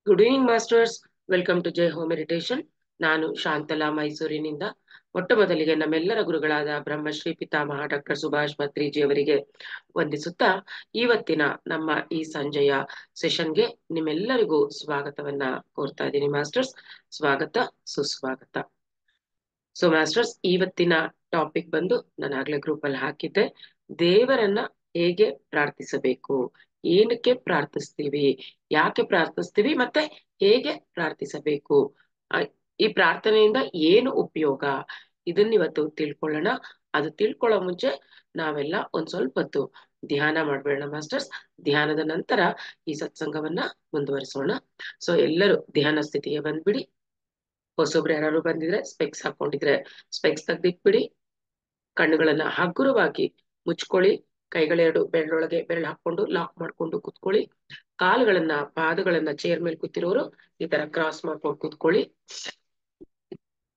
Good evening masters. Welcome to Jai home meditation. ನಾನು ಶಾಂತಲಾ, ಮೈಸೂರಿನಿಂದ. ಮೊಟ್ಟ ಮೊದಲಿಗೆ ನಮ್ಮೆಲ್ಲರ ಗುರುಗಳಾದ ಬ್ರಹ್ಮಶ್ರೀ ಪಿತಾಮಹ ಡಾಕ್ಟರ್ ಸುಭಾಷ್ ಪತ್ರಿಜಿ ಅವರಿಗೆ ವಂದಿಸುತ್ತಾ ಇವತ್ತಿನ ನಮ್ಮ ಈ ಸಂಜೆಯ ಸೆಷನ್ಗೆ ನಿಮ್ಮೆಲ್ಲರಿಗೂ ಸ್ವಾಗತವನ್ನ ಕೋರ್ತಾ ಇದ್ದೀನಿ ಮಾಸ್ಟರ್ಸ್. ಸ್ವಾಗತ, ಸುಸ್ವಾಗತ. ಸೊ ಮಾಸ್ಟರ್ಸ್, ಇವತ್ತಿನ ಟಾಪಿಕ್ ಬಂದು ನಾನು ಆಗ್ಲೇ ಗ್ರೂಪ್ ಅಲ್ಲಿ ಹಾಕಿದ್ದೆ. ದೇವರನ್ನ ಹೇಗೆ ಪ್ರಾರ್ಥಿಸಬೇಕು, ಏನಕ್ಕೆ ಪ್ರಾರ್ಥಿಸ್ತೀವಿ, ಯಾಕೆ ಪ್ರಾರ್ಥಿಸ್ತೀವಿ, ಮತ್ತೆ ಹೇಗೆ ಪ್ರಾರ್ಥಿಸಬೇಕು, ಈ ಪ್ರಾರ್ಥನೆಯಿಂದ ಏನು ಉಪಯೋಗ, ಇದನ್ನ ಇವತ್ತು ತಿಳ್ಕೊಳ್ಳೋಣ. ಅದು ತಿಳ್ಕೊಳ್ಳೋ ಮುಂಚೆ ನಾವೆಲ್ಲ ಒಂದ್ ಸ್ವಲ್ಪ ಹೊತ್ತು ಧ್ಯಾನ ಮಾಡ್ಬೇಡ ಮಾಸ್ಟರ್ಸ್. ಧ್ಯಾನದ ನಂತರ ಈ ಸತ್ಸಂಗವನ್ನ ಮುಂದುವರಿಸೋಣ. ಸೊ ಎಲ್ಲರೂ ಧ್ಯಾನ ಸ್ಥಿತಿಗೆ ಬಂದ್ಬಿಡಿ. ಹೊಸೊಬ್ರು ಯಾರು ಬಂದಿದ್ರೆ ಸ್ಪೆಕ್ಸ್ ಹಾಕೊಂಡಿದ್ರೆ ಸ್ಪೆಕ್ಸ್ ತೆಗ್ದಿಟ್ಬಿಡಿ. ಕಣ್ಣುಗಳನ್ನ ಹಗುರವಾಗಿ ಮುಚ್ಕೊಳ್ಳಿ. ಕೈಗಳೆರಡು ಬೆರಳೊಳಗೆ ಬೆರಳು ಹಾಕೊಂಡು ಲಾಕ್ ಮಾಡ್ಕೊಂಡು ಕುತ್ಕೊಳ್ಳಿ. ಕಾಲುಗಳನ್ನ, ಪಾದಗಳನ್ನ ಚೇರ್ ಮೇಲೆ ಕೂತಿರೋರು ಈ ತರ ಕ್ರಾಸ್ ಮಾಡ್ಕೊಂಡು ಕೂತ್ಕೊಳ್ಳಿ.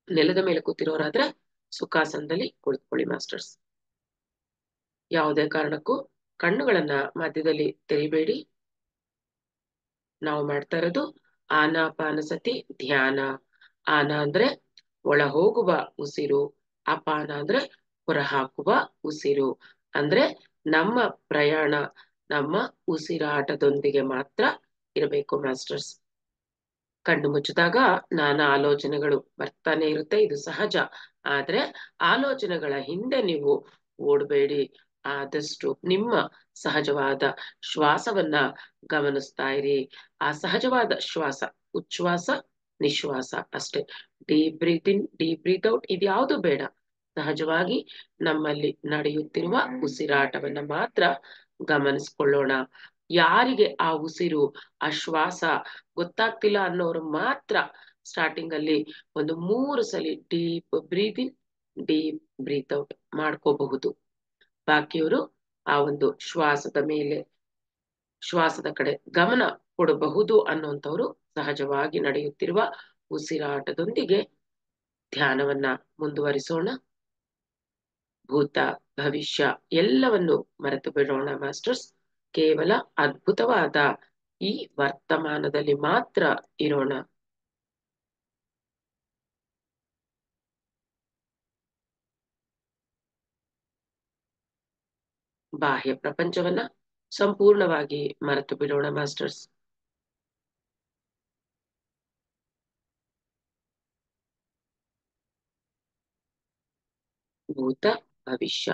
ನೆಲದ ಮೇಲೆ ಕೂತಿರೋರಾದ್ರೆ ಸುಖಾಸನದಲ್ಲಿ ಕುಳಿತುಕೊಳ್ಳಿ ಮಾಸ್ಟರ್ಸ್. ಯಾವುದೇ ಕಾರಣಕ್ಕೂ ಕಣ್ಣುಗಳನ್ನ ಮಧ್ಯದಲ್ಲಿ ತೆರಿಬೇಡಿ. ನಾವು ಮಾಡ್ತಾ ಇರೋದು ಆನಾಪಾನಸತಿ ಧ್ಯಾನ. ಆನ ಅಂದ್ರೆ ಒಳ ಹೋಗುವ ಉಸಿರು, ಅಪಾನ ಅಂದ್ರೆ ಹೊರ ಹಾಕುವ ಉಸಿರು. ಅಂದ್ರೆ ನಮ್ಮ ಪ್ರಯಾಣ ನಮ್ಮ ಉಸಿರಾಟದೊಂದಿಗೆ ಮಾತ್ರ ಇರಬೇಕು ಮಾಸ್ಟರ್ಸ್. ಕಣ್ಣು ಮುಚ್ಚಿದಾಗ ನಾನಾ ಆಲೋಚನೆಗಳು ಬರ್ತಾನೆ ಇರುತ್ತೆ, ಇದು ಸಹಜ. ಆದ್ರೆ ಆಲೋಚನೆಗಳ ಹಿಂದೆ ನೀವು ಓಡಬೇಡಿ. ಆದಷ್ಟು ನಿಮ್ಮ ಸಹಜವಾದ ಶ್ವಾಸವನ್ನ ಗಮನಿಸ್ತಾ ಇರಿ. ಆ ಸಹಜವಾದ ಶ್ವಾಸ, ಉಚ್ಛ್ವಾಸ ನಿಶ್ವಾಸ ಅಷ್ಟೇ. ಡೀಪ್ ಬ್ರೀತ್ ಇನ್, ಡೀಪ್ ಬ್ರೀತ್ ಔಟ್, ಇದ್ಯಾವುದು ಬೇಡ. ಸಹಜವಾಗಿ ನಮ್ಮಲ್ಲಿ ನಡೆಯುತ್ತಿರುವ ಉಸಿರಾಟವನ್ನ ಮಾತ್ರ ಗಮನಿಸ್ಕೊಳ್ಳೋಣ. ಯಾರಿಗೆ ಆ ಉಸಿರು, ಆ ಶ್ವಾಸ ಗೊತ್ತಾಗ್ತಿಲ್ಲ ಅನ್ನೋರು ಮಾತ್ರ ಸ್ಟಾರ್ಟಿಂಗ್ ಅಲ್ಲಿ ಒಂದು 3 ಸಲ ಡೀಪ್ ಬ್ರೀತ್ ಇನ್, ಡೀಪ್ ಬ್ರೀತ್ ಔಟ್ ಮಾಡ್ಕೋಬಹುದು. ಬಾಕಿಯವರು ಆ ಒಂದು ಶ್ವಾಸದ ಮೇಲೆ, ಶ್ವಾಸದ ಕಡೆ ಗಮನ ಕೊಡಬಹುದು ಅನ್ನುವಂಥವ್ರು ಸಹಜವಾಗಿ ನಡೆಯುತ್ತಿರುವ ಉಸಿರಾಟದೊಂದಿಗೆ ಧ್ಯಾನವನ್ನ ಮುಂದುವರಿಸೋಣ. ಭೂತ ಭವಿಷ್ಯ ಎಲ್ಲವನ್ನು ಮರೆತು ಬಿಡೋಣ ಮಾಸ್ಟರ್ಸ್. ಕೇವಲ ಅದ್ಭುತವಾದ ಈ ವರ್ತಮಾನದಲ್ಲಿ ಮಾತ್ರ ಇರೋಣ. ಬಾಹ್ಯ ಪ್ರಪಂಚವನ್ನ ಸಂಪೂರ್ಣವಾಗಿ ಮರೆತು ಬಿಡೋಣ ಮಾಸ್ಟರ್ಸ್. ಭೂತ ಭವಿಷ್ಯ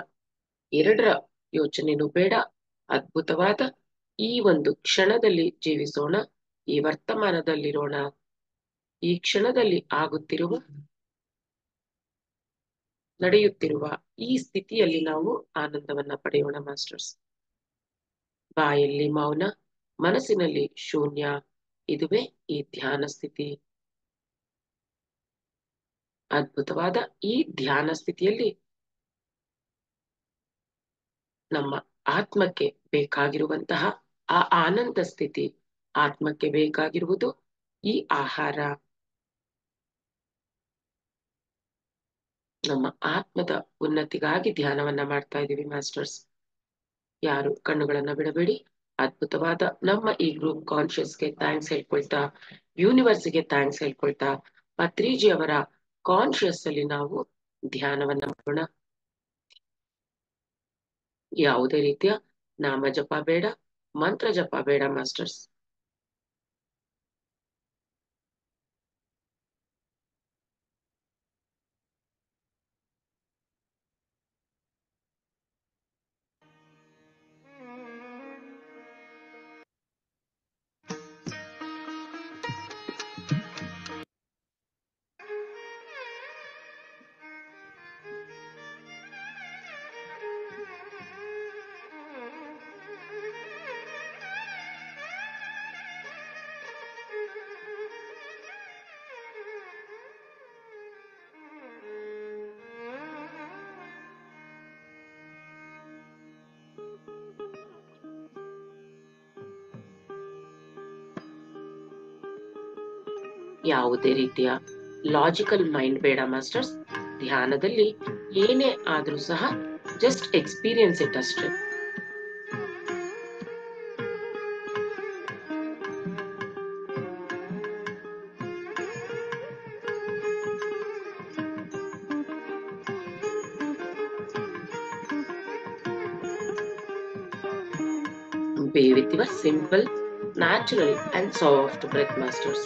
ಎರಡರ ಯೋಚನೆನೂ ಬೇಡ. ಅದ್ಭುತವಾದ ಈ ಒಂದು ಕ್ಷಣದಲ್ಲಿ ಜೀವಿಸೋಣ. ಈ ವರ್ತಮಾನದಲ್ಲಿರೋಣ. ಈ ಕ್ಷಣದಲ್ಲಿ ಆಗುತ್ತಿರುವ, ನಡೆಯುತ್ತಿರುವ ಈ ಸ್ಥಿತಿಯಲ್ಲಿ ನಾವು ಆನಂದವನ್ನ ಪಡೆಯೋಣ ಮಾಸ್ಟರ್ಸ್. ಬಾಯಲ್ಲಿ ಮೌನ, ಮನಸ್ಸಿನಲ್ಲಿ ಶೂನ್ಯ, ಇದುವೇ ಈ ಧ್ಯಾನ ಸ್ಥಿತಿ. ಅದ್ಭುತವಾದ ಈ ಧ್ಯಾನ ಸ್ಥಿತಿಯಲ್ಲಿ ನಮ್ಮ ಆತ್ಮಕ್ಕೆ ಬೇಕಾಗಿರುವಂತಹ ಆ ಆನಂದ ಸ್ಥಿತಿ, ಆತ್ಮಕ್ಕೆ ಬೇಕಾಗಿರುವುದು ಈ ಆಹಾರ. ನಮ್ಮ ಆತ್ಮದ ಉನ್ನತಿಗಾಗಿ ಧ್ಯಾನವನ್ನ ಮಾಡ್ತಾ ಇದ್ದೀವಿ ಮಾಸ್ಟರ್ಸ್. ಯಾರು ಕಣ್ಣುಗಳನ್ನ ಬಿಡಬೇಡಿ. ಅದ್ಭುತವಾದ ನಮ್ಮ ಈ ಗ್ರೂಪ್ ಕಾನ್ಶಿಯಸ್ಗೆ ಥ್ಯಾಂಕ್ಸ್ ಹೇಳ್ಕೊಳ್ತಾ, ಯೂನಿವರ್ಸ್ಗೆ ಥ್ಯಾಂಕ್ಸ್ ಹೇಳ್ಕೊಳ್ತಾ, ಪತ್ರಿಜಿ ಅವರ ಕಾನ್ಶಿಯಸ್ ಅಲ್ಲಿ ನಾವು ಧ್ಯಾನವನ್ನ ಮಾಡೋಣ. ಯಾವುದೇ ರೀತಿಯ ನಾಮ ಜಪ ಬೇಡ, ಮಂತ್ರ ಜಪ ಬೇಡ ಮಾಸ್ಟರ್ಸ್. ಯಾವುದೇ ರೀತಿಯ ಲಾಜಿಕಲ್ ಮೈಂಡ್ ಬೇಡ ಮಾಸ್ಟರ್ಸ್. ಧ್ಯಾನದಲ್ಲಿ ಏನೇ ಆದ್ರೂ ಸಹ ಜಸ್ಟ್ ಎಕ್ಸ್ಪೀರಿಯನ್ಸ್ ಇಟ್ ಅಷ್ಟೇ. Be with your simple, natural, and soft breath masters.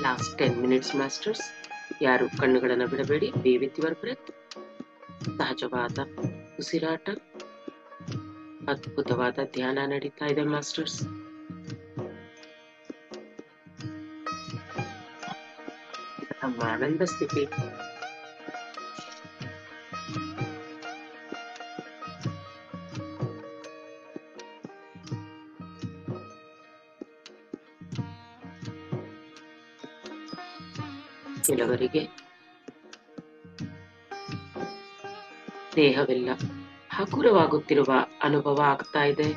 Last 10 minutes masters. ಯಾರು ಕಣ್ಣುಗಳನ್ನು ಬಿಡಬೇಡಿ. Be with your breath. ಸಹಜವಾದ ಉಸಿರಾಟ, ಅದ್ಭುತವಾದ ಧ್ಯಾನ ನಡೀತಾ ಇದೆ ಮಾಸ್ಟರ್ಸ್. ನಮ್ಮ ಆನಂದ ಸ್ಥಿತಿ. ಕೆಲವರಿಗೆ ದೇಹವೆಲ್ಲ ಹಗುರವಾಗುತ್ತಿರುವ ಅನುಭವ ಆಗ್ತಾ ಇದೆ.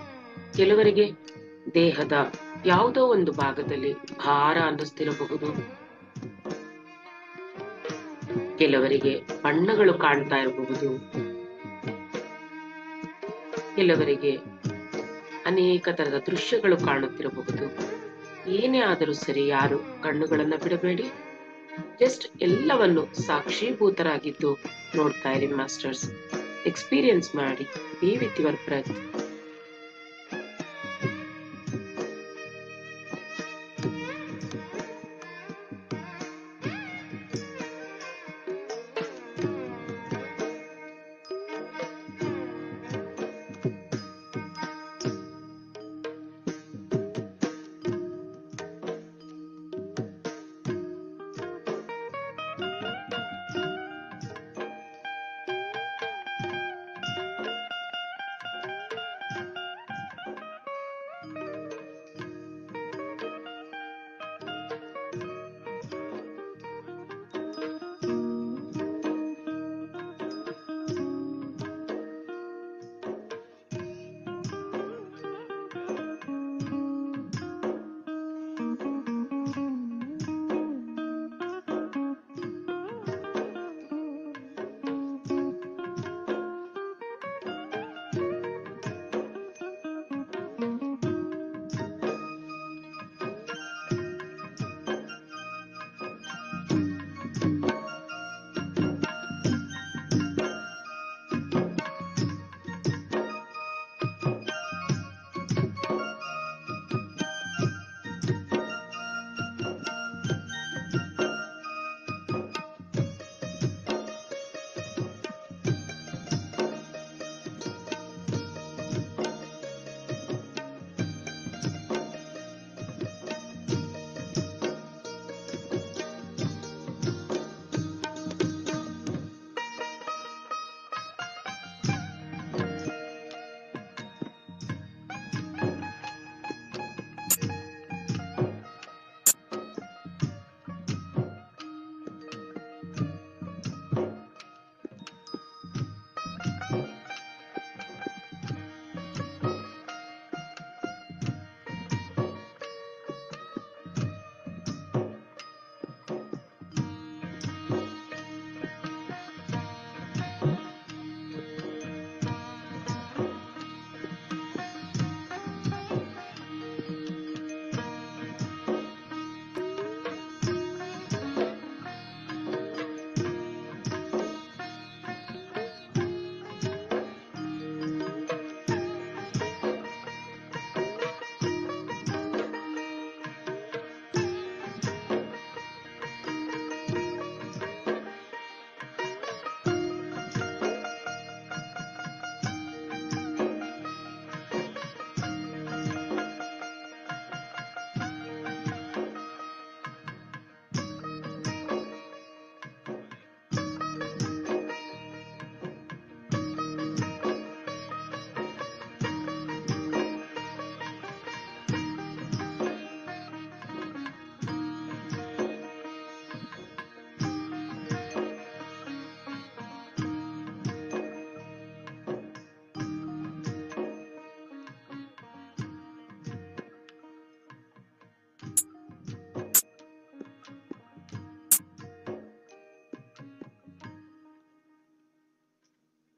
ಕೆಲವರಿಗೆ ದೇಹದ ಯಾವುದೋ ಒಂದು ಭಾಗದಲ್ಲಿ ಭಾರ ಅನ್ನಿಸ್ತಿರಬಹುದು. ಕೆಲವರಿಗೆ ಬಣ್ಣಗಳು ಕಾಣ್ತಾ ಇರಬಹುದು. ಕೆಲವರಿಗೆ ಅನೇಕ ತರದ ದೃಶ್ಯಗಳು ಕಾಣುತ್ತಿರಬಹುದು. ಏನೇ ಆದರೂ ಸರಿ, ಯಾರು ಕಣ್ಣುಗಳನ್ನ ಬಿಡಬೇಡಿ. ಜಸ್ಟ್ ಎಲ್ಲವನ್ನು ಸಾಕ್ಷೀಭೂತರಾಗಿದ್ದು ನೋಡ್ತಾ ಇರಿ ಮಾಸ್ಟರ್ಸ್. ಎಕ್ಸ್ಪೀರಿಯನ್ಸ್ ಮಾಡಿ. Be with your breath.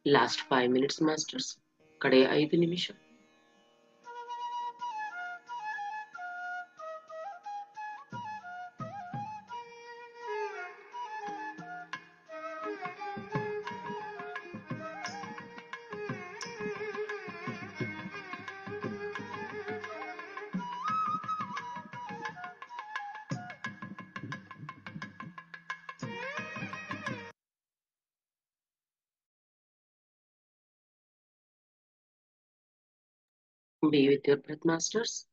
Last 5 minutes masters. ಕಡೆಯ 5 ನಿಮಿಷ. Be with your breath, masters.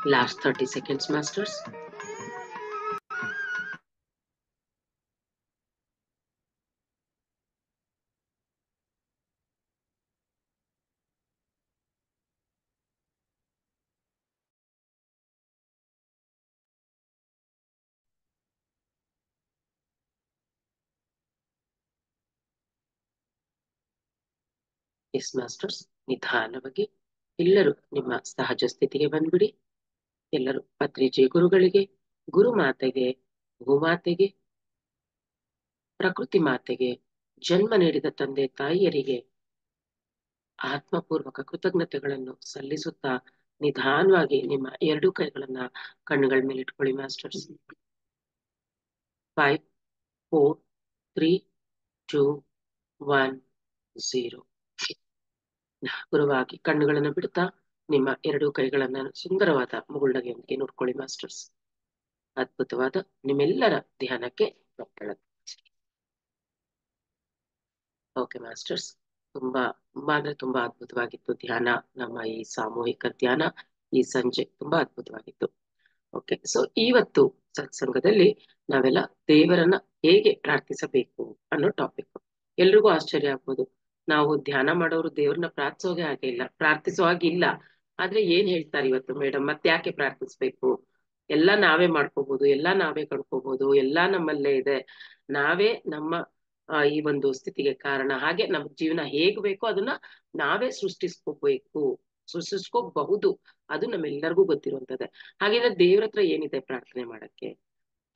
Last 30 seconds, masters. Yes masters, ನಿಧಾನವಾಗಿ ಎಲ್ಲರೂ ನಿಮ್ಮ ಸಹಜ ಸ್ಥಿತಿಗೆ ಬಂದ್ಬಿಡಿ. ಎಲ್ಲರೂ ಪತ್ರಿಜಿ ಗುರುಗಳಿಗೆ, ಗುರು ಮಾತೆಗೆ, ಭೂಮಾತೆಗೆ, ಪ್ರಕೃತಿ ಮಾತೆಗೆ, ಜನ್ಮ ನೀಡಿದ ತಂದೆ ತಾಯಿಯರಿಗೆ ಆತ್ಮಪೂರ್ವಕ ಕೃತಜ್ಞತೆಗಳನ್ನು ಸಲ್ಲಿಸುತ್ತಾ ನಿಧಾನವಾಗಿ ನಿಮ್ಮ ಎರಡು ಕೈಗಳನ್ನ ಕಣ್ಣುಗಳ ಮೇಲೆ ಇಟ್ಕೊಳ್ಳಿ ಮಾಸ್ಟರ್ಸ್. 5, 4, 3, 2, 1, 0. ಗುರುವಾಗಿ ಕಣ್ಣುಗಳನ್ನು ಬಿಡುತ್ತಾ ನಿಮ್ಮ ಎರಡು ಕೈಗಳನ್ನ ಸುಂದರವಾದ ಮುಗುಳ್ನಗೆಯೊಂದಿಗೆ ನೋಡ್ಕೊಳ್ಳಿ ಮಾಸ್ಟರ್ಸ್. ಅದ್ಭುತವಾದ ನಿಮ್ಮೆಲ್ಲರ ಧ್ಯಾನಕ್ಕೆ ಮಕ್ಕಳ. ಓಕೆ ಮಾಸ್ಟರ್ಸ್, ತುಂಬಾ ತುಂಬಾ ಅದ್ಭುತವಾಗಿತ್ತು ಧ್ಯಾನ. ನಮ್ಮ ಈ ಸಾಮೂಹಿಕ ಧ್ಯಾನ ಈ ಸಂಜೆ ತುಂಬಾ ಅದ್ಭುತವಾಗಿತ್ತು. ಓಕೆ, ಸೊ ಇವತ್ತು ಸತ್ಸಂಗದಲ್ಲಿ ನಾವೆಲ್ಲ ದೇವರನ್ನ ಹೇಗೆ ಪ್ರಾರ್ಥಿಸಬೇಕು ಅನ್ನೋ ಟಾಪಿಕ್. ಎಲ್ರಿಗೂ ಆಶ್ಚರ್ಯ ಆಗ್ಬೋದು, ನಾವು ಧ್ಯಾನ ಮಾಡೋರು ದೇವ್ರನ್ನ ಪ್ರಾರ್ಥಿಸೋಗೆ ಹಾಗೆ ಇಲ್ಲ, ಪ್ರಾರ್ಥಿಸೋ ಹಾಗಿಲ್ಲ ಆದ್ರೆ ಏನ್ ಹೇಳ್ತಾರೆ ಇವತ್ತು ಮೇಡಮ್, ಮತ್ತೆ ಯಾಕೆ ಪ್ರಾರ್ಥಿಸ್ಬೇಕು? ಎಲ್ಲ ನಾವೇ ಮಾಡ್ಕೋಬಹುದು, ಎಲ್ಲ ನಾವೇ ಕಳ್ಕೋಬಹುದು, ಎಲ್ಲ ನಮ್ಮಲ್ಲೇ ಇದೆ. ನಾವೇ ನಮ್ಮ ಈ ಒಂದು ಸ್ಥಿತಿಗೆ ಕಾರಣ. ಹಾಗೆ ನಮ್ ಜೀವನ ಹೇಗ್ ಬೇಕೋ ಅದನ್ನ ನಾವೇ ಸೃಷ್ಟಿಸ್ಕೋಬೇಕು, ಸೃಷ್ಟಿಸ್ಕೋಬಹುದು. ಅದು ನಮ್ಮೆಲ್ಲರಿಗೂ ಗೊತ್ತಿರುವಂತದ್ದೇ. ಹಾಗಿದ್ರೆ ದೇವ್ರ ಹತ್ರ ಏನಿದೆ ಪ್ರಾರ್ಥನೆ ಮಾಡಕ್ಕೆ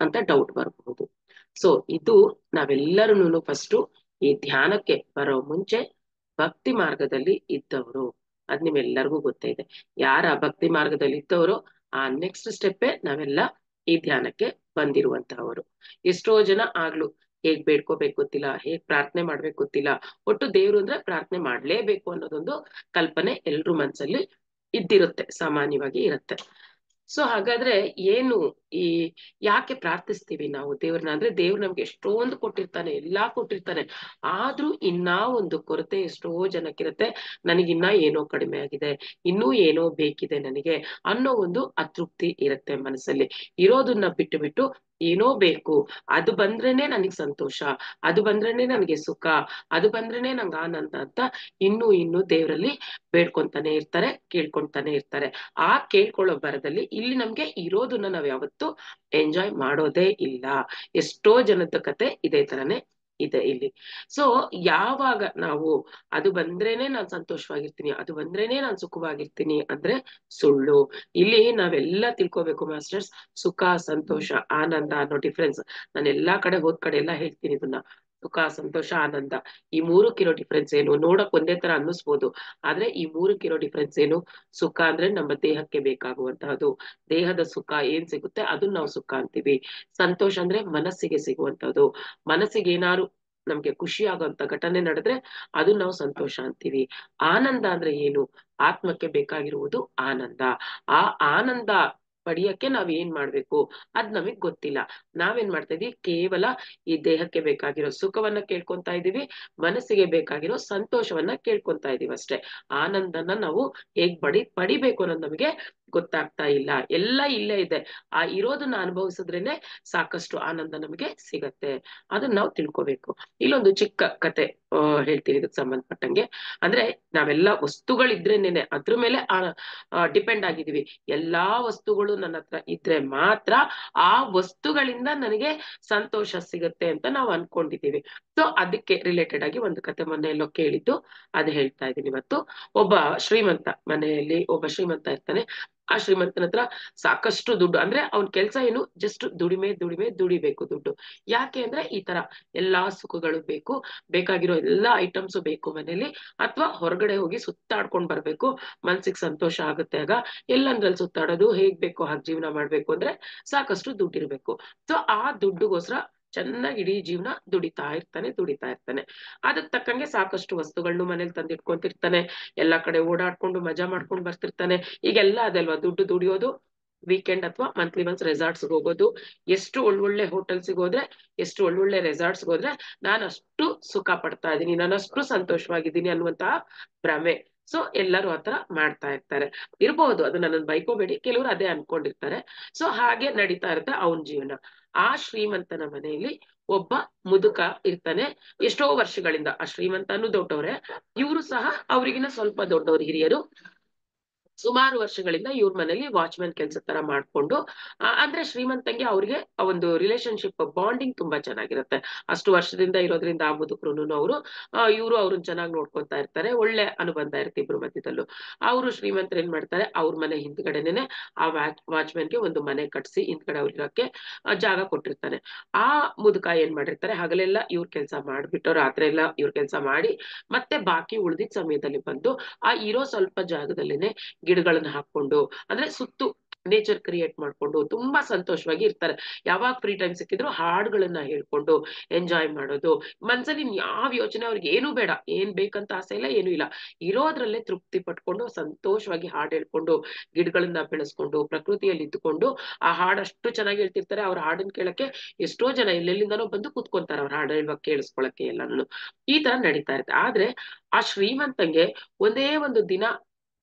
ಅಂತ ಡೌಟ್ ಬರಬಹುದು. ಸೊ ಇದು ನಾವೆಲ್ಲರೂ ಫಸ್ಟ್ ಈ ಧ್ಯಾನಕ್ಕೆ ಬರೋ ಮುಂಚೆ ಭಕ್ತಿ ಮಾರ್ಗದಲ್ಲಿ ಇದ್ದವರು, ಅದ್ ನಿಮ್ಮೆಲ್ಲರಿಗೂ ಗೊತ್ತೇ ಇದೆ. ಯಾರ ಭಕ್ತಿ ಮಾರ್ಗದಲ್ಲಿ ಇದ್ದವರು ಆ ನೆಕ್ಸ್ಟ್ ಸ್ಟೆಪ್ಪೇ ನಾವೆಲ್ಲ ಈ ಧ್ಯಾನಕ್ಕೆ ಬಂದಿರುವಂತಹವರು. ಎಷ್ಟೋ ಜನ ಆಗ್ಲು ಹೇಗ್ ಬೇಡ್ಕೋಬೇಕು ಗೊತ್ತಿಲ್ಲ, ಹೇಗ್ ಪ್ರಾರ್ಥನೆ ಮಾಡ್ಬೇಕು ಗೊತ್ತಿಲ್ಲ. ಒಟ್ಟು ದೇವ್ರು ಅಂದ್ರೆ ಪ್ರಾರ್ಥನೆ ಮಾಡ್ಲೇಬೇಕು ಅನ್ನೋದೊಂದು ಕಲ್ಪನೆ ಎಲ್ರ ಮನ್ಸಲ್ಲಿ ಇದ್ದಿರುತ್ತೆ, ಸಾಮಾನ್ಯವಾಗಿ ಇರುತ್ತೆ. ಸೊ ಹಾಗಾದ್ರೆ ಏನು ಈ ಯಾಕೆ ಪ್ರಾರ್ಥಿಸ್ತೀವಿ ನಾವು ದೇವ್ರನ್ನ? ಅಂದ್ರೆ ದೇವ್ರು ನಮ್ಗೆ ಎಷ್ಟೊಂದು ಕೊಟ್ಟಿರ್ತಾನೆ, ಎಲ್ಲಾ ಕೊಟ್ಟಿರ್ತಾನೆ. ಆದ್ರೂ ಇನ್ನ ಒಂದು ಕೊರತೆ ಎಷ್ಟೋ ಜನಕ್ಕಿರುತ್ತೆ. ನನಗಿನ್ನ ಏನೋ ಕಡಿಮೆ ಆಗಿದೆ, ಇನ್ನೂ ಏನೋ ಬೇಕಿದೆ ನನಗೆ ಅನ್ನೋ ಒಂದು ಅತೃಪ್ತಿ ಇರುತ್ತೆ ಮನಸ್ಸಲ್ಲಿ. ಇರೋದನ್ನ ಬಿಟ್ಟು ಬಿಟ್ಟು ಏನೋ ಬೇಕು, ಅದು ಬಂದ್ರೇನೆ ನನಗ್ ಸಂತೋಷ, ಅದು ಬಂದ್ರೇನೆ ನನಗೆ ಸುಖ, ಅದು ಬಂದ್ರೇನೆ ನಂಗೆ ಆನಂದ ಅಂತ ಇನ್ನು ದೇವರಲ್ಲಿ ಬೇಡ್ಕೊಂತಾನೆ ಇರ್ತಾರೆ, ಕೇಳ್ಕೊಂತಾನೆ ಇರ್ತಾರೆ. ಆ ಕೇಳ್ಕೊಳ್ಳೋ ಬರದಲ್ಲಿ ಇಲ್ಲಿ ನಮ್ಗೆ ಇರೋದನ್ನ ನಾವ್ ಯಾವತ್ತೂ ಎಂಜಾಯ್ ಮಾಡೋದೇ ಇಲ್ಲ. ಎಷ್ಟೋ ಜನದ ಕತೆ ಇದೇ ತರನೇ ಇದೆ ಇಲ್ಲಿ. ಸೊ ಯಾವಾಗ ನಾವು ಅದು ಬಂದ್ರೇನೆ ನಾನ್ ಸಂತೋಷವಾಗಿರ್ತೀನಿ, ಅದು ಬಂದ್ರೇನೆ ನಾನ್ ಸುಖವಾಗಿರ್ತೀನಿ ಅಂದ್ರೆ ಸುಳ್ಳು. ಇಲ್ಲಿ ನಾವೆಲ್ಲ ತಿಳ್ಕೊಬೇಕು ಮಾಸ್ಟರ್ಸ್, ಸುಖ, ಸಂತೋಷ, ಆನಂದ ಅನ್ನೋ ಡಿಫ್ರೆನ್ಸ್. ನಾನು ಎಲ್ಲಾ ಕಡೆ ಹೋದ್ ಕಡೆ ಎಲ್ಲ ಹೇಳ್ತೀನಿ ಇದನ್ನ. ಸುಖ, ಸಂತೋಷ, ಆನಂದ, ಈ ಮೂರಕ್ಕಿರೋ ಡಿಫ್ರೆನ್ಸ್ ಏನು? ನೋಡಕ್ ಒಂದೇ ತರ ಅನ್ನಿಸ್ಬೋದು, ಆದ್ರೆ ಈ ಮೂರಕ್ಕಿರೋ ಡಿಫ್ರೆನ್ಸ್ ಏನು? ಸುಖ ಅಂದ್ರೆ ನಮ್ಮ ದೇಹಕ್ಕೆ ಬೇಕಾಗುವಂತಹದ್ದು, ದೇಹದ ಸುಖ ಏನ್ ಸಿಗುತ್ತೆ ಅದನ್ನ ನಾವು ಸುಖ ಅಂತೀವಿ. ಸಂತೋಷ ಅಂದ್ರೆ ಮನಸ್ಸಿಗೆ ಸಿಗುವಂತಹದ್ದು, ಮನಸ್ಸಿಗೆ ಏನಾರು ನಮ್ಗೆ ಖುಷಿ ಆಗುವಂತ ಘಟನೆ ನಡೆದ್ರೆ ಅದು ನಾವು ಸಂತೋಷ ಅಂತೀವಿ. ಆನಂದ ಅಂದ್ರೆ ಏನು? ಆತ್ಮಕ್ಕೆ ಬೇಕಾಗಿರುವುದು ಆನಂದ. ಆ ಆನಂದ ಪಡಿಯಕ್ಕೆ ನಾವ್ ಏನ್ ಮಾಡ್ಬೇಕು ಅದ್ ನಮಗ್ ಗೊತ್ತಿಲ್ಲ. ನಾವೇನ್ ಮಾಡ್ತಾ ಇದೀವಿ, ಕೇವಲ ಈ ದೇಹಕ್ಕೆ ಬೇಕಾಗಿರೋ ಸುಖವನ್ನ ಕೇಳ್ಕೊಂತಾ ಇದೀವಿ, ಮನಸ್ಸಿಗೆ ಬೇಕಾಗಿರೋ ಸಂತೋಷವನ್ನ ಕೇಳ್ಕೊಂತಾ ಇದೀವಿ ಅಷ್ಟೇ. ಆನಂದನ ನಾವು ಹೇಗ್ ಪಡಿಬೇಕು ಅನ್ನೋದು ನಮಗೆ ಗೊತ್ತಾಗ್ತಾ ಇಲ್ಲ. ಎಲ್ಲ ಇಲ್ಲೇ ಇದೆ, ಆ ಇರೋದನ್ನ ಅನುಭವಿಸಿದ್ರೇನೆ ಸಾಕಷ್ಟು ಆನಂದ ನಮಗೆ ಸಿಗತ್ತೆ. ಅದನ್ನ ನಾವು ತಿಳ್ಕೊಬೇಕು. ಇಲ್ಲೊಂದು ಚಿಕ್ಕ ಕತೆ ಹೇಳ್ತೀನಿ ಇದಕ್ಕೆ ಸಂಬಂಧಪಟ್ಟಂಗೆ. ಅಂದ್ರೆ ನಾವೆಲ್ಲ ವಸ್ತುಗಳಿದ್ರೇನೆ ಅದ್ರ ಮೇಲೆ ಡಿಪೆಂಡ್ ಆಗಿದೀವಿ. ಎಲ್ಲಾ ವಸ್ತುಗಳು ನನ್ನ ಹತ್ರ ಇದ್ರೆ ಮಾತ್ರ ಆ ವಸ್ತುಗಳಿಂದ ನನಗೆ ಸಂತೋಷ ಸಿಗತ್ತೆ ಅಂತ ನಾವು ಅನ್ಕೊಂಡಿದೀವಿ. ಸೊ ಅದಕ್ಕೆ ರಿಲೇಟೆಡ್ ಆಗಿ ಒಂದು ಕತೆ ಮೊನ್ನೆ ಎಲ್ಲೋ ಕೇಳಿದ್ದು, ಅದು ಹೇಳ್ತಾ ಇದ್ದೀನಿ ಇವತ್ತು. ಒಬ್ಬ ಶ್ರೀಮಂತ, ಮನೆಯಲ್ಲಿ ಒಬ್ಬ ಶ್ರೀಮಂತ ಇರ್ತಾನೆ. ಆ ಶ್ರೀಮಂತನ ಹತ್ರ ಸಾಕಷ್ಟು ದುಡ್ಡು, ಅಂದ್ರೆ ಅವ್ನ ಕೆಲ್ಸ ಏನು, ಜಸ್ಟ್ ದುಡಿಬೇಕು ದುಡ್ಡು. ಯಾಕೆ ಅಂದ್ರೆ ಈ ತರ ಎಲ್ಲಾ ಸುಖಗಳು ಬೇಕು, ಬೇಕಾಗಿರೋ ಎಲ್ಲಾ ಐಟಮ್ಸ್ ಬೇಕು ಮನೇಲಿ, ಅಥವಾ ಹೊರಗಡೆ ಹೋಗಿ ಸುತ್ತಾಡ್ಕೊಂಡ್ ಬರ್ಬೇಕು, ಮನ್ಸಿಗೆ ಸಂತೋಷ ಆಗುತ್ತೆ ಆಗ. ಎಲ್ಲಂದ್ರಲ್ಲಿ ಸುತ್ತಾಡೋದು, ಹೇಗ್ ಬೇಕೋ ಹಾಗೆ ಜೀವನ ಮಾಡ್ಬೇಕು ಅಂದ್ರೆ ಸಾಕಷ್ಟು ದುಡ್ಡಿರ್ಬೇಕು. ಸೊ ಆ ದುಡ್ಡುಗೋಸ್ಕರ ಚೆನ್ನಾಗಿ ಇಡೀ ಜೀವನ ದುಡಿತಾ ಇರ್ತಾನೆ. ಅದಕ್ ತಕ್ಕಂಗೆ ಸಾಕಷ್ಟು ವಸ್ತುಗಳನ್ನು ಮನೇಲಿ ತಂದಿಟ್ಕೊಂತಿರ್ತಾನೆ, ಎಲ್ಲಾ ಕಡೆ ಓಡಾಡ್ಕೊಂಡು ಮಜಾ ಮಾಡ್ಕೊಂಡು ಬರ್ತಿರ್ತಾನೆ. ಈಗೆಲ್ಲ ಅದಲ್ವಾ ದುಡ್ಡು ದುಡಿಯೋದು. ವೀಕೆಂಡ್ ಅಥವಾ ಮಂತ್ಲಿ ಒನ್ಸ್ ರೆಸಾರ್ಟ್ಸ್ ಹೋಗೋದು, ಎಷ್ಟು ಒಳ್ಳೊಳ್ಳೆ ಹೋಟೆಲ್ಸಿಗೆ ಹೋದ್ರೆ, ಎಷ್ಟು ಒಳ್ಳೊಳ್ಳೆ ರೆಸಾರ್ಟ್ಸ್ ಹೋದ್ರೆ ನಾನು ಅಷ್ಟು ಸುಖ ಪಡ್ತಾ ಇದ್ದೀನಿ, ನಾನು ಅಷ್ಟು ಸಂತೋಷವಾಗಿದ್ದೀನಿ ಅನ್ನುವಂತಹ ಭ್ರಮೆ. ಸೊ ಎಲ್ಲರೂ ಆತರ ಮಾಡ್ತಾ ಇರ್ತಾರೆ. ಇರ್ಬಹುದು, ಅದು ನನ್ನನ್ನು ಬೈಕೋಬೇಡಿ, ಕೆಲವರು ಅದೇ ಅನ್ಕೊಂಡಿರ್ತಾರೆ. ಸೊ ಹಾಗೆ ನಡೀತಾ ಇರುತ್ತೆ ಅವನ್ ಜೀವನ. ಆ ಶ್ರೀಮಂತನ ಮನೆಯಲ್ಲಿ ಒಬ್ಬ ಮುದುಕ ಇರ್ತಾನೆ. ಎಷ್ಟೋ ವರ್ಷಗಳಿಂದ ಆ ಶ್ರೀಮಂತನೂ ದೊಡ್ಡವ್ರೆ, ಇವರು ಸಹ ಅವ್ರಿಗಿನ ಸ್ವಲ್ಪ ದೊಡ್ಡವ್ರು, ಹಿರಿಯರು. ಸುಮಾರು ವರ್ಷಗಳಿಂದ ಇವ್ರ ಮನೇಲಿ ವಾಚ್ಮ್ಯಾನ್ ಕೆಲ್ಸ ತರ ಮಾಡ್ಕೊಂಡು, ಅಂದ್ರೆ ಶ್ರೀಮಂತಂಗೆ ಅವ್ರಿಗೆ ಒಂದು ರಿಲೇಶನ್ಶಿಪ್ ಬಾಂಡಿಂಗ್ ತುಂಬಾ ಚೆನ್ನಾಗಿರುತ್ತೆ. ಅಷ್ಟು ವರ್ಷದಿಂದ ಇರೋದ್ರಿಂದ ಆ ಮುದುಕರು ಅವರು ಇವರು ಅವ್ರನ್ನ ಚೆನ್ನಾಗಿ ನೋಡ್ಕೊಂತಾ ಇರ್ತಾರೆ, ಒಳ್ಳೆ ಅನುಬಂಧ ಇರುತ್ತೆ ಇಬ್ರು ಮಧ್ಯದಲ್ಲೂ. ಅವರು ಶ್ರೀಮಂತರು ಏನ್ ಮಾಡ್ತಾರೆ, ಅವ್ರ ಮನೆ ಹಿಂದ್ಗಡೆನೆ ಆ ವಾಚ್ಮ್ಯಾನ್ಗೆ ಒಂದು ಮನೆ ಕಟ್ಸಿ ಹಿಂದ್ಗಡೆ ಅವ್ರಿಗಕ್ಕೆ ಜಾಗ ಕೊಟ್ಟಿರ್ತಾನೆ. ಆ ಮುದುಕ ಏನ್ ಮಾಡಿರ್ತಾರೆ, ಹಗಲೆಲ್ಲ ಇವ್ರ ಕೆಲ್ಸ ಮಾಡ್ಬಿಟ್ಟು ರಾತ್ರಿ ಎಲ್ಲ ಇವ್ರ ಕೆಲ್ಸ ಮಾಡಿ ಮತ್ತೆ ಬಾಕಿ ಉಳ್ದಿದ್ ಸಮಯದಲ್ಲಿ ಬಂದು ಆ ಇರೋ ಸ್ವಲ್ಪ ಜಾಗದಲ್ಲಿನೆ ಗಿಡಗಳನ್ನ ಹಾಕೊಂಡು, ಅಂದ್ರೆ ಸುತ್ತು ನೇಚರ್ ಕ್ರಿಯೇಟ್ ಮಾಡ್ಕೊಂಡು ತುಂಬಾ ಸಂತೋಷವಾಗಿ ಇರ್ತಾರೆ. ಯಾವಾಗ ಫ್ರೀ ಟೈಮ್ ಸಿಕ್ಕಿದ್ರು ಹಾಡುಗಳನ್ನ ಹೇಳ್ಕೊಂಡು ಎಂಜಾಯ್ ಮಾಡೋದು. ಮನ್ಸಲ್ಲಿ ಯಾವ ಯೋಚನೆ ಅವ್ರಿಗೆ ಏನು ಬೇಡ, ಏನ್ ಬೇಕಂತ ಆಸೆ ಇಲ್ಲ, ಏನು ಇಲ್ಲ. ಇರೋದ್ರಲ್ಲೇ ತೃಪ್ತಿ ಪಟ್ಕೊಂಡು ಸಂತೋಷವಾಗಿ ಹಾಡು ಹೇಳ್ಕೊಂಡು, ಗಿಡಗಳನ್ನ ಬೆಳೆಸ್ಕೊಂಡು, ಪ್ರಕೃತಿಯಲ್ಲಿ ಇದ್ದುಕೊಂಡು ಆ ಹಾಡಷ್ಟು ಚೆನ್ನಾಗಿ ಹೇಳ್ತಿರ್ತಾರೆ. ಅವ್ರ ಹಾಡನ್ ಕೇಳಕ್ಕೆ ಎಷ್ಟೋ ಜನ ಎಲ್ಲೆಲ್ಲಿಂದನೋ ಬಂದು ಕೂತ್ಕೊಂತಾರೆ ಅವ್ರ ಹಾಡು ಹೇಳುವಾಗ ಕೇಳಿಸ್ಕೊಳಕ್ಕೆ ಎಲ್ಲಾನು. ಈ ತರ ನಡೀತಾ ಇರುತ್ತೆ. ಆದ್ರೆ ಆ ಶ್ರೀಮಂತಂಗೆ ಒಂದೇ ಒಂದು ದಿನ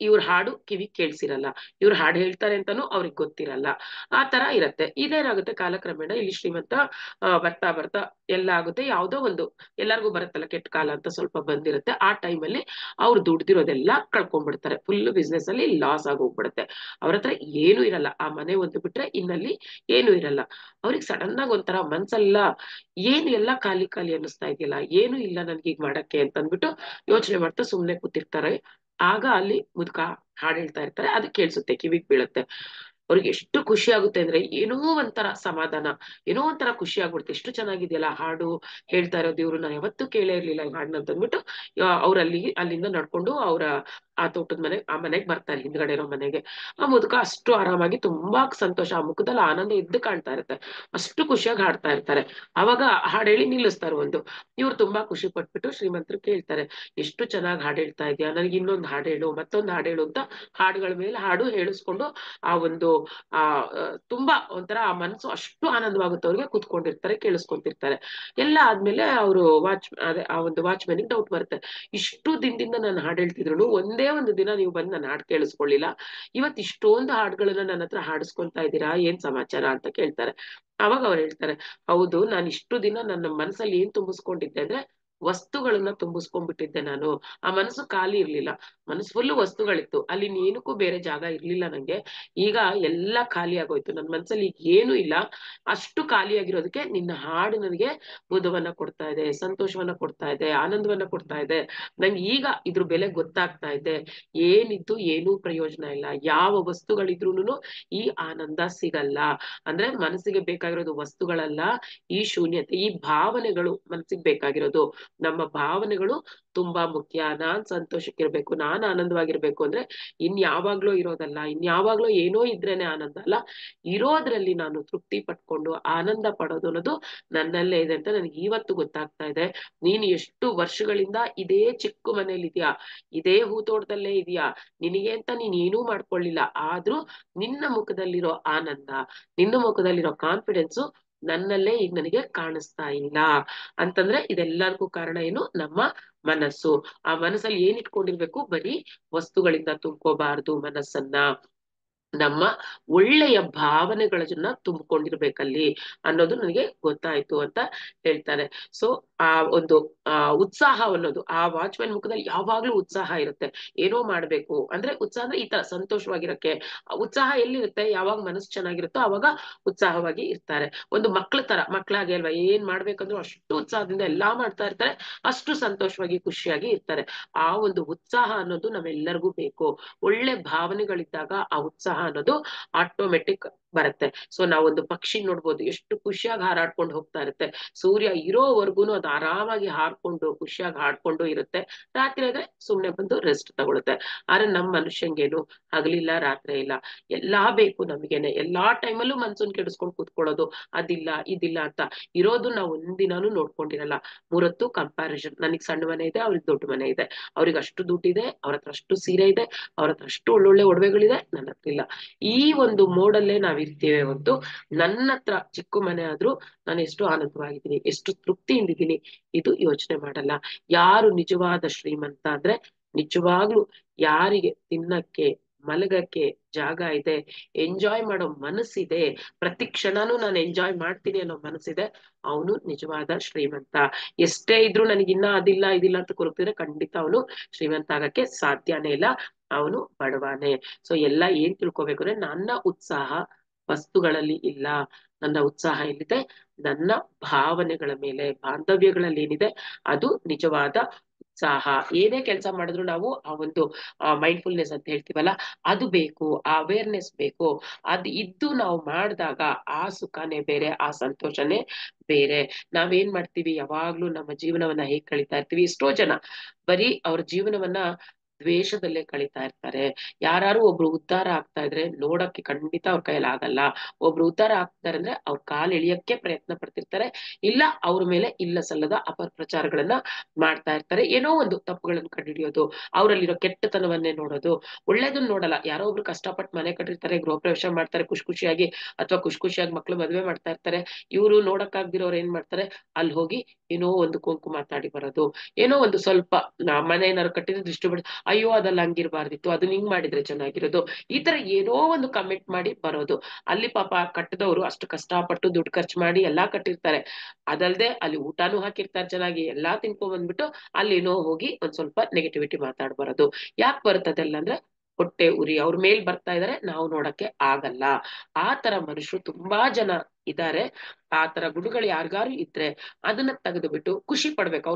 ಇವ್ರ ಹಾಡು ಕಿವಿ ಕೇಳ್ಸಿರಲ್ಲ, ಇವ್ರು ಹಾಡು ಹೇಳ್ತಾರೆ ಅಂತಾನು ಅವ್ರಿಗೆ ಗೊತ್ತಿರಲ್ಲ. ಆ ತರ ಇರತ್ತೆ. ಇದೇನಾಗುತ್ತೆ ಕಾಲಕ್ರಮೇಣ ಇಲ್ಲಿ ಶ್ರೀಮಂತ ಬರ್ತಾ ಬರ್ತಾ ಎಲ್ಲ ಆಗುತ್ತೆ. ಯಾವ್ದೋ ಒಂದು ಎಲ್ಲಾರ್ಗು ಬರುತ್ತಲ್ಲ ಕೆಟ್ಟ ಕಾಲ ಅಂತ ಸ್ವಲ್ಪ ಬಂದಿರುತ್ತೆ. ಆ ಟೈಮಲ್ಲಿ ಅವ್ರು ದುಡ್ದಿರೋದೆಲ್ಲ ಕಳ್ಕೊಂಡ್ಬಿಡ್ತಾರೆ. ಫುಲ್ ಬಿಸ್ನೆಸ್ ಅಲ್ಲಿ ಲಾಸ್ ಆಗಿ ಹೋಗ್ಬಿಡುತ್ತೆ. ಅವ್ರ ಹತ್ರ ಏನು ಇರಲ್ಲ. ಆ ಮನೆ ಒಂದು ಬಿಟ್ರೆ ಇನ್ನಲ್ಲಿ ಏನು ಇರಲ್ಲ. ಅವ್ರಿಗೆ ಸಡನ್ ಆಗಿ ಒಂಥರ ಮನ್ಸೆಲ್ಲ ಏನು ಎಲ್ಲ ಖಾಲಿ ಖಾಲಿ ಅನ್ನಿಸ್ತಾ ಇದೆಯಲ್ಲ, ಏನು ಇಲ್ಲ ನನ್ಗೆ ಈಗ ಮಾಡಕ್ಕೆ ಅಂತ ಅಂದ್ಬಿಟ್ಟು ಯೋಚನೆ ಮಾಡ್ತಾ ಸುಮ್ನೆ ಕೂತಿರ್ತಾರೆ. ಆಗ ಅಲ್ಲಿ ಮುದುಕ ಹಾಡ್ ಹೇಳ್ತಾ ಇರ್ತಾರೆ, ಅದು ಕೇಳಿಸುತ್ತೆ, ಕಿವಿಗ್ ಬೀಳುತ್ತೆ. ಅವ್ರಿಗೆ ಎಷ್ಟು ಖುಷಿ ಆಗುತ್ತೆ ಅಂದ್ರೆ ಏನೋ ಒಂಥರ ಸಮಾಧಾನ, ಏನೋ ಒಂಥರ ಖುಷಿ ಆಗ್ಬಿಡುತ್ತೆ. ಎಷ್ಟು ಚೆನ್ನಾಗಿದೆಯಲ್ಲ ಹಾಡು ಹೇಳ್ತಾ ಇರೋದು, ಇವ್ರು ನಾನು ಯಾವತ್ತೂ ಕೇಳೇ ಇರ್ಲಿಲ್ಲ ಈ ಹಾಡನ್ನ ಅಂತ ಅಂದ್ಬಿಟ್ಟು ಅವ್ರಲ್ಲಿ ಅಲ್ಲಿಂದ ನಡ್ಕೊಂಡು ಅವ್ರ ಆ ತೋಟದ ಮನೆ ಆ ಮನೆಗ್ ಬರ್ತಾರೆ, ಹಿಂದ್ಗಡೆ ಇರೋ ಮನೆಗೆ. ಆ ಮುದುಕ ಅಷ್ಟು ಆರಾಮಾಗಿ ತುಂಬಾ ಸಂತೋಷ, ಆ ಮುಖದಲ್ಲಿ ಆನಂದ ಎದ್ದು ಕಾಣ್ತಾ ಇರುತ್ತೆ. ಅಷ್ಟು ಖುಷಿಯಾಗಿ ಹಾಡ್ತಾ ಇರ್ತಾರೆ. ಅವಾಗ ಹಾಡ್ ಹೇಳಿ ನಿಲ್ಲಿಸ್ತಾರೆ ಒಂದು. ಇವ್ರು ತುಂಬಾ ಖುಷಿ ಪಟ್ಬಿಟ್ಟು ಶ್ರೀಮಂತರು ಕೇಳ್ತಾರೆ, ಎಷ್ಟು ಚೆನ್ನಾಗಿ ಹಾಡು ಹೇಳ್ತಾ ಇದೆಯಾ, ನನಗೆ ಇನ್ನೊಂದು ಹಾಡು ಹೇಳು, ಮತ್ತೊಂದು ಹಾಡು ಹೇಳು ಅಂತ ಹಾಡುಗಳ ಮೇಲೆ ಹಾಡು ಹೇಳಿಸ್ಕೊಂಡು ಆ ಒಂದು ಆ ತುಂಬಾ ಒಂಥರ ಆ ಮನಸ್ಸು ಅಷ್ಟು ಆನಂದವಾಗುತ್ತೆ ಅವ್ರಿಗೆ. ಕೂತ್ಕೊಂಡಿರ್ತಾರೆ, ಕೇಳಿಸ್ಕೊಂತಿರ್ತಾರೆ. ಎಲ್ಲ ಆದ್ಮೇಲೆ ಅವರು ಅದೇ ಆ ಒಂದು ವಾಚ್ಮನ್ ಡೌಟ್ ಬರುತ್ತೆ. ಇಷ್ಟು ದಿನದಿಂದ ನಾನು ಹಾಡು ಹೇಳ್ತಿದ್ರು ಒಂದೇ ಒಂದು ದಿನ ನೀವು ಬಂದು ನನ್ನ ಹಾಡು ಕೇಳಿಸ್ಕೊಳ್ಳಿಲ್ಲ, ಇವತ್ ಇಷ್ಟೊಂದು ಹಾಡುಗಳನ್ನ ನನ್ನ ಹತ್ರ ಹಾಡಿಸ್ಕೊಂತಾ ಇದ್ದೀರಾ, ಏನ್ ಸಮಾಚಾರ ಅಂತ ಕೇಳ್ತಾರೆ. ಅವಾಗ ಅವ್ರು ಹೇಳ್ತಾರೆ, ಹೌದು, ನಾನು ಇಷ್ಟು ದಿನ ನನ್ನ ಮನಸ್ಸಲ್ಲಿ ಏನ್ ತುಂಬಿಸ್ಕೊಂಡಿದ್ದೆ ಅಂದ್ರೆ ವಸ್ತುಗಳನ್ನ ತುಂಬಿಸ್ಕೊಂಡ್ಬಿಟ್ಟಿದ್ದೆ ನಾನು. ಆ ಮನಸ್ಸು ಖಾಲಿ ಇರ್ಲಿಲ್ಲ, ಮನಸ್ಸು ಫುಲ್ಲು ವಸ್ತುಗಳಿತ್ತು, ಅಲ್ಲಿ ಏನಕ್ಕೂ ಬೇರೆ ಜಾಗ ಇರ್ಲಿಲ್ಲ ನಂಗೆ. ಈಗ ಎಲ್ಲ ಖಾಲಿ ಆಗೋಯ್ತು, ನನ್ನ ಮನಸ್ಸಲ್ಲಿ ಈಗ ಏನೂ ಇಲ್ಲ. ಅಷ್ಟು ಖಾಲಿಯಾಗಿರೋದಕ್ಕೆ ನಿನ್ನ ಹಾಡು ನನಗೆ ಮುದವನ್ನ ಕೊಡ್ತಾ ಇದೆ, ಸಂತೋಷವನ್ನ ಕೊಡ್ತಾ ಇದೆ, ಆನಂದವನ್ನ ಕೊಡ್ತಾ ಇದೆ. ನಂಗೆ ಈಗ ಇದ್ರ ಬೆಲೆ ಗೊತ್ತಾಗ್ತಾ ಇದೆ. ಏನಿದ್ದು ಏನೂ ಪ್ರಯೋಜನ ಇಲ್ಲ, ಯಾವ ವಸ್ತುಗಳಿದ್ರೂನು ಈ ಆನಂದ ಸಿಗಲ್ಲ. ಅಂದ್ರೆ ಮನಸ್ಸಿಗೆ ಬೇಕಾಗಿರೋದು ವಸ್ತುಗಳಲ್ಲ, ಈ ಶೂನ್ಯತೆ, ಈ ಭಾವನೆಗಳು ಮನಸ್ಸಿಗೆ ಬೇಕಾಗಿರೋದು. ನಮ್ಮ ಭಾವನೆಗಳು ತುಂಬಾ ಮುಖ್ಯ. ನಾನ್ ಸಂತೋಷಕ್ಕಿರ್ಬೇಕು, ನಾನ್ ಆನಂದವಾಗಿರ್ಬೇಕು ಅಂದ್ರೆ ಯಾವಾಗ್ಲೂ ಇರೋದಲ್ಲ, ಯಾವಾಗ್ಲೂ ಏನೋ ಇದ್ರೇನೆ ಆನಂದ ಅಲ್ಲ. ಇರೋದ್ರಲ್ಲಿ ನಾನು ತೃಪ್ತಿ ಪಟ್ಕೊಂಡು ಆನಂದ ಪಡೋದು ಅನ್ನೋದು ನನ್ನಲ್ಲೇ ಇದೆ ಅಂತ ನನಗೆ ಇವತ್ತು ಗೊತ್ತಾಗ್ತಾ ಇದೆ. ನೀನು ಎಷ್ಟು ವರ್ಷಗಳಿಂದ ಇದೇ ಚಿಕ್ಕ ಮನೇಲಿ ಇದೆಯಾ, ಇದೇ ಹೂತೋಟದಲ್ಲೇ ಇದೆಯಾ, ನಿನಗೆ ಅಂತ ನೀನ್ ಏನೂ ಮಾಡ್ಕೊಳ್ಳಿಲ್ಲ, ಆದ್ರೂ ನಿನ್ನ ಮುಖದಲ್ಲಿರೋ ಆನಂದ, ನಿನ್ನ ಮುಖದಲ್ಲಿರೋ ಕಾನ್ಫಿಡೆನ್ಸು ನನ್ನಲ್ಲೇ ಈಗ ನನಗೆ ಕಾಣಿಸ್ತಾ ಇಲ್ಲ ಅಂತಂದ್ರೆ ಇದೆಲ್ಲರಿಗೂ ಕಾರಣ ಏನು? ನಮ್ಮ ಮನಸ್ಸು. ಆ ಮನಸ್ಸಲ್ಲಿ ಏನ್ ಇಟ್ಕೊಂಡಿರ್ಬೇಕು? ಬರೀ ವಸ್ತುಗಳಿಂದ ತುಂಬ್ಕೋಬಾರ್ದು ಮನಸ್ಸನ್ನ. ನಮ್ಮ ಒಳ್ಳೆಯ ಭಾವನೆಗಳನ್ನ ತುಂಬಿಕೊಂಡಿರ್ಬೇಕಲ್ಲಿ ಅನ್ನೋದು ನನಗೆ ಗೊತ್ತಾಯ್ತು ಅಂತ ಹೇಳ್ತಾರೆ. ಸೊ ಆ ಒಂದು ಉತ್ಸಾಹ ಅನ್ನೋದು ಆ ವಾಚ್ಮನ್ ಮುಖದಲ್ಲಿ ಯಾವಾಗ್ಲೂ ಉತ್ಸಾಹ ಇರುತ್ತೆ. ಏನೋ ಮಾಡ್ಬೇಕು ಅಂದ್ರೆ ಉತ್ಸಾಹ ಅಂದ್ರೆ ಈ ತರ ಸಂತೋಷವಾಗಿರಕ್ಕೆ. ಉತ್ಸಾಹ ಎಲ್ಲಿರುತ್ತೆ? ಯಾವಾಗ ಮನಸ್ಸು ಚೆನ್ನಾಗಿರುತ್ತೋ ಅವಾಗ ಉತ್ಸಾಹವಾಗಿ ಇರ್ತಾರೆ. ಒಂದು ಮಕ್ಳಾಗೆ ಅಲ್ವಾ, ಏನ್ ಮಾಡ್ಬೇಕಂದ್ರೂ ಅಷ್ಟು ಉತ್ಸಾಹದಿಂದ ಎಲ್ಲಾ ಮಾಡ್ತಾ ಇರ್ತಾರೆ, ಅಷ್ಟು ಸಂತೋಷವಾಗಿ ಖುಷಿಯಾಗಿ ಇರ್ತಾರೆ. ಆ ಒಂದು ಉತ್ಸಾಹ ಅನ್ನೋದು ನಮ್ಮೆಲ್ಲರಿಗೂ ಬೇಕು. ಒಳ್ಳೆ ಭಾವನೆಗಳಿದ್ದಾಗ ಆ ಉತ್ಸಾಹ ಅನ್ನೋದು ಆಟೋಮೆಟಿಕ್ ಬರುತ್ತೆ. ಸೊ ನಾವೊಂದು ಪಕ್ಷಿ ನೋಡ್ಬೋದು, ಎಷ್ಟು ಖುಷಿಯಾಗಿ ಹಾರಾಡ್ಕೊಂಡು ಹೋಗ್ತಾ ಇರುತ್ತೆ. ಸೂರ್ಯ ಇರೋವರ್ಗುನು ಅದು ಆರಾಮಾಗಿ ಹಾರ್ಕೊಂಡು ಖುಷಿಯಾಗಿ ಹಾಡ್ಕೊಂಡು ಇರುತ್ತೆ. ರಾತ್ರಿ ಆದ್ರೆ ಸುಮ್ನೆ ಬಂದು ರೆಸ್ಟ್ ತಗೊಳುತ್ತೆ. ಆದ್ರೆ ನಮ್ ಮನುಷ್ಯಂಗೇನು ಹಗಲಿಲ್ಲ ರಾತ್ರಿ ಇಲ್ಲ, ಎಲ್ಲಾ ಬೇಕು ನಮ್ಗೇನೆ. ಎಲ್ಲಾ ಟೈಮಲ್ಲೂ ಮನ್ಸೂನ್ ಕೆಡಿಸ್ಕೊಂಡು ಕೂತ್ಕೊಳ್ಳೋದು, ಅದಿಲ್ಲ ಇದಿಲ್ಲ ಅಂತ. ಇರೋದು ನಾವು ಒಂದಿನಾನು ನೋಡ್ಕೊಂಡಿರಲ್ಲ. ಮೂರತ್ತು ಕಂಪ್ಯಾರಿಸನ್. ನನಗ್ ಸಣ್ಣ ಮನೆ ಇದೆ, ಅವ್ರಿಗೆ ದೊಡ್ಡ ಮನೆ ಇದೆ. ಅವ್ರಿಗೆ ಅಷ್ಟು ದುಡ್ಡಿದೆ, ಅವ್ರ ಹತ್ರ ಅಷ್ಟು ಸೀರೆ ಇದೆ, ಅವ್ರ ಹತ್ರ ಅಷ್ಟು ಒಳ್ಳೊಳ್ಳೆ ಒಡವೆಗಳಿದೆ, ನನ್ನ ಹತ್ರ ಇಲ್ಲ. ಈ ಒಂದು ಮೋಡಲ್ಲೇ ನಾವಿರ್ತೇವೆ ಹೊತ್ತು ನನ್ನ ಹತ್ರ ಚಿಕ್ಕ ಮನೆ ಆದ್ರೂ ನಾನು ಎಷ್ಟು ಆನಂದವಾಗಿದ್ದೀನಿ, ಎಷ್ಟು ತೃಪ್ತಿಯಿಂದಿದ್ದೀನಿ, ಇದು ಯೋಚನೆ ಮಾಡಲ್ಲ. ಯಾರು ನಿಜವಾದ ಶ್ರೀಮಂತ ಅಂದ್ರೆ ನಿಜವಾಗ್ಲು ಯಾರಿಗೆ ತಿನ್ನಕ್ಕೆ ಮಲಗಕ್ಕೆ ಜಾಗ ಇದೆ, ಎಂಜಾಯ್ ಮಾಡೋ ಮನಸ್ಸಿದೆ, ಪ್ರತಿ ಕ್ಷಣನೂ ನಾನು ಎಂಜಾಯ್ ಮಾಡ್ತೀನಿ ಅನ್ನೋ ಮನಸ್ಸಿದೆ, ಅವನು ನಿಜವಾದ ಶ್ರೀಮಂತ. ಎಷ್ಟೇ ಇದ್ರು ನನಗಿನ್ನ ಅದಿಲ್ಲ ಇದಿಲ್ಲ ಅಂತ ಕೊರಗ್ತಿದ್ರೆ ಖಂಡಿತ ಅವನು ಶ್ರೀಮಂತ ಆಗಕ್ಕೆ ಸಾಧ್ಯನೇ ಇಲ್ಲ, ಅವನು ಬಡವಾನೆ. ಸೊ ಎಲ್ಲ ಏನ್ ತಿಳ್ಕೊಬೇಕು ಅಂದ್ರೆ ನನ್ನ ಉತ್ಸಾಹ ವಸ್ತುಗಳಲ್ಲಿ ಇಲ್ಲ, ನನ್ನ ಉತ್ಸಾಹ ಎಲ್ಲಿದೆ? ನನ್ನ ಭಾವನೆಗಳ ಮೇಲೆ, ಬಾಂಧವ್ಯಗಳಲ್ಲಿ ಏನಿದೆ ಅದು ನಿಜವಾದ ಉತ್ಸಾಹ. ಏನೇ ಕೆಲಸ ಮಾಡಿದ್ರು ನಾವು ಆ ಒಂದು ಮೈಂಡ್ಫುಲ್ನೆಸ್ ಅಂತ ಹೇಳ್ತೀವಲ್ಲ, ಅದು ಬೇಕು, ಆ ಅವೇರ್ನೆಸ್ ಬೇಕು. ಅದು ಇದ್ದು ನಾವು ಮಾಡಿದಾಗ ಆ ಸುಖನೇ ಬೇರೆ, ಆ ಸಂತೋಷನೇ ಬೇರೆ. ನಾವೇನ್ ಮಾಡ್ತೀವಿ, ಯಾವಾಗ್ಲೂ ನಮ್ಮ ಜೀವನವನ್ನ ಹೇಗ್ ಕಳೀತಾ ಇರ್ತೀವಿ? ಎಷ್ಟೋ ಜನ ಬರೀ ಅವ್ರ ಜೀವನವನ್ನ ದ್ವೇಷದಲ್ಲೇ ಕಳೀತಾ ಇರ್ತಾರೆ. ಯಾರು ಒಬ್ರು ಉದ್ಧಾರ ಆಗ್ತಾ ಇದ್ರೆ ನೋಡಕ್ಕೆ ಖಂಡಿತ ಅವ್ರ ಕೈಯಲ್ಲಿ ಆಗಲ್ಲ. ಒಬ್ರು ಉದ್ಧಾರ ಆಗ್ತಾರೆ ಅಂದ್ರೆ ಅವ್ರ ಕಾಲ್ ಎಳಿಯಕ್ಕೆ ಪ್ರಯತ್ನ ಪಡ್ತಿರ್ತಾರೆ, ಇಲ್ಲ ಅವ್ರ ಮೇಲೆ ಇಲ್ಲ ಸಲ್ಲದ ಅಪಪ್ರಚಾರಗಳನ್ನ ಮಾಡ್ತಾ ಇರ್ತಾರೆ. ಏನೋ ಒಂದು ತಪ್ಪುಗಳನ್ನು ಕಂಡುಹಿಡಿಯೋದು, ಅವರಲ್ಲಿರೋ ಕೆಟ್ಟತನವನ್ನೇ ನೋಡೋದು, ಒಳ್ಳೇದನ್ನ ನೋಡಲ್ಲ. ಯಾರೋ ಒಬ್ರು ಕಷ್ಟಪಟ್ಟು ಮನೆ ಕಟ್ಟಿರ್ತಾರೆ, ಗೃಹ ಪ್ರವೇಶ ಮಾಡ್ತಾರೆ ಖುಷಿ ಖುಷಿಯಾಗಿ, ಅಥವಾ ಖುಷಿ ಖುಷಿಯಾಗಿ ಮಕ್ಳು ಮದ್ವೆ ಮಾಡ್ತಾ ಇರ್ತಾರೆ. ಇವ್ರು ನೋಡಕ್ಕಾಗ್ದಿರೋರು ಏನ್ ಮಾಡ್ತಾರೆ, ಅಲ್ಲಿ ಹೋಗಿ ಏನೋ ಒಂದು ಕುಂಕುಮ ಮಾತಾಡಿ ಬರೋದು, ಏನೋ ಒಂದು ಸ್ವಲ್ಪ ಮನೆ ಏನಾದ್ರು ಕಟ್ಟಿದ್ರೆ ದೃಷ್ಟಿ ಬಿಡ ಅಯ್ಯೋ ಅದಲ್ಲ ಹಂಗಿರ್ಬಾರ್ದಿತ್ತು, ಅದನ್ನ ಹಿಂಗ್ ಮಾಡಿದ್ರೆ ಚೆನ್ನಾಗಿರೋದು, ಈ ತರ ಏನೋ ಒಂದು ಕಮೆಂಟ್ ಮಾಡಿ ಬರೋದು. ಅಲ್ಲಿ ಪಾಪ ಕಟ್ಟದವರು ಅಷ್ಟು ಕಷ್ಟಪಟ್ಟು ದುಡ್ಡು ಖರ್ಚು ಮಾಡಿ ಎಲ್ಲಾ ಕಟ್ಟಿರ್ತಾರೆ, ಅದಲ್ದೆ ಅಲ್ಲಿ ಊಟನೂ ಹಾಕಿರ್ತಾರೆ ಚೆನ್ನಾಗಿ, ಎಲ್ಲಾ ತಿನ್ಕೊಂಡ್ ಬಂದ್ಬಿಟ್ಟು ಅಲ್ಲೇನೋ ಹೋಗಿ ಒಂದ್ ಸ್ವಲ್ಪ ನೆಗೆಟಿವಿಟಿ ಮಾತಾಡ್ ಬರೋದು. ಯಾಕೆ ಬರ್ತದಲ್ಲ ಅಂದ್ರೆ ಹೊಟ್ಟೆ ಉರಿ, ಅವ್ರ ಮೇಲ್ ಬರ್ತಾ ಇದಾರೆ, ನಾವು ನೋಡಕ್ಕೆ ಆಗಲ್ಲ. ಆ ತರ ಮನುಷ್ಯರು ತುಂಬಾ ಜನ ಇದಾರೆ. ಆ ತರ ಗುಣಗಳು ಯಾರಿಗಾರು ಇದ್ರೆ ಅದನ್ನ ತೆಗೆದು ಬಿಟ್ಟು ಖುಷಿ ಪಡ್ಬೇಕು.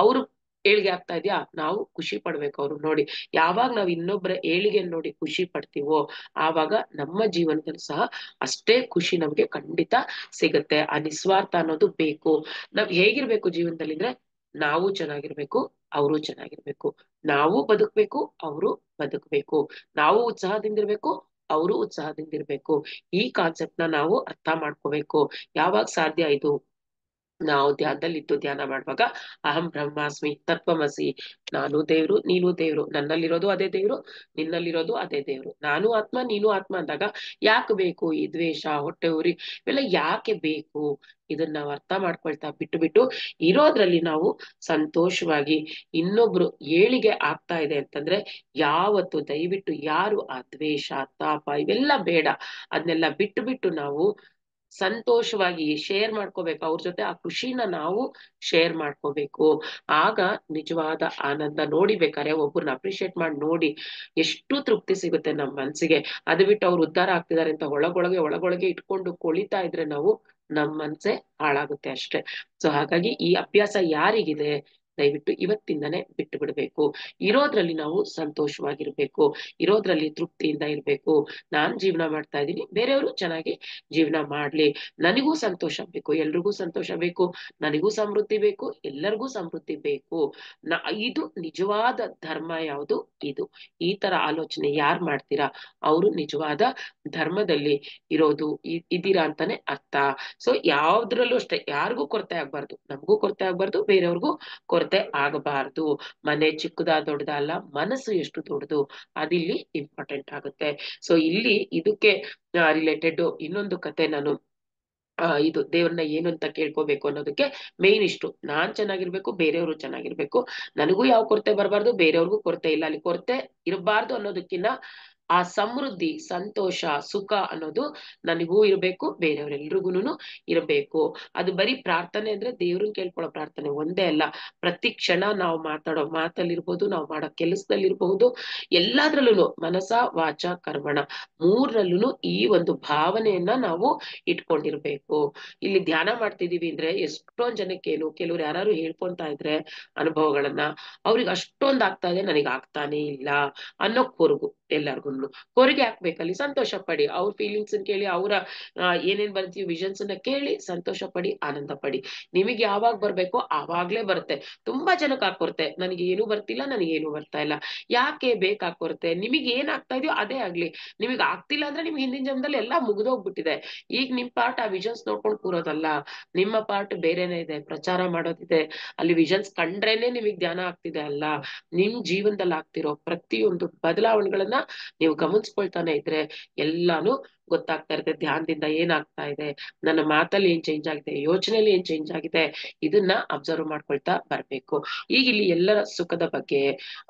ಅವ್ರು ಏಳಿಗೆ ಆಗ್ತಾ ಇದ್ಯಾ, ನಾವು ಖುಷಿ ಪಡ್ಬೇಕು ಅವ್ರು ನೋಡಿ. ಯಾವಾಗ ನಾವ್ ಇನ್ನೊಬ್ಬರ ಏಳಿಗೆ ನೋಡಿ ಖುಷಿ ಪಡ್ತೀವೋ ಆವಾಗ ನಮ್ಮ ಜೀವನದಲ್ಲಿ ಸಹ ಅಷ್ಟೇ ಖುಷಿ ನಮ್ಗೆ ಖಂಡಿತ ಸಿಗುತ್ತೆ. ಆ ನಿಸ್ವಾರ್ಥ ಅನ್ನೋದು ಬೇಕು. ನಾವ್ ಹೇಗಿರ್ಬೇಕು ಜೀವನದಲ್ಲಿ ಅಂದ್ರೆ, ನಾವು ಚೆನ್ನಾಗಿರ್ಬೇಕು, ಅವರು ಚೆನ್ನಾಗಿರ್ಬೇಕು, ನಾವು ಬದುಕ್ಬೇಕು, ಅವರು ಬದುಕ್ಬೇಕು, ನಾವು ಉತ್ಸಾಹದಿಂದಿರ್ಬೇಕು, ಅವರು ಉತ್ಸಾಹದಿಂದಿರ್ಬೇಕು. ಈ ಕಾನ್ಸೆಪ್ಟ್ ನ ನಾವು ಅರ್ಥ ಮಾಡ್ಕೋಬೇಕು. ಯಾವಾಗ ಸಾಧ್ಯ ಇದು? ನಾವು ಧ್ಯಾನದಲ್ಲಿದ್ದು ಧ್ಯಾನ ಮಾಡುವಾಗ ಅಹಂ ಬ್ರಹ್ಮಾಸ್ಮಿ ತತ್ವಮಸಿ, ನಾನು ದೇವ್ರು ನೀನು ದೇವ್ರು, ನನ್ನಲ್ಲಿರೋದು ಅದೇ ದೇವ್ರು, ನಿನ್ನಲ್ಲಿರೋದು ಅದೇ ದೇವ್ರು, ನಾನು ಆತ್ಮ ನೀನು ಆತ್ಮ ಅಂದಾಗ ಯಾಕೆ ಬೇಕು ಈ ದ್ವೇಷ, ಹೊಟ್ಟೆ ಉರಿ, ಇವೆಲ್ಲ ಯಾಕೆ ಬೇಕು? ಇದನ್ನ ನಾವು ಅರ್ಥ ಮಾಡ್ಕೊಳ್ತಾ ಬಿಟ್ಟು ಬಿಟ್ಟು ಇರೋದ್ರಲ್ಲಿ ನಾವು ಸಂತೋಷವಾಗಿ, ಇನ್ನೊಬ್ರು ಏಳಿಗೆ ಆಗ್ತಾ ಇದೆ ಅಂತಂದ್ರೆ ಯಾವತ್ತು ದಯವಿಟ್ಟು ಯಾರು ಆ ದ್ವೇಷ ತಾಪ ಇವೆಲ್ಲ ಬೇಡ, ಅದನ್ನೆಲ್ಲ ಬಿಟ್ಟು ಬಿಟ್ಟು ನಾವು ಸಂತೋಷವಾಗಿ ಶೇರ್ ಮಾಡ್ಕೋಬೇಕು. ಅವ್ರ ಜೊತೆ ಆ ಖುಷಿನ ನಾವು ಶೇರ್ ಮಾಡ್ಕೋಬೇಕು. ಆಗ ನಿಜವಾದ ಆನಂದ ನೋಡಿ, ಬೇಕಾರೆ ಒಬ್ಬರನ್ನ ಅಪ್ರಿಶಿಯೇಟ್ ಮಾಡಿ ನೋಡಿ, ಎಷ್ಟು ತೃಪ್ತಿ ಸಿಗುತ್ತೆ ನಮ್ಮ ಮನ್ಸಿಗೆ. ಅದು ಬಿಟ್ಟು ಅವ್ರು ಉದ್ಧಾರ ಆಗ್ತಿದ್ದಾರೆ ಅಂತ ಒಳಗೊಳಗೆ ಇಟ್ಕೊಂಡು ಕೊಳಿತಾ ಇದ್ರೆ ನಾವು, ನಮ್ ಮನ್ಸೆ ಹಾಳಾಗುತ್ತೆ ಅಷ್ಟೇ. ಸೊ ಹಾಗಾಗಿ ಈ ಅಭ್ಯಾಸ ಯಾರಿಗಿದೆ ದಯವಿಟ್ಟು ಇವತ್ತಿಂದನೇ ಬಿಟ್ಟು ಬಿಡ್ಬೇಕು. ಇರೋದ್ರಲ್ಲಿ ನಾವು ಸಂತೋಷವಾಗಿರ್ಬೇಕು, ಇರೋದ್ರಲ್ಲಿ ತೃಪ್ತಿಯಿಂದ ಇರ್ಬೇಕು. ನಾನ್ ಜೀವನ ಮಾಡ್ತಾ ಇದ್ದೀನಿ, ಬೇರೆಯವರು ಚೆನ್ನಾಗಿ ಜೀವನ ಮಾಡ್ಲಿ, ನನಗೂ ಸಂತೋಷ ಬೇಕು, ಎಲ್ರಿಗೂ ಸಂತೋಷ ಬೇಕು, ನನಗೂ ಸಮೃದ್ಧಿ ಬೇಕು, ಎಲ್ಲರಿಗೂ ಸಮೃದ್ಧಿ ಬೇಕು. ಇದು ನಿಜವಾದ ಧರ್ಮ ಯಾವುದು? ಇದು ಈ ತರ ಆಲೋಚನೆ ಯಾರ್ ಮಾಡ್ತೀರಾ ಅವರು ನಿಜವಾದ ಧರ್ಮದಲ್ಲಿ ಇರೋದು ಇದೀರಾ ಅಂತಾನೆ ಅರ್ಥ. ಸೊ ಯಾವ್ದ್ರಲ್ಲೂ ಅಷ್ಟೇ ಯಾರಿಗೂ ಕೊರತೆ ಆಗ್ಬಾರ್ದು, ನಮಗೂ ಕೊರತೆ ಆಗ್ಬಾರ್ದು, ಬೇರೆಯವ್ರಿಗೂ ಕೊರತೆ ಆಗಬಾರ್ದು. ಮನೆ ಚಿಕ್ಕದ ದೊಡ್ಡದ ಅಲ್ಲ, ಮನಸ್ಸು ಎಷ್ಟು ದೊಡ್ಡದು ಅದಿಲ್ಲಿ ಇಂಪಾರ್ಟೆಂಟ್ ಆಗುತ್ತೆ. ಸೊ ಇಲ್ಲಿ ಇದಕ್ಕೆ ರಿಲೇಟೆಡ್ ಇನ್ನೊಂದು ಕತೆ ನಾನು ಇದು ದೇವ್ರನ್ನ ಏನು ಅಂತ ಕೇಳ್ಕೋಬೇಕು ಅನ್ನೋದಕ್ಕೆ ಮೇನ್ ಇಷ್ಟು, ನಾನ್ ಚೆನ್ನಾಗಿರ್ಬೇಕು, ಬೇರೆಯವರು ಚೆನ್ನಾಗಿರ್ಬೇಕು, ನನಗೂ ಯಾವ ಕೊರತೆ ಬರಬಾರ್ದು, ಬೇರೆಯವ್ರಿಗೂ ಕೊರತೆ ಇಲ್ಲ, ಅಲ್ಲಿ ಕೊರತೆ ಇರಬಾರ್ದು ಅನ್ನೋದಕ್ಕಿಂತ ಆ ಸಮೃದ್ಧಿ ಸಂತೋಷ ಸುಖ ಅನ್ನೋದು ನನಗೂ ಇರಬೇಕು, ಬೇರೆಯವ್ರೆಲ್ರಿಗೂನು ಇರಬೇಕು. ಅದು ಬರೀ ಪ್ರಾರ್ಥನೆ ಅಂದ್ರೆ ದೇವ್ರನ್ನ ಕೇಳ್ಕೊಳ್ಳೋ ಪ್ರಾರ್ಥನೆ ಒಂದೇ ಅಲ್ಲ, ಪ್ರತಿ ಕ್ಷಣ ನಾವು ಮಾತಾಡೋ ಮಾತಲ್ಲಿರ್ಬೋದು, ನಾವು ಮಾಡೋ ಕೆಲಸದಲ್ಲಿರ್ಬಹುದು, ಎಲ್ಲಾದ್ರಲ್ಲೂ ಮನಸ ವಾಚ ಕರ್ಮಣ ಮೂರರಲ್ಲೂ ಈ ಒಂದು ಭಾವನೆಯನ್ನ ನಾವು ಇಟ್ಕೊಂಡಿರ್ಬೇಕು. ಇಲ್ಲಿ ಧ್ಯಾನ ಮಾಡ್ತಿದೀವಿ ಅಂದ್ರೆ ಎಷ್ಟೊಂದ್ ಜನಕ್ಕೇನು, ಕೆಲವ್ರು ಯಾರು ಹೇಳ್ಕೊಂತಾ ಇದ್ರೆ ಅನುಭವಗಳನ್ನ, ಅವ್ರಿಗೆ ಅಷ್ಟೊಂದ್ ಆಗ್ತಾ ಇದೆ, ನನಗೆ ಆಗ್ತಾನೆ ಇಲ್ಲ ಅನ್ನೋ ಕೊರಗು. ಎಲ್ಲಾರ್ಗು ಕೊರಗೆ ಹಾಕ್ಬೇಕಲ್ಲಿ, ಸಂತೋಷ ಪಡಿ, ಅವ್ರ ಫೀಲಿಂಗ್ಸ್ ಕೇಳಿ, ಅವರ ಏನೇನ್ ಬರ್ತೀವಿ ವಿಷನ್ಸ್ ಅನ್ನ ಕೇಳಿ ಸಂತೋಷ ಪಡಿ, ಆನಂದ ಪಡಿ. ನಿಮಗೆ ಯಾವಾಗ ಬರ್ಬೇಕೋ ಆವಾಗ್ಲೇ ಬರುತ್ತೆ. ತುಂಬಾ ಜನಕ್ಕೆ ಹಾಕೊರುತ್ತೆ, ನನಗೆ ಏನು ಬರ್ತಿಲ್ಲ, ನನಗೆ ಏನು ಬರ್ತಾ ಇಲ್ಲ. ಯಾಕೆ ಬೇಕಾಕೊರುತ್ತೆ? ನಿಮಗೆ ಏನ್ ಆಗ್ತಾ ಇದೆಯೋ ಅದೇ ಆಗ್ಲಿ. ನಿಮಗೆ ಆಗ್ತಿಲ್ಲ ಅಂದ್ರೆ ನಿಮ್ಗೆ ಹಿಂದಿನ ಜನ್ಮದಲ್ಲಿ ಎಲ್ಲಾ ಮುಗ್ದೋಗ್ಬಿಟ್ಟಿದೆ. ಈಗ ನಿಮ್ ಪಾರ್ಟ್ ಆ ವಿಷನ್ಸ್ ನೋಡ್ಕೊಂಡು ಕೂರೋದಲ್ಲ, ನಿಮ್ಮ ಪಾರ್ಟ್ ಬೇರೆನೆ ಇದೆ, ಪ್ರಚಾರ ಮಾಡೋದಿದೆ. ಅಲ್ಲಿ ವಿಷನ್ಸ್ ಕಂಡ್ರೇನೆ ನಿಮಗ್ ಧ್ಯಾನ ಆಗ್ತಿದೆ ಅಲ್ಲ, ನಿಮ್ ಜೀವನದಲ್ಲಿ ಆಗ್ತಿರೋ ಪ್ರತಿಯೊಂದು ಬದಲಾವಣೆಗಳನ್ನ ನೀವು ಗಮನಿಸ್ಕೊಳ್ತಾನೆ ಇದ್ರೆ ಎಲ್ಲಾನು ಗೊತ್ತಾಗ್ತಾ ಇರುತ್ತೆ. ಧ್ಯಾನದಿಂದ ಏನಾಗ್ತಾ ಇದೆ, ನನ್ನ ಮಾತಲ್ಲಿ ಏನ್ ಚೇಂಜ್ ಆಗಿದೆ, ಯೋಚನೆಯಲ್ಲಿ ಏನ್ ಚೇಂಜ್ ಆಗಿದೆ, ಇದನ್ನ ಅಬ್ಸರ್ವ್ ಮಾಡ್ಕೊಳ್ತಾ ಬರ್ಬೇಕು. ಈಗ ಇಲ್ಲಿ ಎಲ್ಲರ ಸುಖದ ಬಗ್ಗೆ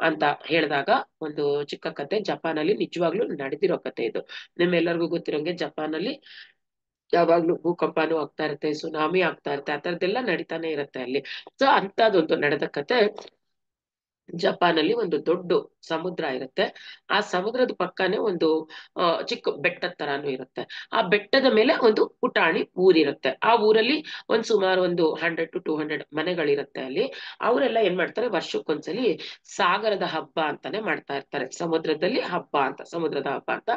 ಅಂತ ಹೇಳಿದಾಗ ಒಂದು ಚಿಕ್ಕ ಕತೆ, ಜಪಾನ್ ಅಲ್ಲಿ ನಿಜವಾಗ್ಲೂ ನಡೆದಿರೋ ಕತೆ ಇದು. ನಿಮ್ಮೆಲ್ಲರಿಗೂ ಗೊತ್ತಿರೋಂಗೆ ಜಪಾನ್ ಅಲ್ಲಿ ಯಾವಾಗ್ಲೂ ಭೂಕಂಪನೂ ಆಗ್ತಾ ಇರುತ್ತೆ, ಸುನಾಮಿ ಆಗ್ತಾ ಇರುತ್ತೆ, ಆ ತರದ್ದೆಲ್ಲ ನಡೀತಾನೆ ಇರುತ್ತೆ ಅಲ್ಲಿ. ಸೊ ಅಂತದೊಂದು ನಡೆದ ಕತೆ, ಜಪಾನ್ ಅಲ್ಲಿ ಒಂದು ದೊಡ್ಡ ಸಮುದ್ರ ಇರುತ್ತೆ. ಆ ಸಮುದ್ರದ ಪಕ್ಕನೆ ಒಂದು ಚಿಕ್ಕ ಬೆಟ್ಟದ ತರಾನು ಇರುತ್ತೆ. ಆ ಬೆಟ್ಟದ ಮೇಲೆ ಒಂದು ಪುಟಾಣಿ ಊರಿರುತ್ತೆ. ಆ ಊರಲ್ಲಿ ಸುಮಾರು ಒಂದು 100 to 200 ಮನೆಗಳಿರುತ್ತೆ ಅಲ್ಲಿ. ಅವರೆಲ್ಲ ಏನ್ ಮಾಡ್ತಾರೆ, ವರ್ಷಕ್ಕೊಂದ್ಸಲಿ ಸಾಗರದ ಹಬ್ಬ ಅಂತಾನೆ ಮಾಡ್ತಾ ಇರ್ತಾರೆ. ಸಮುದ್ರದಲ್ಲಿ ಹಬ್ಬ ಅಂತ, ಸಮುದ್ರದ ಹಬ್ಬ ಅಂತ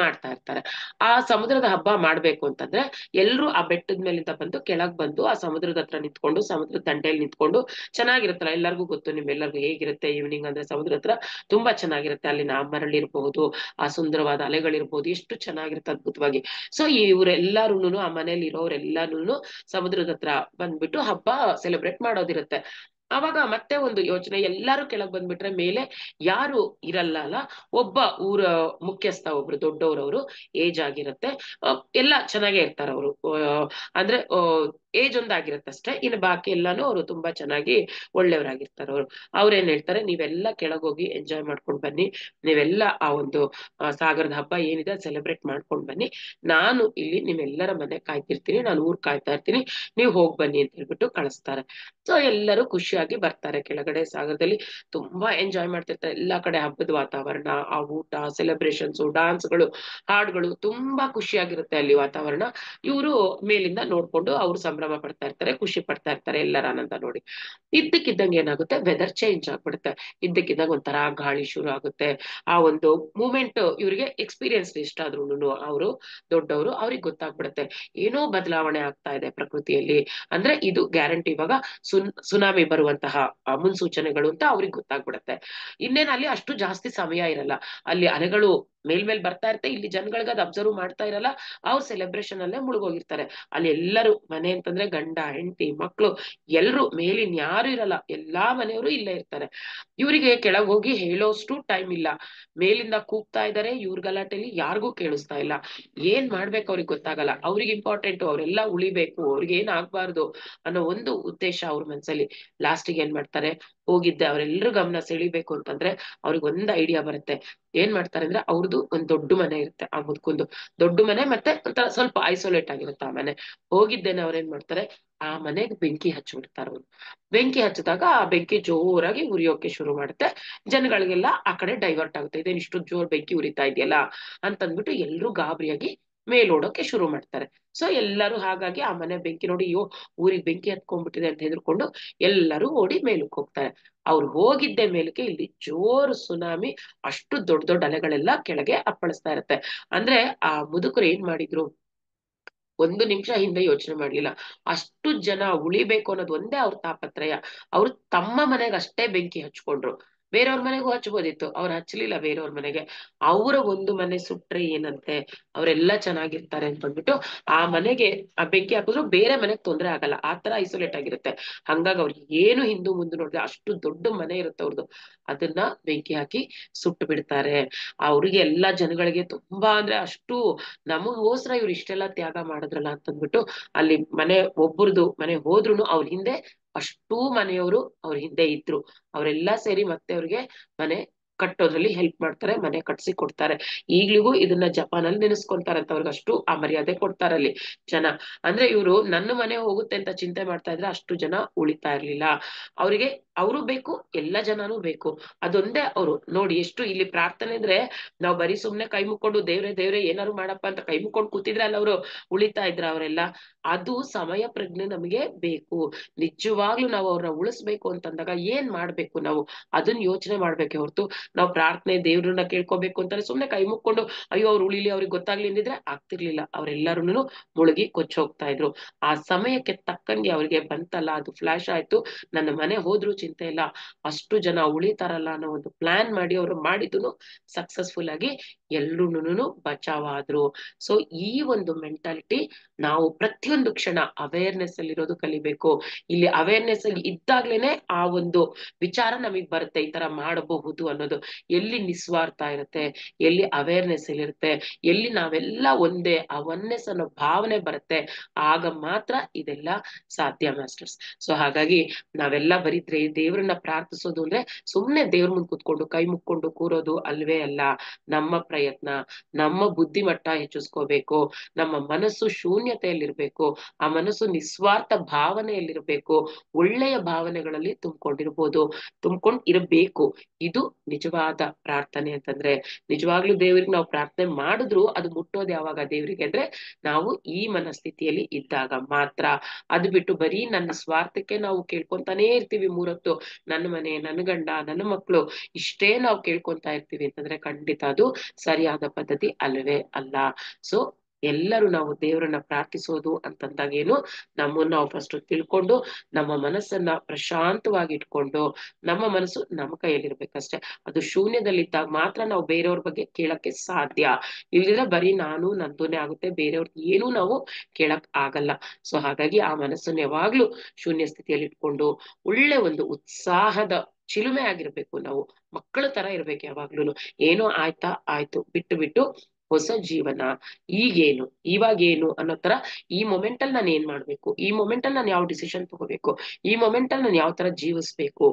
ಮಾಡ್ತಾ ಇರ್ತಾರೆ. ಆ ಸಮುದ್ರದ ಹಬ್ಬ ಮಾಡ್ಬೇಕು ಅಂತಂದ್ರೆ ಎಲ್ರು ಆ ಬೆಟ್ಟದ ಮೇಲಿಂದ ಬಂದು ಕೆಳಗ್ ಬಂದು ಆ ಸಮುದ್ರದ ಹತ್ರ ನಿಂತ್ಕೊಂಡು, ಸಮುದ್ರದ ದಂಡೆಯಲ್ಲಿ ನಿಂತ್ಕೊಂಡು, ಚೆನ್ನಾಗಿರುತ್ತಲ್ಲ ಎಲ್ಲರಿಗೂ ಗೊತ್ತು, ನಿಮ್ಮೆಲ್ಲರಿಗೂ ಹೇಗಿರುತ್ತೆ ಈವ್ನಿಂಗ್ ಅಂದ್ರೆ ಸಮುದ್ರ ಹತ್ರ ತುಂಬಾ ಚೆನ್ನಾಗಿರುತ್ತೆ. ಅಲ್ಲಿನ ಮರಳಿರ್ಬಹುದು, ಆ ಸುಂದರವಾದ ಅಲೆಗಳಿರ್ಬಹುದು, ಎಷ್ಟು ಚೆನ್ನಾಗಿರುತ್ತೆ ಅದ್ಭುತವಾಗಿ. ಸೊ ಇವರೆಲ್ಲಾರುನು, ಆ ಮನೇಲಿ ಇರೋರೆಲ್ಲಾನು ಸಮುದ್ರದ ಹತ್ರ ಬಂದ್ಬಿಟ್ಟು ಹಬ್ಬ ಸೆಲೆಬ್ರೇಟ್ ಮಾಡೋದಿರುತ್ತೆ. ಅವಾಗ ಮತ್ತೆ ಒಂದು ಯೋಚನೆ, ಎಲ್ಲಾರು ಕೆಳಗ್ ಬಂದ್ಬಿಟ್ರೆ ಮೇಲೆ ಯಾರು ಇರಲ್ಲ ಅಲ್ಲ, ಒಬ್ಬ ಊರ ಮುಖ್ಯಸ್ಥ, ಒಬ್ರು ದೊಡ್ಡವ್ರವ್ರು, ಏಜ್ ಆಗಿರುತ್ತೆ, ಎಲ್ಲ ಚೆನ್ನಾಗೇ ಇರ್ತಾರ ಅವರು. ಅಂದ್ರೆ ಏಜ್ ಒಂದಾಗಿರುತ್ತಷ್ಟೇ, ಇನ್ನು ಬಾಕಿ ಎಲ್ಲಾನು ಅವರು ತುಂಬಾ ಚೆನ್ನಾಗಿ ಒಳ್ಳೆಯವರಾಗಿರ್ತಾರೆ. ಅವ್ರೇನ್ ಹೇಳ್ತಾರೆ, ನೀವೆಲ್ಲ ಕೆಳಗೋಗಿ ಎಂಜಾಯ್ ಮಾಡ್ಕೊಂಡ್ ಬನ್ನಿ, ನೀವೆಲ್ಲ ಆ ಒಂದು ಸಾಗರದ ಹಬ್ಬ ಏನಿದೆ ಸೆಲೆಬ್ರೇಟ್ ಮಾಡ್ಕೊಂಡ್ ಬನ್ನಿ, ನಾನು ಇಲ್ಲಿ ನಿಮ್ಮೆಲ್ಲರ ಮನೆ ಕಾಯ್ತಿರ್ತೀನಿ, ನಾನು ಊರ್ ಕಾಯ್ತಾ ಇರ್ತೀನಿ, ನೀವು ಹೋಗ್ ಬನ್ನಿ ಅಂತ ಹೇಳ್ಬಿಟ್ಟು ಕಳಿಸ್ತಾರೆ. ಸೊ ಎಲ್ಲರೂ ಖುಷಿಯಾಗಿ ಬರ್ತಾರೆ ಕೆಳಗಡೆ. ಸಾಗರದಲ್ಲಿ ತುಂಬಾ ಎಂಜಾಯ್ ಮಾಡ್ತಿರ್ತಾರೆ, ಎಲ್ಲಾ ಕಡೆ ಹಬ್ಬದ ವಾತಾವರಣ, ಆ ಊಟ, ಸೆಲೆಬ್ರೇಷನ್ಸ್, ಡಾನ್ಸ್ಗಳು, ಹಾಡುಗಳು, ತುಂಬಾ ಖುಷಿಯಾಗಿರುತ್ತೆ ಅಲ್ಲಿ ವಾತಾವರಣ. ಇವರು ಮೇಲಿಂದ ನೋಡ್ಕೊಂಡು ಅವ್ರು ಸಂಭ್ರಮ ಪಡ್ತಾ ಇರ್ತಾರೆ, ಖುಷಿ ಪಡ್ತಾ ಇರ್ತಾರೆ ಎಲ್ಲರ ಆನಂದ ನೋಡಿ. ಇದ್ದಕ್ಕಿದ್ದಂಗೆ ಏನಾಗುತ್ತೆ, ವೆದರ್ ಚೇಂಜ್ ಆಗ್ಬಿಡುತ್ತೆ. ಇದ್ದಕ್ಕಿದ್ದಂಗೆ ಒಂಥರ ಗಾಳಿ ಶುರು ಆಗುತ್ತೆ. ಆ ಒಂದು ಮೂಮೆಂಟ್ ಇವ್ರಿಗೆ ಎಕ್ಸ್ಪೀರಿಯನ್ಸ್ ಇಷ್ಟ ಆದ್ರೂ ಅವರು ದೊಡ್ಡವರು, ಅವ್ರಿಗೆ ಗೊತ್ತಾಗ್ಬಿಡುತ್ತೆ ಏನೋ ಬದಲಾವಣೆ ಆಗ್ತಾ ಇದೆ ಪ್ರಕೃತಿಯಲ್ಲಿ. ಅಂದ್ರೆ ಇದು ಗ್ಯಾರಂಟಿ ಇವಾಗ ಸುನಾಮಿ ಬರುವಂತಹ ಮುನ್ಸೂಚನೆಗಳು ಅಂತ ಅವ್ರಿಗೆ ಗೊತ್ತಾಗ್ಬಿಡುತ್ತೆ. ಇನ್ನೇನ್ ಅಲ್ಲಿ ಅಷ್ಟು ಜಾಸ್ತಿ ಸಮಯ ಇರಲ್ಲ, ಅಲ್ಲಿ ಅಲೆಗಳು ಮೇಲ್ಮೇಲ್ ಬರ್ತಾ ಇರುತ್ತೆ, ಇಲ್ಲಿ ಜನಗಳಿಗೆ ಅದು ಅಬ್ಸರ್ವ್ ಮಾಡ್ತಾ ಇರಲ್ಲ, ಅವ್ರ ಸೆಲೆಬ್ರೇಷನ್ ಅಲ್ಲೇ ಮುಳುಗೋಗಿರ್ತಾರೆ. ಅಲ್ಲಿ ಎಲ್ಲರೂ ಮನೆ ಅಂತಂದ್ರೆ ಗಂಡ ಹೆಂಡತಿ ಮಕ್ಳು ಎಲ್ರು, ಮೇಲಿನ ಯಾರು ಇರಲ್ಲ, ಎಲ್ಲಾ ಮನೆಯವರು ಇಲ್ಲೇ ಇರ್ತಾರೆ. ಇವರಿಗೆ ಕೆಳಗ್ ಹೋಗಿ ಹೇಳೋಷ್ಟು ಟೈಮ್ ಇಲ್ಲ, ಮೇಲಿಂದ ಕೂಗ್ತಾ ಇದಾರೆ, ಇವ್ರ ಗಲಾಟೆಲಿ ಯಾರಿಗೂ ಕೇಳಿಸ್ತಾ ಇಲ್ಲ, ಏನ್ ಮಾಡ್ಬೇಕು ಅವ್ರಿಗೆ ಗೊತ್ತಾಗಲ್ಲ. ಅವ್ರಿಗೆ ಇಂಪಾರ್ಟೆಂಟ್, ಅವರೆಲ್ಲ ಉಳಿಬೇಕು, ಅವ್ರಿಗೆ ಏನ್ ಆಗ್ಬಾರ್ದು ಅನ್ನೋ ಒಂದು ಉದ್ದೇಶ ಅವ್ರ ಮನ್ಸಲ್ಲಿ. ಲಾಸ್ಟಿಗೆ ಏನ್ ಮಾಡ್ತಾರೆ, ಹೋಗಿದ್ದೆ ಅವರೆಲ್ಲರೂ ಗಮನ ಸೆಳಿಬೇಕು ಅಂತಂದ್ರೆ ಅವ್ರಿಗೆ ಒಂದ್ ಐಡಿಯಾ ಬರುತ್ತೆ. ಏನ್ ಮಾಡ್ತಾರೆ ಅಂದ್ರೆ, ಅವ್ರದ್ದು ಒಂದ್ ದೊಡ್ಡ ಮನೆ ಇರುತ್ತೆ, ಆ ಮುದ್ಕುಂದು ದೊಡ್ಡ ಮನೆ, ಮತ್ತೆ ಒಂಥರ ಸ್ವಲ್ಪ ಐಸೋಲೇಟ್ ಆಗಿರುತ್ತೆ ಆ ಮನೆ. ಹೋಗಿದ್ದೇನೆ ಅವ್ರೇನ್ ಮಾಡ್ತಾರೆ, ಆ ಮನೆಗೆ ಬೆಂಕಿ ಹಚ್ಚಿಬಿಡ್ತಾರೆ ಅವ್ರು. ಬೆಂಕಿ ಹಚ್ಚಿದಾಗ ಆ ಬೆಂಕಿ ಜೋರಾಗಿ ಉರಿಯೋಕೆ ಶುರು ಮಾಡುತ್ತೆ. ಜನಗಳಿಗೆಲ್ಲ ಆ ಕಡೆ ಡೈವರ್ಟ್ ಆಗುತ್ತೆ, ಇದೇನ್ ಇಷ್ಟು ಜೋರ್ ಬೆಂಕಿ ಉರಿತಾ ಇದೆಯಲ್ಲ ಅಂತಂದ್ಬಿಟ್ಟು ಎಲ್ರು ಗಾಬರಿಯಾಗಿ ಮೇಲೋಡೋಕೆ ಶುರು ಮಾಡ್ತಾರೆ. ಸೊ ಎಲ್ಲರೂ ಹಾಗಾಗಿ ಆ ಮನೆ ಬೆಂಕಿ ನೋಡಿ, ಅಯ್ಯೋ ಊರಿಗೆ ಬೆಂಕಿ ಹತ್ಕೊಂಡ್ಬಿಟ್ಟಿದೆ ಅಂತ ಹೆದರ್ಕೊಂಡು ಎಲ್ಲರೂ ಓಡಿ ಮೇಲಕ್ಕೆ ಹೋಗ್ತಾರೆ. ಅವ್ರು ಹೋಗಿದ್ದೆ ಮೇಲಕ್ಕೆ, ಇಲ್ಲಿ ಜೋರು ಸುನಾಮಿ, ಅಷ್ಟು ದೊಡ್ಡ ದೊಡ್ಡ ಅಲೆಗಳೆಲ್ಲ ಕೆಳಗೆ ಅಪ್ಪಳಿಸ್ತಾ ಇರತ್ತೆ. ಅಂದ್ರೆ ಆ ಮುದುಕರು ಏನ್ ಮಾಡಿದ್ರು, ಒಂದು ನಿಮಿಷ ಹಿಂದೆ ಯೋಚನೆ ಮಾಡ್ಲಿಲ್ಲ. ಅಷ್ಟು ಜನ ಉಳಿಬೇಕು ಅನ್ನೋದು ಒಂದೇ ಅವ್ರ ತಾಪತ್ರಯ. ಅವ್ರು ತಮ್ಮ ಮನೆಗೆ ಅಷ್ಟೇ ಬೆಂಕಿ ಹಚ್ಕೊಂಡ್ರು, ಬೇರೆಯವ್ರ ಮನೆಗೂ ಹಚ್ಬೋದಿತ್ತು, ಅವ್ರು ಹಚ್ಲಿಲ್ಲ ಬೇರೆಯವ್ರ ಮನೆಗೆ. ಅವರ ಒಂದು ಮನೆ ಸುಟ್ರೆ ಏನಂತೆ, ಅವರೆಲ್ಲ ಚೆನ್ನಾಗಿರ್ತಾರೆ ಅಂತ ಅಂದ್ಬಿಟ್ಟು ಆ ಮನೆಗೆ ಆ ಬೆಂಕಿ ಹಾಕಿದ್ರು ಬೇರೆ ಮನೆಗ್ ತೊಂದ್ರೆ ಆಗಲ್ಲ, ಆ ತರ ಐಸೋಲೇಟ್ ಆಗಿರುತ್ತೆ. ಹಂಗಾಗಿ ಅವ್ರಿಗೆ ಏನು ಹಿಂದು ಮುಂದೆ ನೋಡಿದ್ರೆ, ಅಷ್ಟು ದೊಡ್ಡ ಮನೆ ಇರುತ್ತೆ ಅವ್ರದ್ದು, ಅದನ್ನ ಬೆಂಕಿ ಹಾಕಿ ಸುಟ್ಟು ಬಿಡ್ತಾರೆ. ಅವ್ರಿಗೆ ಎಲ್ಲಾ ಜನಗಳಿಗೆ ತುಂಬಾ ಅಂದ್ರೆ ಅಷ್ಟು, ನಮಗೋಸ್ಕರ ಇವ್ರು ಇಷ್ಟೆಲ್ಲಾ ತ್ಯಾಗ ಮಾಡಿದ್ರಲ್ಲ ಅಂತಂದ್ಬಿಟ್ಟು ಅಲ್ಲಿ ಮನೆ ಒಬ್ಬರದು ಮನೆ ಹೋದ್ರುನು ಅವ್ರ ಹಿಂದೆ ಅಷ್ಟೂ ಮನೆಯವರು ಅವ್ರ ಹಿಂದೆ ಇದ್ರು. ಅವರೆಲ್ಲಾ ಸೇರಿ ಮತ್ತೆ ಅವ್ರಿಗೆ ಮನೆ ಕಟ್ಟೋದ್ರಲ್ಲಿ ಹೆಲ್ಪ್ ಮಾಡ್ತಾರೆ, ಮನೆ ಕಟ್ಸಿ ಕೊಡ್ತಾರೆ. ಈಗ್ಲಿಗೂ ಇದನ್ನ ಜಪಾನಲ್ಲಿ ನೆನೆಸ್ಕೊಂತಾರಂತ, ಅವ್ರಿಗೆ ಅಷ್ಟು ಆ ಮರ್ಯಾದೆ ಕೊಡ್ತಾರೆ ಅಲ್ಲಿ ಜನ. ಅಂದ್ರೆ ಇವ್ರು ನನ್ನ ಮನೆ ಹೋಗುತ್ತೆ ಅಂತ ಚಿಂತೆ ಮಾಡ್ತಾ ಇದ್ರೆ ಅಷ್ಟು ಜನ ಉಳಿತಾ ಇರ್ಲಿಲ್ಲ. ಅವ್ರಿಗೆ ಅವರು ಬೇಕು, ಎಲ್ಲ ಜನನೂ ಬೇಕು, ಅದೊಂದೇ ಅವರು ನೋಡಿ. ಎಷ್ಟು ಇಲ್ಲಿ ಪ್ರಾರ್ಥನೆ ಅಂದ್ರೆ, ನಾವ್ ಬರೀ ಸುಮ್ನೆ ಕೈ ಮುಕ್ಕೊಂಡು ದೇವ್ರೆ ದೇವ್ರೆ ಏನಾರು ಮಾಡಪ್ಪ ಅಂತ ಕೈ ಮುಕ್ಕೊಂಡು ಕೂತಿದ್ರೆ ಅಲ್ಲ ಅವ್ರು ಉಳಿತಾ ಇದ್ರ ಅವರೆಲ್ಲ. ಅದು ಸಮಯ ಪ್ರಜ್ಞೆ ನಮಗೆ ಬೇಕು. ನಿಜವಾಗ್ಲೂ ನಾವು ಅವ್ರನ್ನ ಉಳಿಸ್ಬೇಕು ಅಂತಂದಾಗ ಏನ್ ಮಾಡ್ಬೇಕು ನಾವು, ಅದನ್ನ ಯೋಚನೆ ಮಾಡ್ಬೇಕೆ ಹೊರತು ನಾವು ಪ್ರಾರ್ಥನೆ ದೇವ್ರನ್ನ ಕೇಳ್ಕೊಬೇಕು ಅಂತಾರೆ ಸುಮ್ನೆ ಕೈ ಮುಕ್ಕೊಂಡು ಅಯ್ಯೋ ಅವ್ರು ಉಳಿಲಿ ಅವ್ರಿಗೆ ಗೊತ್ತಾಗ್ಲಿ ಅಂದಿದ್ರೆ ಆಗ್ತಿರ್ಲಿಲ್ಲ. ಅವ್ರೆಲ್ಲರೂ ಮುಳುಗಿ ಕೊಚ್ಚ ಹೋಗ್ತಾ ಇದ್ರು. ಆ ಸಮಯಕ್ಕೆ ತಕ್ಕಂಗೆ ಅವ್ರಿಗೆ ಬಂತಲ್ಲ, ಅದು ಫ್ಲಾಶ್ ಆಯ್ತು, ನನ್ನ ಮನೆ ಹೋದ್ರು ಚಿಂತೆ ಇಲ್ಲ, ಅಷ್ಟು ಜನ ಉಳಿತಾರಲ್ಲ ಅನ್ನೋ ಒಂದು ಪ್ಲಾನ್ ಮಾಡಿ ಅವ್ರು ಮಾಡಿದ್ರು ಸಕ್ಸಸ್ಫುಲ್ ಆಗಿ ಎಲ್ರೂನು ಬಚಾವ್ ಆದ್ರು. ಸೊ ಈ ಒಂದು ಮೆಂಟಾಲಿಟಿ ನಾವು ಪ್ರತಿಯೊಂದು ಕ್ಷಣ ಅವೇರ್ನೆಸ್ ಅಲ್ಲಿ ಇರೋದು ಕಲಿಬೇಕು. ಇಲ್ಲಿ ಅವೇರ್ನೆಸ್ ಅಲ್ಲಿ ಇದ್ದಾಗ್ಲೇನೆ ಆ ಒಂದು ವಿಚಾರ ನಮಗ್ ಬರುತ್ತೆ, ಈ ತರ ಮಾಡಬಹುದು ಅನ್ನೋದು. ಎಲ್ಲಿ ನಿಸ್ವಾರ್ಥ ಇರುತ್ತೆ, ಎಲ್ಲಿ ಅವೇರ್ನೆಸ್ ಇರುತ್ತೆ, ಎಲ್ಲಿ ನಾವೆಲ್ಲ ಒಂದೇ ಆ ಒನ್ನೆಸ್ ಅನ್ನೋ ಭಾವನೆ ಬರುತ್ತೆ, ಆಗ ಮಾತ್ರ ಇದೆಲ್ಲ ಸಾಧ್ಯ ಮಾಸ್ಟರ್ಸ್. ಸೊ ಹಾಗಾಗಿ ನಾವೆಲ್ಲ ಬರೀ ದೇವ್ರನ್ನ ಪ್ರಾರ್ಥಿಸೋದು ಅಂದ್ರೆ ಸುಮ್ನೆ ದೇವ್ರ ಮುಂದ್ ಕುತ್ಕೊಂಡು ಕೈ ಮುಕ್ಕೊಂಡು ಕೂರೋದು ಅಲ್ವೇ ಅಲ್ಲ. ನಮ್ಮ ಪ್ರಯತ್ನ, ನಮ್ಮ ಬುದ್ಧಿಮಟ್ಟ ಹೆಚ್ಚಿಸ್ಕೋಬೇಕು, ನಮ್ಮ ಮನಸ್ಸು ಶೂನ್ಯತೆಯಲ್ಲಿರ್ಬೇಕು, ಆ ಮನಸ್ಸು ನಿಸ್ವಾರ್ಥ ಭಾವನೆಯಲ್ಲಿರ್ಬೇಕು, ಒಳ್ಳೆಯ ಭಾವನೆಗಳಲ್ಲಿ ತುಂಬ್ಕೊಂಡ್ ಇರಬೇಕು. ಇದು ನಿಜವಾದ ಪ್ರಾರ್ಥನೆ ಅಂತಂದ್ರೆ. ನಿಜವಾಗ್ಲೂ ದೇವ್ರಿಗೆ ನಾವು ಪ್ರಾರ್ಥನೆ ಮಾಡಿದ್ರು ಅದು ಮುಟ್ಟೋದು ಯಾವಾಗ ದೇವ್ರಿಗೆ ಅಂದ್ರೆ, ನಾವು ಈ ಮನಸ್ಥಿತಿಯಲ್ಲಿ ಇದ್ದಾಗ ಮಾತ್ರ. ಅದು ಬಿಟ್ಟು ಬರೀ ನನ್ನ ಸ್ವಾರ್ಥಕ್ಕೆ ನಾವು ಕೇಳ್ಕೊಂತಾನೇ ಇರ್ತೀವಿ ಮೂರೊತ್ತು, ನನ್ನ ಮನೆ, ನನ್ನ ಗಂಡ, ನನ್ನ ಮಕ್ಕಳು, ಇಷ್ಟೇ ನಾವು ಕೇಳ್ಕೊಂತಾ ಇರ್ತೀವಿ ಅಂತಂದ್ರೆ ಖಂಡಿತ ಅದು ಸರಿಯಾದ ಪದ್ಧತಿ ಅಲ್ಲವೇ ಅಲ್ಲ. ಸೊ ಎಲ್ಲರೂ ನಾವು ದೇವರನ್ನ ಪ್ರಾರ್ಥಿಸೋದು ಅಂತಂದಾಗ ಏನು, ನಮ್ಮನ್ನ ನಾವು ಫಸ್ಟ್ ತಿಳ್ಕೊಂಡು ನಮ್ಮ ಮನಸ್ಸನ್ನ ಪ್ರಶಾಂತವಾಗಿ ಇಟ್ಕೊಂಡು, ನಮ್ಮ ಮನಸ್ಸು ನಮ್ಮ ಕೈಯಲ್ಲಿರ್ಬೇಕಷ್ಟೆ. ಅದು ಶೂನ್ಯದಲ್ಲಿದ್ದಾಗ ಮಾತ್ರ ನಾವು ಬೇರೆಯವ್ರ ಬಗ್ಗೆ ಕೇಳಕ್ಕೆ ಸಾಧ್ಯ. ಇಲ್ದಿದ್ರೆ ಬರೀ ನಾನು ನಂದೂನೇ ಆಗುತ್ತೆ, ಬೇರೆಯವ್ರದ್ದು ಏನೂ ನಾವು ಕೇಳಕ್ ಆಗಲ್ಲ. ಸೊ ಹಾಗಾಗಿ ಆ ಮನಸ್ಸನ್ನ ಯಾವಾಗ್ಲೂ ಶೂನ್ಯ ಸ್ಥಿತಿಯಲ್ಲಿ ಇಟ್ಕೊಂಡು ಒಳ್ಳೆ ಒಂದು ಉತ್ಸಾಹದ ಚಿಲುಮೆ ಆಗಿರ್ಬೇಕು ನಾವು, ಮಕ್ಕಳ ತರ ಇರ್ಬೇಕು ಯಾವಾಗ್ಲೂನು. ಏನೋ ಆಯ್ತಾ ಆಯ್ತು ಬಿಟ್ಟು ಹೊಸ ಜೀವನ, ಈಗೇನು ಇವಾಗೇನು ಅನ್ನೋ ತರ ಈ ಮೊಮೆಂಟ್ ಅಲ್ಲಿ ನಾನು ಏನ್ ಮಾಡ್ಬೇಕು, ಈ ಮೊಮೆಂಟ್ ಅಲ್ಲಿ ನಾನು ಯಾವ ಡಿಸಿಷನ್ ತಗೋಬೇಕು, ಈ ಮೊಮೆಂಟ್ ಅಲ್ಲಿ ನಾನು ಯಾವ ತರ ಜೀವಿಸ್ಬೇಕು,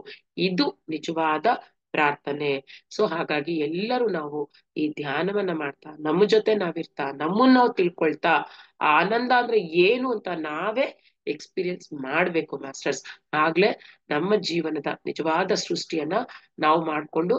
ಇದು ನಿಜವಾದ ಪ್ರಾರ್ಥನೆ. ಸೊ ಹಾಗಾಗಿ ಎಲ್ಲರೂ ನಾವು ಈ ಧ್ಯಾನವನ್ನ ಮಾಡ್ತಾ, ನಮ್ಮ ಜೊತೆ ನಾವಿರ್ತಾ, ನಮ್ಮನ್ನ ನಾವು ತಿಳ್ಕೊಳ್ತಾ, ಆನಂದ ಅಂದ್ರೆ ಏನು ಅಂತ ನಾವೇ ಎಕ್ಸ್ಪೀರಿಯನ್ಸ್ ಮಾಡ್ಬೇಕು ಮಾಸ್ಟರ್ಸ್. ಆಗ್ಲೇ ನಮ್ಮ ಜೀವನದ ನಿಜವಾದ ಸೃಷ್ಟಿಯನ್ನ ನಾವು ಮಾಡ್ಕೊಂಡು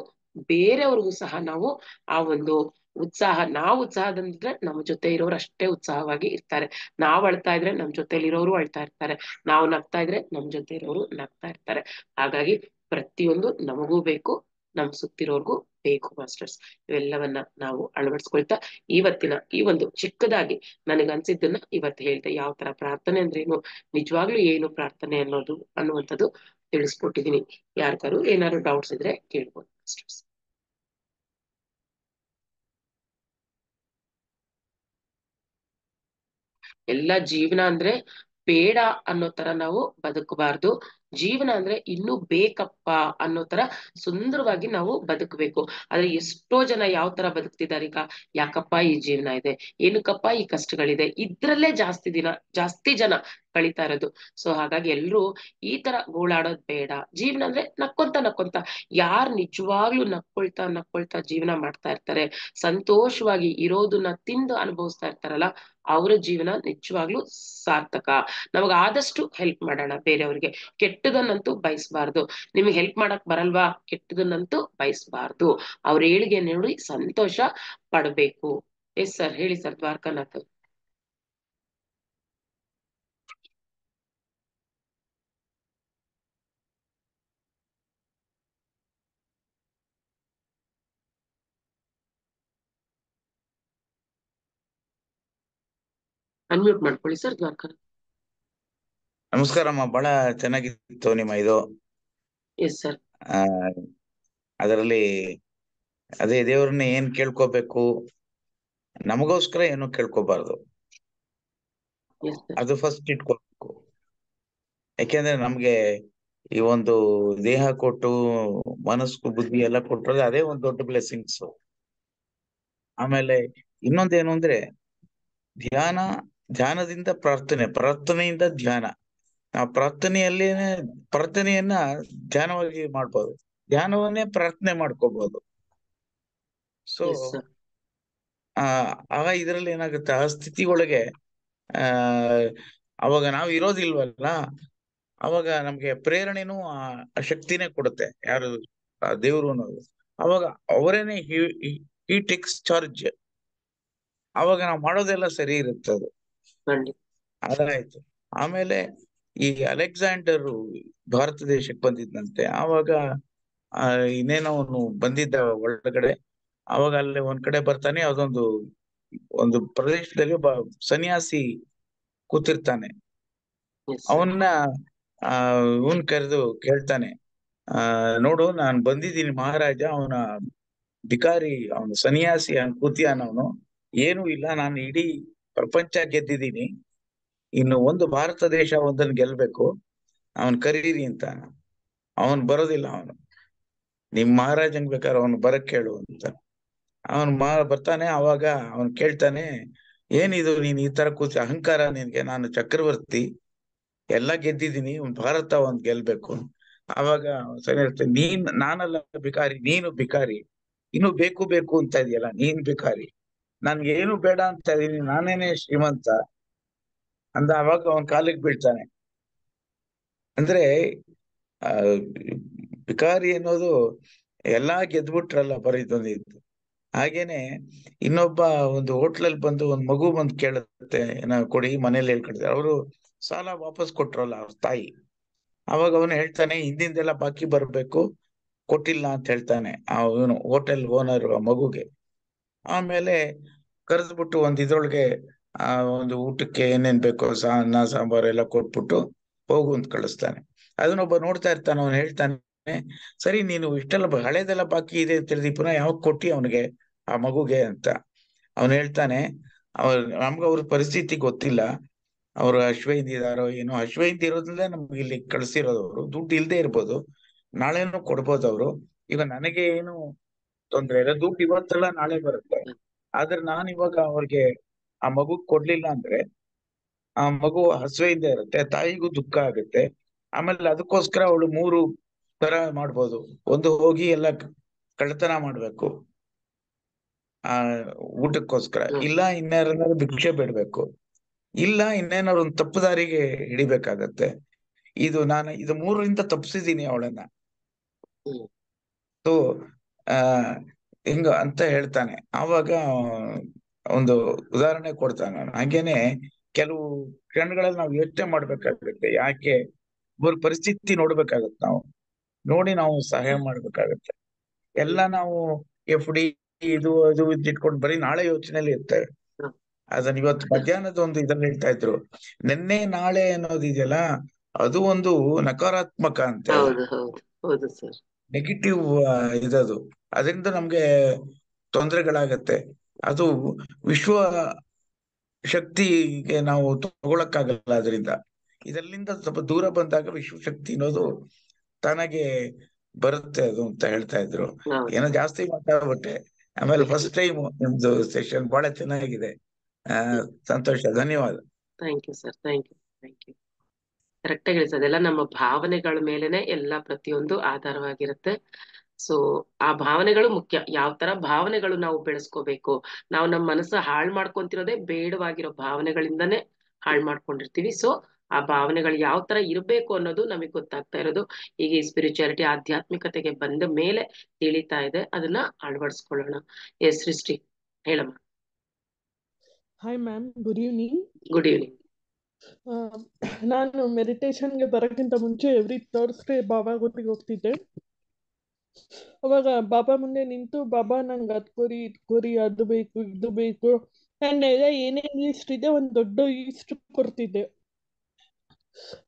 ಬೇರೆಯವ್ರಿಗೂ ಸಹ ನಾವು ಆ ಒಂದು ಉತ್ಸಾಹ, ನಾವು ಉತ್ಸಾಹದಂದ್ರೆ ನಮ್ಮ ಜೊತೆ ಇರೋರು ಅಷ್ಟೇ ಉತ್ಸಾಹವಾಗಿ ಇರ್ತಾರೆ. ನಾವ್ ಅಳ್ತಾ ಇದ್ರೆ ನಮ್ ಜೊತೆಲಿ ಇರೋರು ಅಳ್ತಾ ಇರ್ತಾರೆ, ನಾವು ನಗ್ತಾ ಇದ್ರೆ ನಮ್ ಜೊತೆ ಇರೋರು ನಗ್ತಾ ಇರ್ತಾರೆ. ಹಾಗಾಗಿ ಪ್ರತಿಯೊಂದು ನಮಗೂ ಬೇಕು, ನಮ್ ಸುತ್ತಿರೋರ್ಗೂ ಬೇಕು ಮಾಸ್ಟರ್ಸ್. ಇವೆಲ್ಲವನ್ನ ನಾವು ಅಳವಡಿಸ್ಕೊಳ್ತಾ ಇವತ್ತಿನ ಈ ಒಂದು ಚಿಕ್ಕದಾಗಿ ನನಗನ್ಸಿದ್ದನ್ನ ಇವತ್ತು ಹೇಳ್ದೆ. ಯಾವ ತರ ಪ್ರಾರ್ಥನೆ ಅಂದ್ರೇನು, ನಿಜವಾಗ್ಲೂ ಏನು ಪ್ರಾರ್ಥನೆ ಅನ್ನುವಂಥದ್ದು ತಿಳಿಸ್ಕೊಟ್ಟಿದೀನಿ. ಯಾರಿಗಾರು ಏನಾದ್ರು ಡೌಟ್ಸ್ ಇದ್ರೆ ಕೇಳ್ಬೋದು ಮಾಸ್ಟರ್ಸ್. ಎಲ್ಲ ಜೀವನ ಅಂದ್ರೆ ಬೇಡ ಅನ್ನೋ ತರ ನಾವು ಬದುಕಬಾರ್ದು. ಜೀವನ ಅಂದ್ರೆ ಇನ್ನೂ ಬೇಕಪ್ಪ ಅನ್ನೋ ತರ ಸುಂದರವಾಗಿ ನಾವು ಬದುಕಬೇಕು. ಆದ್ರೆ ಎಷ್ಟೋ ಜನ ಯಾವ ತರ ಬದುಕ್ತಿದ್ದಾರೆ ಈಗ, ಯಾಕಪ್ಪ ಈ ಜೀವನ ಇದೆ, ಏನಕ್ಕಪ್ಪ ಈ ಕಷ್ಟಗಳಿದೆ, ಇದ್ರಲ್ಲೇ ಜಾಸ್ತಿ ಜನ ಕಳೀತಾ ಇರೋದು. ಸೊ ಹಾಗಾಗಿ ಎಲ್ರು ಈ ತರ ಗೋಳಾಡೋದ್ ಬೇಡ. ಜೀವನ ಅಂದ್ರೆ ನಕ್ಕೊಂತ ಯಾರ್ ನಿಜವಾಗ್ಲೂ ನಕ್ಕೊಳ್ತಾ ಜೀವನ ಮಾಡ್ತಾ ಇರ್ತಾರೆ, ಸಂತೋಷವಾಗಿ ಇರೋದನ್ನ ತಿಂದು ಅನುಭವಿಸ್ತಾ ಇರ್ತಾರಲ್ಲ, ಅವರ ಜೀವನ ನಿಜವಾಗ್ಲೂ ಸಾರ್ಥಕ. ನಮಗ್ ಆದಷ್ಟು ಹೆಲ್ಪ್ ಮಾಡೋಣ ಬೇರೆಯವ್ರಿಗೆ, ಕೆಟ್ಟದನ್ನಂತೂ ಬಯಸ್ಬಾರ್ದು. ನಿಮ್ಗೆ ಹೆಲ್ಪ್ ಮಾಡಕ್ ಬರಲ್ವಾ, ಕೆಟ್ಟದನ್ನಂತೂ ಬಯಸ್ಬಾರ್ದು. ಅವ್ರ ಏಳಿಗೆ ನೋಡಿ ಸಂತೋಷ ಪಡ್ಬೇಕು. ಎಸ್ ಸರ್, ಹೇಳಿ ಸರ್ ದ್ವಾರಕಾನಾಥ್. ಅನ್ಮ್ಯೂಟ್ ಮಾಡ್ಕೊಳ್ಳಿ ಸರ್ ದ್ವಾರಕಾನಾಥ್. ನಮಸ್ಕಾರಮ್ಮ, ಬಹಳ ಚೆನ್ನಾಗಿತ್ತು ನಿಮ್ಮ ಇದು. Yes sir. ಅದರಲ್ಲಿ ಅದೇ ದೇವ್ರನ್ನ ಏನ್ ಕೇಳ್ಕೋಬೇಕು, ನಮಗೋಸ್ಕರ ಏನು ಕೇಳ್ಕೋಬಾರ್ದು, ಎಸ್ ಸರ್. ಅದು ಫಸ್ಟ್ ಇಟ್ಕೋಬೇಕು. ಯಾಕೆಂದ್ರೆ ನಮ್ಗೆ ಈ ಒಂದು ದೇಹ ಕೊಟ್ಟು ಮನಸ್ಸು ಬುದ್ಧಿ ಎಲ್ಲ ಕೊಟ್ಟರೆ ಅದೇ ಒಂದು ದೊಡ್ಡ ಬ್ಲೆಸ್ಸಿಂಗ್ಸ್. ಆಮೇಲೆ ಇನ್ನೊಂದೇನು ಅಂದ್ರೆ ಧ್ಯಾನದಿಂದ ಪ್ರಾರ್ಥನೆಯಿಂದ ಧ್ಯಾನ. ನಾವು ಪ್ರಾರ್ಥನೆಯನ್ನ ಧ್ಯಾನವಾಗಿ ಮಾಡ್ಬೋದು, ಧ್ಯಾನವನ್ನೇ ಪ್ರಾರ್ಥನೆ ಮಾಡ್ಕೋಬಹುದು. So yes sir. ಆಗ ಇದರಲ್ಲಿ ಏನಾಗುತ್ತೆ, ಆ ಸ್ಥಿತಿ ಒಳಗೆ ಅವಾಗ ನಾವು ಇರೋದಿಲ್ವಲ್ಲ, ಅವಾಗ ನಮ್ಗೆ ಪ್ರೇರಣೆನೂ ಆ ಶಕ್ತಿನೇ ಕೊಡುತ್ತೆ. ಯಾರು ದೇವ್ರು ಅನ್ನೋದು, ಅವಾಗ ಅವರೇನೆ ಹಿ ಟೇಕ್ಸ್ ಚಾರ್ಜ್. ಅವಾಗ ನಾವು ಮಾಡೋದೆಲ್ಲ ಸರಿ ಇರುತ್ತೆ. ಅದು ಅದಾಯ್ತು. ಆಮೇಲೆ ಈ ಅಲೆಕ್ಸಾಂಡರ್ ಭಾರತ ದೇಶಕ್ಕೆ ಬಂದಿದ್ದಂತೆ. ಆವಾಗ ಇನ್ನೇನೋ ಅವನು ಬಂದಿದ್ದ ಒಳಗಡೆ. ಅವಾಗ ಅಲ್ಲಿ ಒಂದ್ ಕಡೆ ಬರ್ತಾನೆ, ಒಂದು ಪ್ರದೇಶದಲ್ಲಿ ಒಬ್ಬ ಸನ್ಯಾಸಿ ಕೂತಿರ್ತಾನೆ. ಅವನ್ನ ಇವನ್ ಕರೆದು ಕೇಳ್ತಾನೆ, ನೋಡು ನಾನ್ ಬಂದಿದ್ದೀನಿ ಮಹಾರಾಜ, ಅವನ ಭಿಕಾರಿ, ಅವನು ಸನ್ಯಾಸಿ, ಕೂತಿಯಾನವನು, ಏನೂ ಇಲ್ಲ, ನಾನು ಇಡೀ ಪ್ರಪಂಚ ಗೆದ್ದಿದ್ದೀನಿ, ಇನ್ನು ಒಂದು ಭಾರತ ದೇಶ ಒಂದನ್ನು ಗೆಲ್ಬೇಕು, ಅವನ್ ಕರೀರಿ ಅಂತ. ಅವನ್ ಬರೋದಿಲ್ಲ. ಅವನು ನಿಮ್ ಮಹಾರಾಜನ್ ಬೇಕಾದ್ರೆ ಅವನು ಬರಕ್ ಕೇಳು ಅಂತ. ಅವನ್ ಬರ್ತಾನೆ. ಅವಾಗ ಅವನ್ ಕೇಳ್ತಾನೆ, ಏನಿದು ನೀನ್ ಈ ತರ ಕೂತಿ, ಅಹಂಕಾರ ನಿನ್ಗೆ, ನಾನು ಚಕ್ರವರ್ತಿ, ಎಲ್ಲ ಗೆದ್ದಿದ್ದೀನಿ, ಭಾರತ ಒಂದ್ ಗೆಲ್ಬೇಕು. ಅವಾಗ ಸರಿ ಇರ್ತೇನೆ, ನಾನಲ್ಲ ಭಿಕಾರಿ, ನೀನು ಭಿಕಾರಿ, ಇನ್ನು ಬೇಕು ಬೇಕು ಅಂತ ಇದೆಯಲ್ಲ, ನೀನ್ ಭಿಕಾರಿ, ನನ್ಗೆ ಏನು ಬೇಡ ಅಂತ ಇದೀನಿ, ನಾನೇನೆ ಶ್ರೀಮಂತ ಅಂದ. ಅವಾಗ ಅವನ್ ಕಾಲಿಗೆ ಬೀಳ್ತಾನೆ. ಅಂದ್ರೆ ಭಿಕಾರಿ ಅನ್ನೋದು ಎಲ್ಲಾ ಗೆದ್ಬಿಟ್ರಲ್ಲ ಬರೀದೊಂದಿದ್ದು. ಹಾಗೇನೆ ಇನ್ನೊಬ್ಬ ಒಂದು ಹೋಟ್ಲಲ್ಲಿ ಬಂದು ಒಂದ್ ಮಗು ಬಂದು ಕೇಳುತ್ತೆ, ಕೊಡಿ, ಮನೇಲಿ ಹೇಳ್ಕೊಡ್ತಾರೆ. ಅವರು ಸಾಲ ವಾಪಸ್ ಕೊಟ್ರಲ್ಲ ಅವ್ರ ತಾಯಿ. ಅವಾಗ ಅವನು ಹೇಳ್ತಾನೆ, ಹಿಂದಿಂದೆಲ್ಲ ಬಾಕಿ ಬರ್ಬೇಕು, ಕೊಟ್ಟಿಲ್ಲ ಅಂತ ಹೇಳ್ತಾನೆ ಅವನು ಹೋಟೆಲ್ ಓನರ್ ಆ ಮಗುಗೆ. ಆಮೇಲೆ ಕರೆದ್ಬಿಟ್ಟು ಇದ್ರೊಳಗೆ ಒಂದು ಊಟಕ್ಕೆ ಏನೇನ್ ಬೇಕೋ ಅನ್ನ ಸಾಂಬಾರು ಎಲ್ಲ ಕೊಟ್ಬಿಟ್ಟು ಹೋಗು ಅಂತ ಕಳಿಸ್ತಾನೆ. ಅದನ್ನೊಬ್ಬ ನೋಡ್ತಾ ಇರ್ತಾನೆ. ಅವನು ಹೇಳ್ತಾನೆ, ಸರಿ, ನೀನು ಇಷ್ಟೆಲ್ಲ ಹಳೇದೆಲ್ಲ ಬಾಕಿ ಇದೆ ಅಂತ ಹೇಳಿದಿ, ಪುನಃ ಯಾವಾಗ ಕೊಟ್ಟಿ ಅವನಿಗೆ, ಆ ಮಗುಗೆ ಅಂತ. ಅವನು ಹೇಳ್ತಾನೆ, ಅವ್ರ ಪರಿಸ್ಥಿತಿ ಗೊತ್ತಿಲ್ಲ, ಅವ್ರು ಅಶ್ವೈಂದ್ ಇದಾರೋ ಏನೋ, ಅಶ್ವೈಂದ್ ಇರೋದ್ರಿಂದ ನಮ್ಗೆ ಇಲ್ಲಿ ಕಳ್ಸಿರೋದು. ಅವರು ದುಡ್ಡು ಇಲ್ದೇ ಇರ್ಬೋದು, ನಾಳೆನೂ ಕೊಡ್ಬೋದು ಅವರು. ಈಗ ನನಗೆ ಏನು ತೊಂದ್ರೆ ಇಲ್ಲ, ದುಡ್ಡು ಇವತ್ತಲ್ಲ ನಾಳೆ ಬರುತ್ತೆ. ಆದ್ರೆ ನಾನು ಇವಾಗ ಅವ್ರಿಗೆ ಆ ಮಗು ಕೊಡ್ಲಿಲ್ಲ ಅಂದ್ರೆ ಆ ಮಗು ಹಸುವೆಯಿಂದ ಇರುತ್ತೆ, ತಾಯಿಗೂ ದುಃಖ ಆಗುತ್ತೆ. ಆಮೇಲೆ ಅದಕ್ಕೋಸ್ಕರ ಅವಳು ಮೂರು ತರ ಮಾಡ್ಬೋದು. ಒಂದು ಹೋಗಿ ಎಲ್ಲ ಕಳ್ಳತನ ಮಾಡ್ಬೇಕು ಆ ಊಟಕ್ಕೋಸ್ಕರ, ಇಲ್ಲ ಇನ್ಯಾರನ್ನಾದ್ರು ಭಿಕ್ಷೆ ಬೇಡ್ಬೇಕು, ಇಲ್ಲ ಇನ್ನೇನಾದ್ರು ಒಂದು ತಪ್ಪು ದಾರಿಗೆ ಹಿಡಿಬೇಕಾಗತ್ತೆ. ಇದು ಮೂರರಿಂದ ತಪ್ಪಿಸಿದೀನಿ ಅವಳನ್ನ. ಹ್ಮ್ ಸೊ ಆ ಹಿಂಗ ಅಂತ ಹೇಳ್ತಾನೆ. ಆವಾಗ ಒಂದು ಉದಾಹರಣೆ ಕೊಡ್ತಾನೆ ಅವನು. ಹಾಗೇನೆ ಕೆಲವು ಕ್ಷಣಗಳಲ್ಲಿ ನಾವು ಯೋಚನೆ ಮಾಡ್ಬೇಕಾಗುತ್ತೆ, ಯಾಕೆ ಒಬ್ಬರ ಪರಿಸ್ಥಿತಿ ನೋಡ್ಬೇಕಾಗತ್ತೆ, ನಾವು ನೋಡಿ ನಾವು ಸಹಾಯ ಮಾಡ್ಬೇಕಾಗತ್ತೆ. ಎಲ್ಲ ನಾವು FD ಇದು ಅದು ಇಟ್ಕೊಂಡು ಬರೀ ನಾಳೆ ಯೋಚನೆಯಲ್ಲಿ ಇರ್ತೇವೆ. ಹ್ಮ್. ಅದನ್ನ ಇವತ್ತು ಮಧ್ಯಾಹ್ನದ ಒಂದು ಇದನ್ನ ಹೇಳ್ತಾ ಇದ್ರು, ನಿನ್ನೆ ನಾಳೆ ಅನ್ನೋದಿದೆಯಲ್ಲ, ಅದು ಒಂದು ನಕಾರಾತ್ಮಕ ಅಂತೆ, ಅದು ಹೌದು ಹೌದು ಹೌದು ಸರ್. ನೆಗೆಟಿವ್ ಇದದು. ಅದರಿಂದ ನಮ್ಗೆ ತೊಂದರೆಗಳಾಗತ್ತೆ. ಅದು ವಿಶ್ವ ಶಕ್ತಿಗೆ ನಾವು ತಗೊಳಕ್ಕಾಗಲ್ಲ. ಅದರಿಂದ ಇದರಿಂದ ಸ್ವಲ್ಪ ದೂರ ಬಂದಾಗ ವಿಶ್ವಶಕ್ತಿ ಅನ್ನೋದು ತನಗೆ ಬರುತ್ತೆ ಅದು ಅಂತ ಹೇಳ್ತಾ ಇದ್ರು. ಹೌದು ಏನೋ ಜಾಸ್ತಿ ಮಾತಾಡ್ಬಿಟ್ಟೆ. ಆಮೇಲೆ ಫಸ್ಟ್ ಟೈಮ್ ನಿಮ್ದು ಸೆಷನ್ ಬಹಳ ಚೆನ್ನಾಗಿದೆ. ಆ ಸಂತೋಷ, ಧನ್ಯವಾದ. Thank you sir, thank you, thank you. Correct ಆಗಿ ಹೇಳಿಸೋದು, ಅದೆಲ್ಲ ನಮ್ಮ ಭಾವನೆಗಳ ಮೇಲೆನೆ ಎಲ್ಲ ಪ್ರತಿಯೊಂದು ಆಧಾರವಾಗಿರುತ್ತೆ. ಸೊ ಆ ಭಾವನೆಗಳು ಮುಖ್ಯ. ಯಾವ ತರ ಭಾವನೆಗಳು ನಾವು ಬೆಳೆಸ್ಕೋಬೇಕು. ನಾವು ನಮ್ಮ ಮನಸ್ಸು ಹಾಳು ಮಾಡ್ಕೊಂತಿರೋದೇ ಬೇಡವಾಗಿರೋ ಭಾವನೆಗಳಿಂದನೇ ಹಾಳು ಮಾಡ್ಕೊಂಡಿರ್ತೀವಿ. ಸೊ ಆ ಭಾವನೆಗಳು ಯಾವ ತರ ಇರಬೇಕು ಅನ್ನೋದು ನಮಗೆ ಗೊತ್ತಾಗ್ತಾ ಇರೋದು ಈಗ ಈ ಸ್ಪಿರಿಚುಯಾಲಿಟಿ ಆಧ್ಯಾತ್ಮಿಕತೆಗೆ ಬಂದ ಮೇಲೆ ತಿಳಿತಾ ಇದೆ. ಅದನ್ನ ಅಳವಡಿಸ್ಕೊಳ್ಳೋಣ. ಎಸ್ ಸೃಷ್ಟಿ, ಹೇಳಮ್ಮ. Hi ma'am, good evening. Good evening. ನಾನು ಮೆಡಿಟೇಷನ್ಗೆ ಬರೋಕ್ಕಿಂತ ಮುಂಚೆ ಎವ್ರಿ ಥರ್ಸ್ಡೇ ಬಾಬಾ ಗುಡಿಗೆ ಹೋಗ್ತಿದ್ದೆ. ಅವಾಗ ಬಾಬಾ ಮುಂದೆ ನಿಂತು, ಬಾಬಾ ನಂಗೆ ಅದು ಕೊರಿ, ಇದು ಕೊರಿ, ಅದು ಬೇಕು, ಇದು ಬೇಕು, ನಾನೆಲ್ಲ ಏನೇನು ಈಸ್ಟ್ ಇದೆ ಒಂದು ದೊಡ್ಡ ಈಸ್ಟ್ ಕೊಡ್ತಿದ್ದೆ.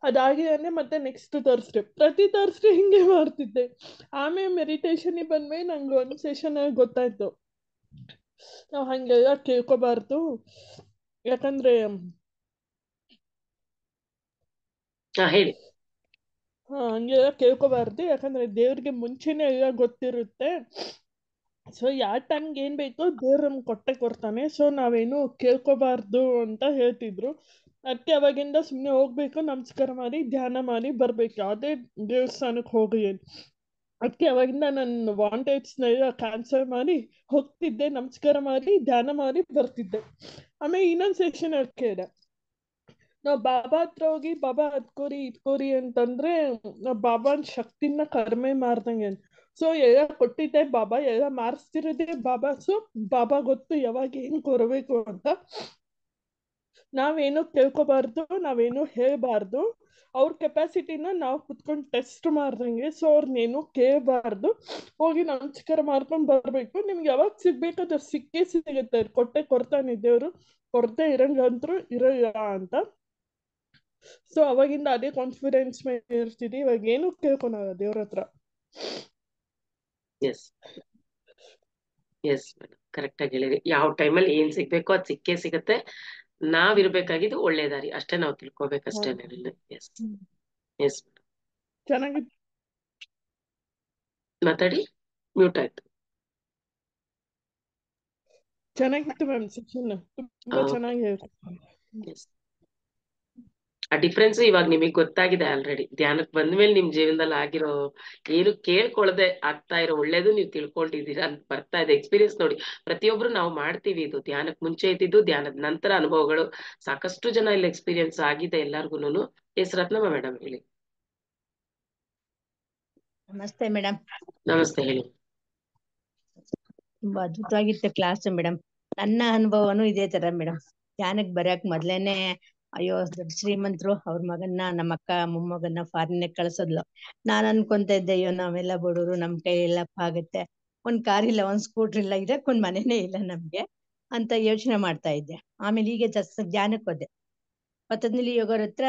ಅದಾಗಿದೆ ಮತ್ತೆ ನೆಕ್ಸ್ಟ್ ಥರ್ಸ್ಡೇ, ಪ್ರತಿ ಥರ್ಸ್ಡೇ ಹಿಂಗೆ ಮಾಡ್ತಿದ್ದೆ. ಆಮೇಲೆ ಮೆಡಿಟೇಷನ್ಗೆ ಬಂದ್ಮೇಲೆ ನಂಗೆ ಒಂದು ಸೆಷನ್ ಗೊತ್ತಾಯ್ತು, ನಾವು ಹಂಗೆಲ್ಲ ಕೇಳ್ಕೋಬಾರ್ದು. ಯಾಕಂದ್ರೆ ಹೇಳಿ. ಹಂಗೆಲ್ಲ ಕೇಳ್ಕೋಬಾರ್ದು, ಯಾಕಂದ್ರೆ ದೇವ್ರಿಗೆ ಮುಂಚೆನೆ ಎಲ್ಲ ಗೊತ್ತಿರುತ್ತೆ. ಸೊ ಯಾವ ಟೈಮ್ಗೆ ಏನ್ ಬೇಕೋ ದೇವ್ರು ನಮ್ಗೆ ಕೊಟ್ಟೆ ಕೊಡ್ತಾನೆ. ಸೊ ನಾವೇನು ಕೇಳ್ಕೋಬಾರ್ದು ಅಂತ ಹೇಳ್ತಿದ್ರು. ಅದಕ್ಕೆ ಅವಾಗಿಂದ ಸುಮ್ಮನೆ ಹೋಗ್ಬೇಕು, ನಮಸ್ಕಾರ ಮಾಡಿ ಧ್ಯಾನ ಮಾಡಿ ಬರ್ಬೇಕು, ಯಾವುದೇ ದೇವಸ್ಥಾನಕ್ಕೆ ಹೋಗಿ. ಅದಕ್ಕೆ ಅವಾಗಿಂದ ನನ್ನ ವಾಂಟೇಜ್ನೆಲ್ಲ ಕ್ಯಾನ್ಸಲ್ ಮಾಡಿ ಹೋಗ್ತಿದ್ದೆ, ನಮಸ್ಕಾರ ಮಾಡಿ ಧ್ಯಾನ ಮಾಡಿ ಬರ್ತಿದ್ದೆ. ಆಮೇಲೆ ಇನ್ನೊಂದು ಸೆಷನ್ ಕೇಳಿದೆ, ನಾವು ಬಾಬಾ ಹತ್ರ ಹೋಗಿ ಬಾಬಾ ಅದ್ಕೋರಿ ಇದ್ಕೋರಿ ಅಂತಂದ್ರೆ ನಾವು ಬಾಬಾನ ಶಕ್ತಿನ ಕಡಿಮೆ ಮಾಡ್ದಂಗೆ. ಸೊ ಎಲ್ಲ ಕೊಟ್ಟಿದ್ದೆ ಬಾಬಾ, ಎಲ್ಲ ಮಾರಿಸ್ತಿರೋದೇ ಬಾಬಾ. ಸೊ ಬಾಬಾ ಗೊತ್ತು ಯಾವಾಗ ಏನ್ ಕೊರಬೇಕು ಅಂತ. ನಾವೇನು ಕೇಳ್ಕೋಬಾರ್ದು, ನಾವೇನು ಹೇಳ್ಬಾರ್ದು. ಅವ್ರ ಕೆಪಾಸಿಟಿನ ನಾವು ಕುತ್ಕೊಂಡು ಟೆಸ್ಟ್ ಮಾಡ್ದಂಗೆ. ಸೊ ಅವ್ರನ್ನೇನು ಕೇಳಬಾರ್ದು, ಹೋಗಿ ನಮಸ್ಕಾರ ಮಾಡ್ಕೊಂಡು ಬರ್ಬೇಕು. ನಿಮ್ಗೆ ಯಾವಾಗ ಸಿಗ್ಬೇಕಾದ್ರೆ ಸಿಕ್ಕೇ ಸಿಗುತ್ತೆ, ಕೊಟ್ಟೆ ಕೊಡ್ತಾನೆ ದೇವ್ರು, ಕೊರತೆ ಇರಂಗಂತರೂ ಇರಲ್ಲ ಅಂತ. ಸೊ ಅವಾಗಿಂದ ಅದೇ ಕಾನ್ಫಿಡೆನ್ಸ್ ಮೇಲೆ ಇರ್ತಿದ್ವಿ. ಇವಾಗ ಏನು ಕೇಳ್ಕೊಳಲ್ಲ ದೇವ್ರ ಹತ್ರ. ಎಸ್ ಎಸ್ ಮೇಡಮ್, ಕರೆಕ್ಟ್ ಆಗಿ ಹೇಳಿರಿ. ಯಾವ ಟೈಮಲ್ಲಿ ಏನ್ ಸಿಗ್ಬೇಕೋ ಅದು ಸಿಕ್ಕೇ ಸಿಗತ್ತೆ. ನಾವಿರ್ಬೇಕಾಗಿದ್ದು ಒಳ್ಳೆ ದಾರಿ ಅಷ್ಟೇ, ನಾವು ತಿಳ್ಕೊಬೇಕಷ್ಟೇ. ಎಸ್ ಎಸ್ ಚೆನ್ನಾಗಿತ್ತು, ಮಾತಾಡಿ, ಮ್ಯೂಟ್ ಆಯ್ತು. ಚೆನ್ನಾಗಿತ್ತು ಮ್ಯಾಮ್ ಸೆಷನ್, ತುಂಬಾ ಚೆನ್ನಾಗಿ ಹೇಳ್ತಾರೆ. ಎಸ್, ಆ ಡಿಫ್ರೆನ್ಸ್ ಇವಾಗ ನಿಮಗೆ ಗೊತ್ತಾಗಿದೆ ಆಲ್ರೆಡಿ. ಧ್ಯಾನಕ್ಕೆ ಬಂದ್ಮೇಲೆ ನಿಮ್ ಜೀವನದಲ್ಲಿ ಆಗಿರೋ ಏನು ಕೇಳ್ಕೊಳ್ಳದೆ ಆಗ್ತಾ ಇರೋ ಒಳ್ಳೇದು ನೀವು ತಿಳ್ಕೊಂಡಿದ್ದೀರಾ ಅಂತ ಬರ್ತಾ ಇದೆ. ಎಕ್ಸ್ಪೀರಿಯನ್ಸ್ ನೋಡಿ, ಪ್ರತಿಯೊಬ್ರು ನಾವು ಮಾಡ್ತೀವಿ ಇದು. ಧ್ಯಾನಕ್ಕೆ ಮುಂಚೆ ಇದ್ದಿದ್ದು, ಧ್ಯಾನದ ನಂತರ ಅನುಭವಗಳು ಸಾಕಷ್ಟು ಜನ ಇಲ್ಲಿ ಎಕ್ಸ್ಪೀರಿಯನ್ಸ್ ಆಗಿದೆ ಎಲ್ಲಾರ್ಗುನು. ಎಸ್ ರತ್ನಮ್ಮ ಮೇಡಮ್, ಹೇಳಿ. ನಮಸ್ತೆ ಮೇಡಮ್. ನಮಸ್ತೆ, ಹೇಳಿ. ತುಂಬಾ ಅದ್ಭುತವಾಗಿತ್ತು ಕ್ಲಾಸ್ ಮೇಡಮ್. ನನ್ನ ಅನುಭವನು ಇದೇ ತರ ಮೇಡಮ್. ಧ್ಯಾನಕ್ಕೆ ಬರಕ್ ಮೊದ್ಲೇನೆ ಅಯ್ಯೋ ದೊಡ್ಡ ಶ್ರೀಮಂತರು, ಅವ್ರ ಮಗನ್ನ ನಮ್ಮ ಅಕ್ಕ ಮೊಮ್ಮಗನ್ನ ಫಾರಿನ್ ಕಳ್ಸೋದ್ಲು. ನಾನ್ ಅನ್ಕೊಂತ ಇದ್ದೆ, ಅಯ್ಯೋ ನಾವೆಲ್ಲ ಬಡವರು, ನಮ್ ಕೈ ಎಲ್ಲಪ್ಪ ಆಗುತ್ತೆ, ಒಂದ್ ಕಾರ್ ಇಲ್ಲ, ಒಂದ್ ಸ್ಕೂಟರ್ ಇಲ್ಲ, ಇದಕ್ ಒಂದ್ ಮನೆನೇ ಇಲ್ಲ ನಮ್ಗೆ ಅಂತ ಯೋಚನೆ ಮಾಡ್ತಾ ಇದ್ದೆ. ಆಮೇಲೆ ಈಗ ಧ್ಯಾನಕ್ಕೆ ಹೋದೆ. ಪತಂಜಲಿ ಯೋಗರ ಹತ್ರ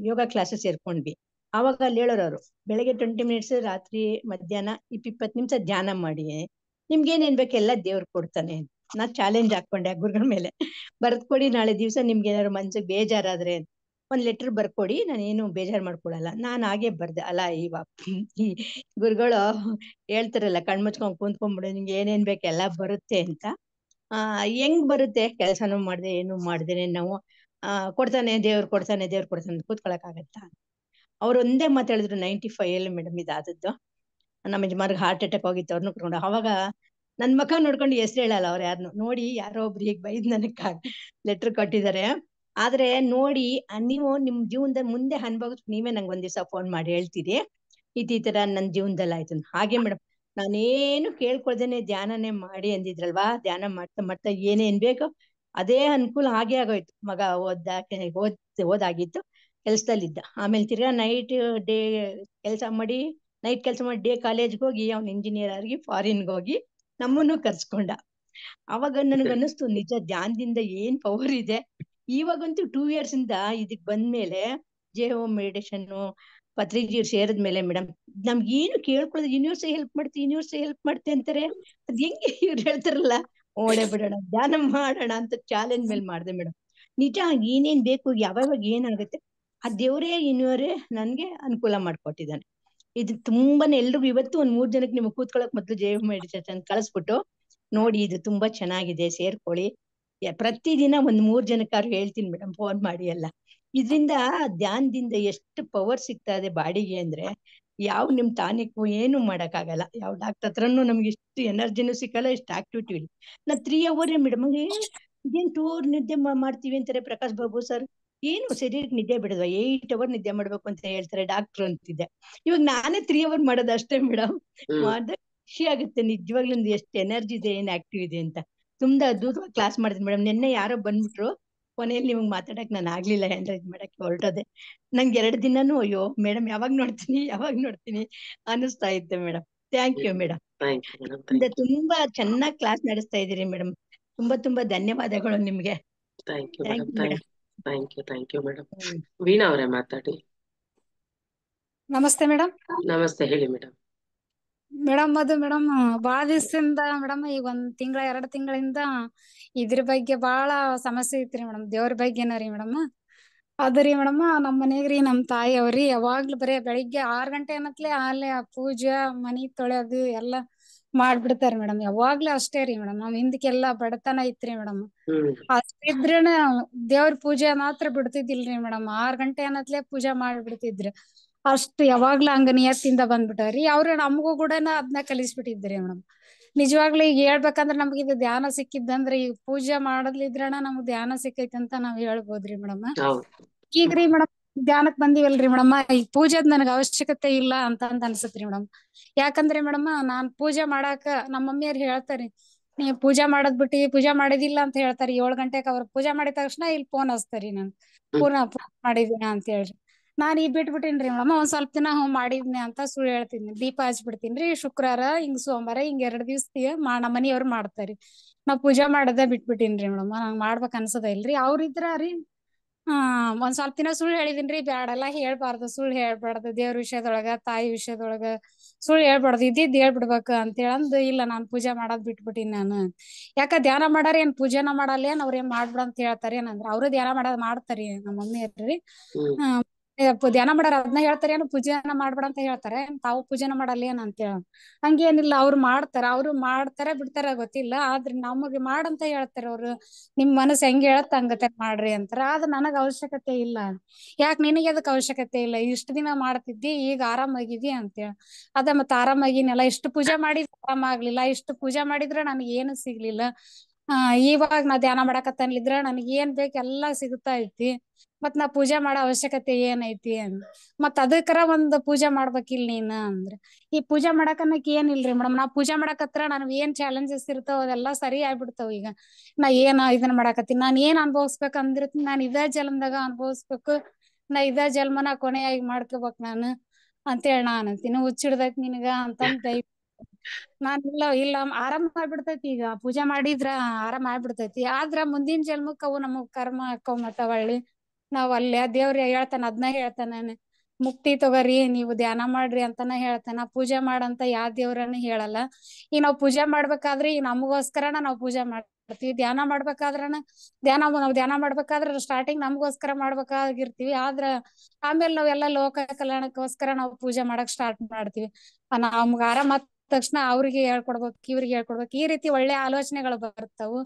ಯೋಗ ಕ್ಲಾಸಸ್ ಸೇರ್ಕೊಂಡ್ವಿ. ಆವಾಗ ಅಲ್ಲಿ ಹೇಳೋರು, ಬೆಳಗ್ಗೆ 20 ಮಿನಿಟ್ಸ್, ರಾತ್ರಿ ಮಧ್ಯಾಹ್ನ 20 ನಿಮಿಷ ಧ್ಯಾನ ಮಾಡಿ, ನಿಮ್ಗೇನೇನ್ ಬೇಕೆಲ್ಲ ದೇವ್ರು ಕೊಡ್ತಾನೆ. ನಾ ಚಾಲೆಂಜ್ ಹಾಕೊಂಡೆ ಆ ಗುರುಗಳ ಮೇಲೆ, ಬರ್ದ್ಕೊಡಿ ನಾಳೆ ದಿವ್ಸ ನಿಮ್ಗೆ ಏನಾದ್ರು ಮನ್ಸಿಗೆ ಬೇಜಾರಾದ್ರೆ ಒಂದ್ ಲೆಟರ್ ಬರ್ಕೊಡಿ, ನಾನೇನು ಬೇಜಾರ್ ಮಾಡ್ಕೊಳಲ್ಲ. ನಾನ್ ಹಾಗೆ ಬರ್ದೆ. ಅಲ್ಲ ಇವಾಗ ಈ ಗುರುಗಳು ಹೇಳ್ತಾರಲ್ಲ, ಕಣ್ಮುಚ್ಕೊಂಡ್ ಕುಂತ್ಕೊಂಡ್ಬಿಡು, ನಿಮ್ಗೆ ಏನೇನ್ ಬೇಕೆಲ್ಲ ಬರುತ್ತೆ ಅಂತ. ಹೆಂಗ್ ಬರುತ್ತೆ ಕೆಲಸನೂ ಮಾಡ್ದೆ ಏನು ಮಾಡ್ದೇನೆ ನಾವು ಕೊಡ್ತಾನೆ ದೇವ್ರು ಕೊಡ್ತಾನೆ ಕೂತ್ಕೊಳಕ್ ಆಗತ್ತಾ? ಅವ್ರು ಒಂದೇ ಮಾತು ಹೇಳಿದ್ರು 95 ಮೇಡಮ್ ಇದಾದದ್ದು. ನಮ್ಮ ಯಜಮಾನ್ರಿಗೆ ಹಾರ್ಟ್ ಅಟ್ಯಾಕ್ ಹೋಗಿತ್ತು, ಅವ್ರನ್ನ ಕರ್ಕೊಂಡು. ಅವಾಗ ನನ್ ಮಕ್ಕ ನೋಡ್ಕೊಂಡು ಹೆಸರು ಹೇಳಲ್ಲ ಅವ್ರು ಯಾರನ್ನು. ನೋಡಿ ಯಾರೋ ಒಬ್ರು ಈಗ ಬೈದ್ ನನಗ್ ಲೆಟರ್ ಕೊಟ್ಟಿದ್ದಾರೆ, ಆದ್ರೆ ನೋಡಿ ನೀವು ನಿಮ್ ಜೀವನದ ಮುಂದೆ ಅನ್ಭವಿಸ್ ನೀವೇ ನಂಗೆ ಒಂದ್ ದಿವಸ ಫೋನ್ ಮಾಡಿ ಹೇಳ್ತೀರಿ ಈ ತರ ನನ್ ಜೀವನದಲ್ಲಿ ಆಯ್ತು. ಹಾಗೆ ಮೇಡಮ್ ನಾನೇನು ಕೇಳ್ಕೊಳ್ದೇನೆ ಧ್ಯಾನನೇ ಮಾಡಿ ಅಂದಿದ್ರಲ್ವಾ, ಧ್ಯಾನ ಮಾಡ್ತಾ ಮಾಡ್ತಾ ಏನೇನ್ ಬೇಕೋ ಅದೇ ಅನುಕೂಲ ಹಾಗೆ ಆಗೋಯ್ತು. ಮಗ ಓದಾಗಿತ್ತು, ಕೆಲ್ಸದಲ್ಲಿದ್ದ. ಆಮೇಲೆ ತಿರ್ಗಾ ನೈಟ್ ಡೇ ಕೆಲಸ ಮಾಡಿ, ನೈಟ್ ಕೆಲಸ ಮಾಡಿ ಡೇ ಕಾಲೇಜ್ಗೆ ಹೋಗಿ ಅವ್ನು ಇಂಜಿನಿಯರ್ ಆಗಿ ಫಾರಿನ್ಗೆ ಹೋಗಿ ನಮ್ಮನ್ನು ಕರ್ಸ್ಕೊಂಡ. ಅವಾಗ ನನಗನ್ನಿಸ್ತು ನಿಜ ಧ್ಯಾನದಿಂದ ಏನ್ ಪವರ್ ಇದೆ. ಇವಾಗಂತೂ 2 years ಇಂದ ಇದಕ್ ಬಂದ್ಮೇಲೆ ಜೆ ಹೋಮ್ ಮೆಡಿಟೇಷನ್ ಪತ್ರಿಜಿ ಸೇರಿದ್ಮೇಲೆ ಮೇಡಮ್ ನಮ್ಗೆ ಏನು ಕೇಳ್ಕೊಳ್ಳೋದು, ಯೂನಿವರ್ಸೇ ಹೆಲ್ಪ್ ಮಾಡ್ತೆ ಅಂತಾರೆ. ಅದ್ ಹೆಂಗೆ ಇವ್ರು ಹೇಳ್ತಾರಲ್ಲ, ಓಡೇ ಬಿಡೋಣ ಧ್ಯಾನ ಮಾಡೋಣ ಅಂತ ಚಾಲೆಂಜ್ ಮೇಲೆ ಮಾಡಿದೆ ಮೇಡಮ್. ನಿಜ ಏನೇನ್ ಬೇಕು, ಯಾವಾಗ ಏನಾಗುತ್ತೆ ಆ ದೇವರೇ ಇನ್ನೂರೇ ನನ್ಗೆ ಅನುಕೂಲ ಮಾಡ್ಕೊಟ್ಟಿದ್ದಾನೆ. ಇದು ತುಂಬಾನೇ ಎಲ್ರಿಗೂ ಇವತ್ತು ಒಂದ್ 3 ಜನಕ್ಕೆ ನಿಮ್ಗೆ ಕೂತ್ಕೊಳ್ಳೋಕ್ ಮೊದ್ಲು ಜೆ ಹೋಮ್ ಮೆಡಿಟೇಷನ್ ಕಳಿಸ್ಬಿಟ್ಟು ನೋಡಿ, ಇದು ತುಂಬಾ ಚೆನ್ನಾಗಿದೆ, ಸೇರ್ಕೊಳ್ಳಿ. ಪ್ರತಿದಿನ ಒಂದ್ 3 ಜನಕ್ಕಾದ್ರು ಹೇಳ್ತೀನಿ ಮೇಡಮ್ ಫೋನ್ ಮಾಡಿ ಎಲ್ಲ. ಇದ್ರಿಂದ ಧ್ಯಾನದಿಂದ ಎಷ್ಟು ಪವರ್ ಸಿಗ್ತಾ ಇದೆ ಬಾಡಿಗೆ ಅಂದ್ರೆ ಯಾವ ನಿಮ್ ಟಾನಿಕ್ ಏನು ಮಾಡಕ್ ಆಗಲ್ಲ. ಯಾವ ಡಾಕ್ಟರ್ ಹತ್ರನು ನಮ್ಗೆ ಇಷ್ಟು ಎನರ್ಜಿನೂ ಸಿಕ್ಕಲ್ಲ, ಇಷ್ಟು ಆಕ್ಟಿವಿಟಿ ಇಲ್ಲ. ನಾ 3 hour ಮೇಡಮ್ ಇದೇನ್ 2 hour ನಿದ್ದೆ ಮಾಡ್ತೀವಿ ಅಂತಾರೆ ಪ್ರಕಾಶ್ ಬಾಬು ಸರ್. ಏನು ಶರೀರಕ್ಕೆ ನಿದ್ದೆ ಬಿಡಲ್ವಾ? 8 hour ನಿದ್ದೆ ಮಾಡ್ಬೇಕು ಅಂತ ಹೇಳ್ತಾರೆ ಡಾಕ್ಟರ್ ಅಂತಿದ್ದೆ. ಇವಾಗ ನಾನೇ 3 hour ಮಾಡೋದು ಅಷ್ಟೇ ಮೇಡಮ್. ಮಾಡ್ದೆ ಖುಷಿ ಆಗುತ್ತೆ ನಿಜವಾಗ್ಲೂ ಎಷ್ಟು ಎನರ್ಜಿ ಇದೆ, ಏನ್ ಆಕ್ಟಿವ್ ಇದೆ ಅಂತ. ತುಂಬಾ ಅದ್ಭುತವಾಗಿ ಕ್ಲಾಸ್ ಮಾಡಿದ್ವಿ ಮೇಡಮ್. ನಿನ್ನೆ ಯಾರೋ ಬಂದ್ಬಿಟ್ರು, ಕೊನೆಯಲ್ಲಿ ನಿಮ್ಗೆ ಮಾತಾಡಕ್ ನಾನು ಆಗ್ಲಿಲ್ಲ, ಹ್ಯಾಂಡ್ ಮಾಡಕ್ ಹೊರಟೋದೆ. ನಂಗೆ 2 ದಿನಾನು ಅಯ್ಯೋ ಮೇಡಮ್ ಯಾವಾಗ ನೋಡ್ತೀನಿ ಅನಿಸ್ತಾ ಇತ್ತು ಮೇಡಮ್. Thank you madam. ತುಂಬಾ ಚೆನ್ನಾಗಿ ಕ್ಲಾಸ್ ನಡೆಸ್ತಾ ಇದೀರಿ ಮೇಡಮ್. ತುಂಬಾ ಧನ್ಯವಾದಗಳು ನಿಮ್ಗೆ. Thank you madam. ವೀಣಾ ಅವರೇ ಮಾತಾಡಿ. ನಮಸ್ತೆ ಮೇಡಮ್. ನಮಸ್ತೆ, ಹೇಳಿ ಮೇಡಮ್. ಮೇಡಮ್ ಅದು ಮೇಡಮ್ ಬಾಳ ದಿವಸದಿಂದ ಮೇಡಮ್ ಈಗ 1 ತಿಂಗಳ 2 ತಿಂಗಳಿಂದ ಇದ್ರ ಬಗ್ಗೆ ಬಾಳ ಸಮಸ್ಯೆ ಐತ್ರಿ ಮೇಡಮ್. ದೇವ್ರ ಬಗ್ಗೆನ ರೀ ಮೇಡಮ್. ಅದ್ರಿ ಮೇಡಮ್ ನಮ್ಮ ಮನೆಗ್ರಿ ನಮ್ ತಾಯಿ ಅವ್ರಿ ಯಾವಾಗ್ಲೂ ಬರೇ ಬೆಳಿಗ್ಗೆ 6 ಗಂಟೆ ಅನ್ನತ್ಲೆ ಅಲ್ಲೇ ಪೂಜಾ ಮನಿ ತೊಳೆಯೋದು ಎಲ್ಲಾ ಮಾಡ್ಬಿಡ್ತಾರ ಮೇಡಮ್. ಯಾವಾಗ್ಲೂ ಅಷ್ಟೇ ರೀ ಮೇಡಮ್. ನಮ್ ಹಿಂದಕ್ಕೆಲ್ಲಾ ಬಡತನ ಐತ್ರಿ ಮೇಡಮ್. ಅಷ್ಟಿದ್ರನ ದೇವ್ರ ಪೂಜೆ ಮಾತ್ರ ಬಿಡ್ತಿದ್ದಿಲ್ರಿ ಮೇಡಮ್. 6 ಗಂಟೆ ಅನ್ನತ್ಲೆ ಪೂಜಾ ಮಾಡ್ಬಿಡ್ತಿದ್ರು. ಅಷ್ಟ್ ಯಾವಾಗ್ಲೂ ಹಂಗ ನಿಯತ್ತಿಂದ ಬಂದ್ಬಿಟ್ಟಾರಿ. ಅವ್ರು ನಮಗೂ ಕೂಡ ಅದ್ನ ಕಲಿಸ್ಬಿಟ್ಟಿದ್ರಿ ಮೇಡಮ್. ನಿಜವಾಗ್ಲೂ ಈಗ ಹೇಳ್ಬೇಕಂದ್ರ ನಮ್ಗೆ ಇದು ಧ್ಯಾನ ಸಿಕ್ಕಿದ್ದಂದ್ರೆ ಈಗ ಪೂಜೆ ಮಾಡದ್ಲಿದ್ರಣ ನಮ್ಗ್ ಧ್ಯಾನ ಸಿಕ್ಕೈತಿ ಅಂತ ನಾವ್ ಹೇಳ್ಬೋದ್ರಿ ಮೇಡಮ್. ಈಗ್ರಿ ಮೇಡಮ್ ಧ್ಯಾನಕ್ ಬಂದಿವಲ್ರಿ ಮೇಡಮ್, ಈಗ ಪೂಜೆದ್ ನನಗ್ ಅವಶ್ಯಕತೆ ಇಲ್ಲ ಅಂತ ಅನ್ಸತ್ರಿ ಮೇಡಮ್. ಯಾಕಂದ್ರೆ ಮೇಡಮ್ ನಾನ್ ಪೂಜೆ ಮಾಡಾಕ ನಮ್ಮ ಮಮ್ಮಿಯರ್ ಹೇಳ್ತಾರಿ, ನೀ ಪೂಜಾ ಮಾಡದ್ ಬಿಟ್ಟಿ, ಪೂಜಾ ಮಾಡಿದಿಲ್ಲ ಅಂತ ಹೇಳ್ತಾರಿ. 7 ಗಂಟೆಗೆ ಅವ್ರ ಪೂಜಾ ಮಾಡಿದ ತಕ್ಷಣ ಇಲ್ಲಿ ಫೋನ್ ಹಚ್ತಾರಿ ನನ್ ಪೂಜಾ ಮಾಡಿದೀನ ಅಂತ ಹೇಳ್ರಿ. ನಾನ್ ಈಗ ಬಿಟ್ಬಿಟ್ಟಿನ್ರಿ ಮೇಡಮ್. ಒಂದ್ ಸ್ವಲ್ಪ ದಿನ ಮಾಡಿದ್ನಿ ಅಂತ ಸುಳ್ಳು ಹೇಳ್ತೀನಿ. ದೀಪ ಹಚ್ಬಿಡ್ತೀನ್ರಿ. ಶುಕ್ರವಾರ ಹಿಂಗ್ ಸೋಮವಾರ ಹಿಂಗ್ 2 ದಿವ್ಸಕ್ಕೆ ನಮ್ಮ ಮನಿಯವ್ರು ಮಾಡ್ತಾರಿ. ನಾವ್ ಪೂಜಾ ಮಾಡದ ಬಿಟ್ಬಿಟ್ಟಿನ್ರಿ ಮೇಡಮ್. ನಂಗ್ ಮಾಡ್ಬೇಕ್ ಅನ್ಸದ ಇಲ್ರಿ. ಅವ್ರಿದ್ರ ರೀ ಒಂದ್ ಸ್ವಲ್ಪ ದಿನ ಸುಳ್ಳು ಹೇಳಿದೀನ್ರಿ. ಬ್ಯಾಡೆಲ್ಲಾ ಹೇಳ್ಬಾರ್ದು, ಸುಳ್ಳು ಹೇಳ್ಬಾರ್ದು, ದೇವ್ರ ವಿಷಯದೊಳಗ ತಾಯಿ ವಿಷಯದೊಳಗ ಸುಳ್ಳು ಹೇಳ್ಬಾರ್ದು, ಇದ್ದಿದ್ ಹೇಳ್ಬಿಡ್ಬೇಕ ಅಂತ ಹೇಳಂದ್ ಇಲ್ಲ ನಾನ್ ಪೂಜಾ ಮಾಡೋದ್ ಬಿಟ್ಬಿಟ್ಟಿನಿ ನಾನು. ಯಾಕ ಧ್ಯಾನ ಮಾಡಾರ ಏನ್ ಪೂಜೆನ ಮಾಡಲ್ಲ ಏನ್ ಅವ್ರೇನ್ ಮಾಡ್ಬಿಡ ಅಂತ ಹೇಳ್ತಾರ ಏನಂದ್ರ ಅವ್ರು ಧ್ಯಾನ ಮಾಡ್ತಾರಿ ನಮ್ಮ ಮಮ್ಮಿ ಅವ್ರಿ. ಧ್ಯಾನ ಮಾಡಾರ ಅದನ್ನ ಹೇಳ್ತಾರ ಏನು ಪೂಜೆನ ಮಾಡ್ಬೇಡ ಅಂತ ಹೇಳ್ತಾರೆ, ತಾವು ಪೂಜೆನ ಮಾಡಲ್ಲ ಏನ್ ಅಂತ ಹೇಳ. ಹಂಗೇನಿಲ್ಲ, ಅವ್ರು ಮಾಡ್ತಾರ ಬಿಡ್ತಾರ ಗೊತ್ತಿಲ್ಲ. ಆದ್ರೆ ನಮಗೆ ಮಾಡಂತ ಹೇಳ್ತಾರ ಅವ್ರು. ನಿಮ್ ಮನಸ್ಸು ಹೆಂಗ್ ಹೇಳತ್ತ ಹಂಗತೆ ಮಾಡ್ರಿ ಅಂತಾರ. ಆದ್ರ ನನಗ್ ಅವಶ್ಯಕತೆ ಇಲ್ಲ. ಯಾಕೆ ನಿನಗೆ ಅದಕ್ ಅವಶ್ಯಕತೆ ಇಲ್ಲ? ಇಷ್ಟ ದಿನ ಮಾಡ್ತಿದ್ದಿ, ಈಗ ಆರಾಮಾಗಿದಿ ಅಂತೇಳ. ಅದ ಮತ್ತ ಆರಾಮಾಗಿನೆಲ್ಲ ಇಷ್ಟು ಪೂಜೆ ಮಾಡಿದ್ರ ಆರಾಮಾಗ್ಲಿಲ್ಲ, ಇಷ್ಟು ಪೂಜೆ ಮಾಡಿದ್ರ ನನಗ್ ಏನು ಸಿಗ್ಲಿಲ್ಲ. ಇವಾಗ ನಾ ಧ್ಯಾನ ಮಾಡಕತ್ತನ್ಲಿದ್ರ ನನಗ್ ಏನ್ ಬೇಕ್ ಎಲ್ಲಾ ಸಿಗುತ್ತಾ ಐತಿ. ಮತ್ ನಾ ಪೂಜೆ ಮಾಡೋ ಅವಶ್ಯಕತೆ ಏನೈತಿ ಮತ್ ಅದಕ್ಕರ ಒಂದ್ ಪೂಜೆ ಮಾಡ್ಬೇಕಿಲ್ ನೀನ್ ಅಂದ್ರ. ಈ ಪೂಜೆ ಮಾಡಕನ್ನಕ್ ಏನಿಲ್ರಿ ಮೇಡಮ್. ನಾ ಪೂಜೆ ಮಾಡಕತ್ರ ನನ್ಗ್ ಏನ್ ಚಾಲೆಂಜಸ್ ಇರ್ತಾವ ಅದೆಲ್ಲಾ ಸರಿ ಆಗ್ಬಿಡ್ತಾವ. ಈಗ ನಾ ಏನ್ ಇದನ್ ಮಾಡಕತ್ತೀನಿ, ನಾನ್ ಏನ್ ಅನ್ಭವಿಸ್ಬೇಕ್ ಅಂದಿರ್ತೀನಿ ನಾನ್ ಇದೇ ಜನ್ಮದಾಗ ಅನ್ಭವಿಸ್ಬೇಕು. ನಾ ಇದೇ ಜನ್ಮನ ಕೊನೆಯಾಗಿ ಮಾಡ್ಕೋಬೇಕ್ ನಾನು ಅಂತೇಳಿ ನಾನ್ ಅಂತೀನಿ. ಹುಚ್ಚಿಡ್ದೈತಿ ನಿನಗ ಅಂತಂದ ನಾನ್ ಇಲ್ಲ ಆರಾಮ್ ಆಗ್ಬಿಡ್ತೈತಿ. ಈಗ ಪೂಜೆ ಮಾಡಿದ್ರ ಆರಾಮ್ ಆಗ್ಬಿಡ್ತೈತಿ. ಆದ್ರ ಮುಂದಿನ ಜನ್ಮಕ್ ಅವು ನಮಗ್ ಕರ್ಮ ಹಾಕವ್ ಮತ್ತ ಒಳ್ಳಿ ನಾವ್ ಅಲ್ಲೇ ದೇವ್ರ ಹೇಳ್ತಾನ, ಅದ್ನ ಹೇಳ್ತಾನ ಮುಕ್ತಿ ತಗೋರಿ ನೀವು ಧ್ಯಾನ ಮಾಡ್ರಿ ಅಂತಾನ ಹೇಳ್ತಾನ. ಪೂಜೆ ಮಾಡಂತ ಯಾವ ದೇವ್ರನ್ನ ಹೇಳಲ್ಲ. ಈಗ ನಾವ್ ಪೂಜೆ ಮಾಡ್ಬೇಕಾದ್ರೆ ಈಗ ನಮಗೋಸ್ಕರನ ನಾವ್ ಪೂಜೆ ಮಾಡ್ತೀವಿ. ಧ್ಯಾನ ಮಾಡ್ಬೇಕಾದ್ರನ ನಾವ್ ಧ್ಯಾನ ಮಾಡ್ಬೇಕಾದ್ರ ಸ್ಟಾರ್ಟಿಂಗ್ ನಮಗೋಸ್ಕರ ಮಾಡ್ಬೇಕಾಗಿರ್ತಿವಿ. ಆದ್ರ ಆಮೇಲೆ ನಾವೆಲ್ಲಾ ಲೋಕ ಕಲ್ಯಾಣಕ್ಕೋಸ್ಕರ ನಾವ್ ಪೂಜೆ ಮಾಡಕ್ ಸ್ಟಾರ್ಟ್ ಮಾಡ್ತೀವಿ. ನಮ್ಗ ಆರಾಮ ತಕ್ಷಣ ಅವ್ರಿಗೆ ಹೇಳ್ಕೊಡ್ಬೇಕು, ಇವ್ರಿಗೆ ಹೇಳ್ಕೊಡ್ಬೇಕು, ಈ ರೀತಿ ಒಳ್ಳೆ ಆಲೋಚನೆಗಳು ಬರ್ತಾವು.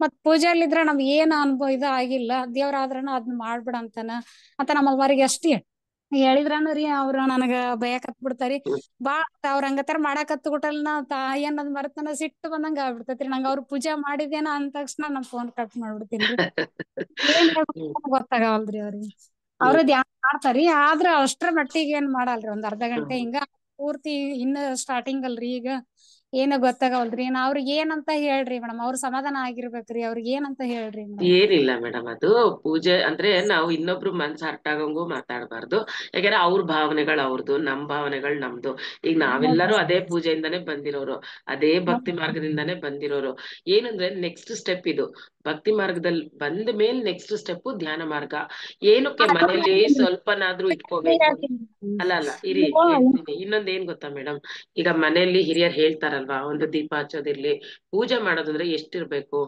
ಮತ್ ಪೂಜೆಯಲ್ಲಿದ್ರ ನಮ್ಗೆ ಏನ್ ಅನುಭವ ಇದು ಆಗಿಲ್ಲ, ದೇವ್ರಾದ್ರನ ಅದ್ನ ಮಾಡ್ಬಿಡ ಅಂತಾನ ಅಂತ ನಮ್ಮ ಅವ್ರಿಗೆ ಅಷ್ಟೇ ಹೇಳಿದ್ರನು ರೀ ಅವ್ರ ನನಗ ಬಯಕತ್ ಬಿಡ್ತಾರಿ. ಬಾಳ ಅವ್ರ ಹಂಗತರ ಮಾಡಾಕತ್ ಬಿಟ್ಟಲ್ ನಾ ತಾಯಿ ಅನ್ನೋದ್ ಮರ್ತನ ಸಿಟ್ಟು ಬಂದಂಗ ಆಗ್ಬಿಡ್ತೈತ್ರಿ ನಂಗ. ಅವ್ರ ಪೂಜೆ ಮಾಡಿದೇನ ಅಂದ ತಕ್ಷಣ ನಮ್ ಫೋನ್ ಕಟ್ ಮಾಡ್ಬಿಡ್ತೀನ್ರಿ. ಏನ್ ಹೇಳ್ಬೇಕಂತ ಗೊತ್ತಾಗವಲ್ರಿ ಅವ್ರಿಗೆ. ಅವ್ರು ಧ್ಯಾನ ಮಾಡ್ತಾರಿ, ಆದ್ರ ಅಷ್ಟ್ರ ಮಟ್ಟಿಗೆ ಏನ್ ಮಾಡಲ್ರಿ. ಒಂದ್ ಅರ್ಧ ಗಂಟೆ ಹಿಂಗ ಪೂರ್ತಿ ಇನ್ನ ಸ್ಟಾರ್ಟಿಂಗ್ ಅಲ್ರಿ ಈಗ, ಏನ ಗೊತ್ತಾಗವಲ್ರಿ. ಅವ್ರಿಗೆ ಏನಂತ ಹೇಳ್ರಿ ಮೇಡಮ್, ಅವ್ರ ಸಮಾಧಾನ ಆಗಿರ್ಬೇಕ್ರಿ. ಅವ್ರಿಗೆ ಏನಂತ ಹೇಳ್ರಿ ಮೇಡಮ್? ಏನಿಲ್ಲ ಮೇಡಮ್, ಅದು ಪೂಜೆ ಅಂದ್ರೆ ನಾವು ಇನ್ನೊಬ್ರು ಮನ್ಸ್ ಹರ್ಟ್ ಆಗಂಗೂ ಮಾತಾಡ್ಬಾರ್ದು. ಯಾಕಂದ್ರೆ ಅವ್ರ ಭಾವನೆಗಳು ಅವ್ರದ್ದು, ನಮ್ ಭಾವನೆಗಳು ನಮ್ದು. ಈಗ ನಾವೆಲ್ಲರೂ ಅದೇ ಪೂಜೆಯಿಂದಾನೇ ಬಂದಿರೋರು, ಅದೇ ಭಕ್ತಿ ಮಾರ್ಗದಿಂದಾನೇ ಬಂದಿರೋರು. ಏನಂದ್ರೆ ನೆಕ್ಸ್ಟ್ ಸ್ಟೆಪ್ ಇದು. ಭಕ್ತಿ ಮಾರ್ಗದಲ್ಲಿ ಬಂದ ಮೇಲೆ ನೆಕ್ಸ್ಟ್ ಸ್ಟೆಪ್ ಧ್ಯಾನ ಮಾರ್ಗ. ಏನಕ್ಕೆ ಮನೇಲಿ ಸ್ವಲ್ಪನಾದ್ರೂ ಇಟ್ಕೋಬೇಕು. ಅಲ್ಲ ಇರಿ ಹೇಳ್ತೀನಿ. ಇನ್ನೊಂದ್ ಏನ್ ಗೊತ್ತಾ ಮೇಡಮ್, ಈಗ ಮನೆಯಲ್ಲಿ ಹಿರಿಯರ್ ಹೇಳ್ತಾರಲ್ವಾ, ಒಂದು ದೀಪ ಹಚ್ಚೋದಿರ್ಲಿ, ಪೂಜೆ ಮಾಡೋದಂದ್ರೆ ಎಷ್ಟಿರ್ಬೇಕು,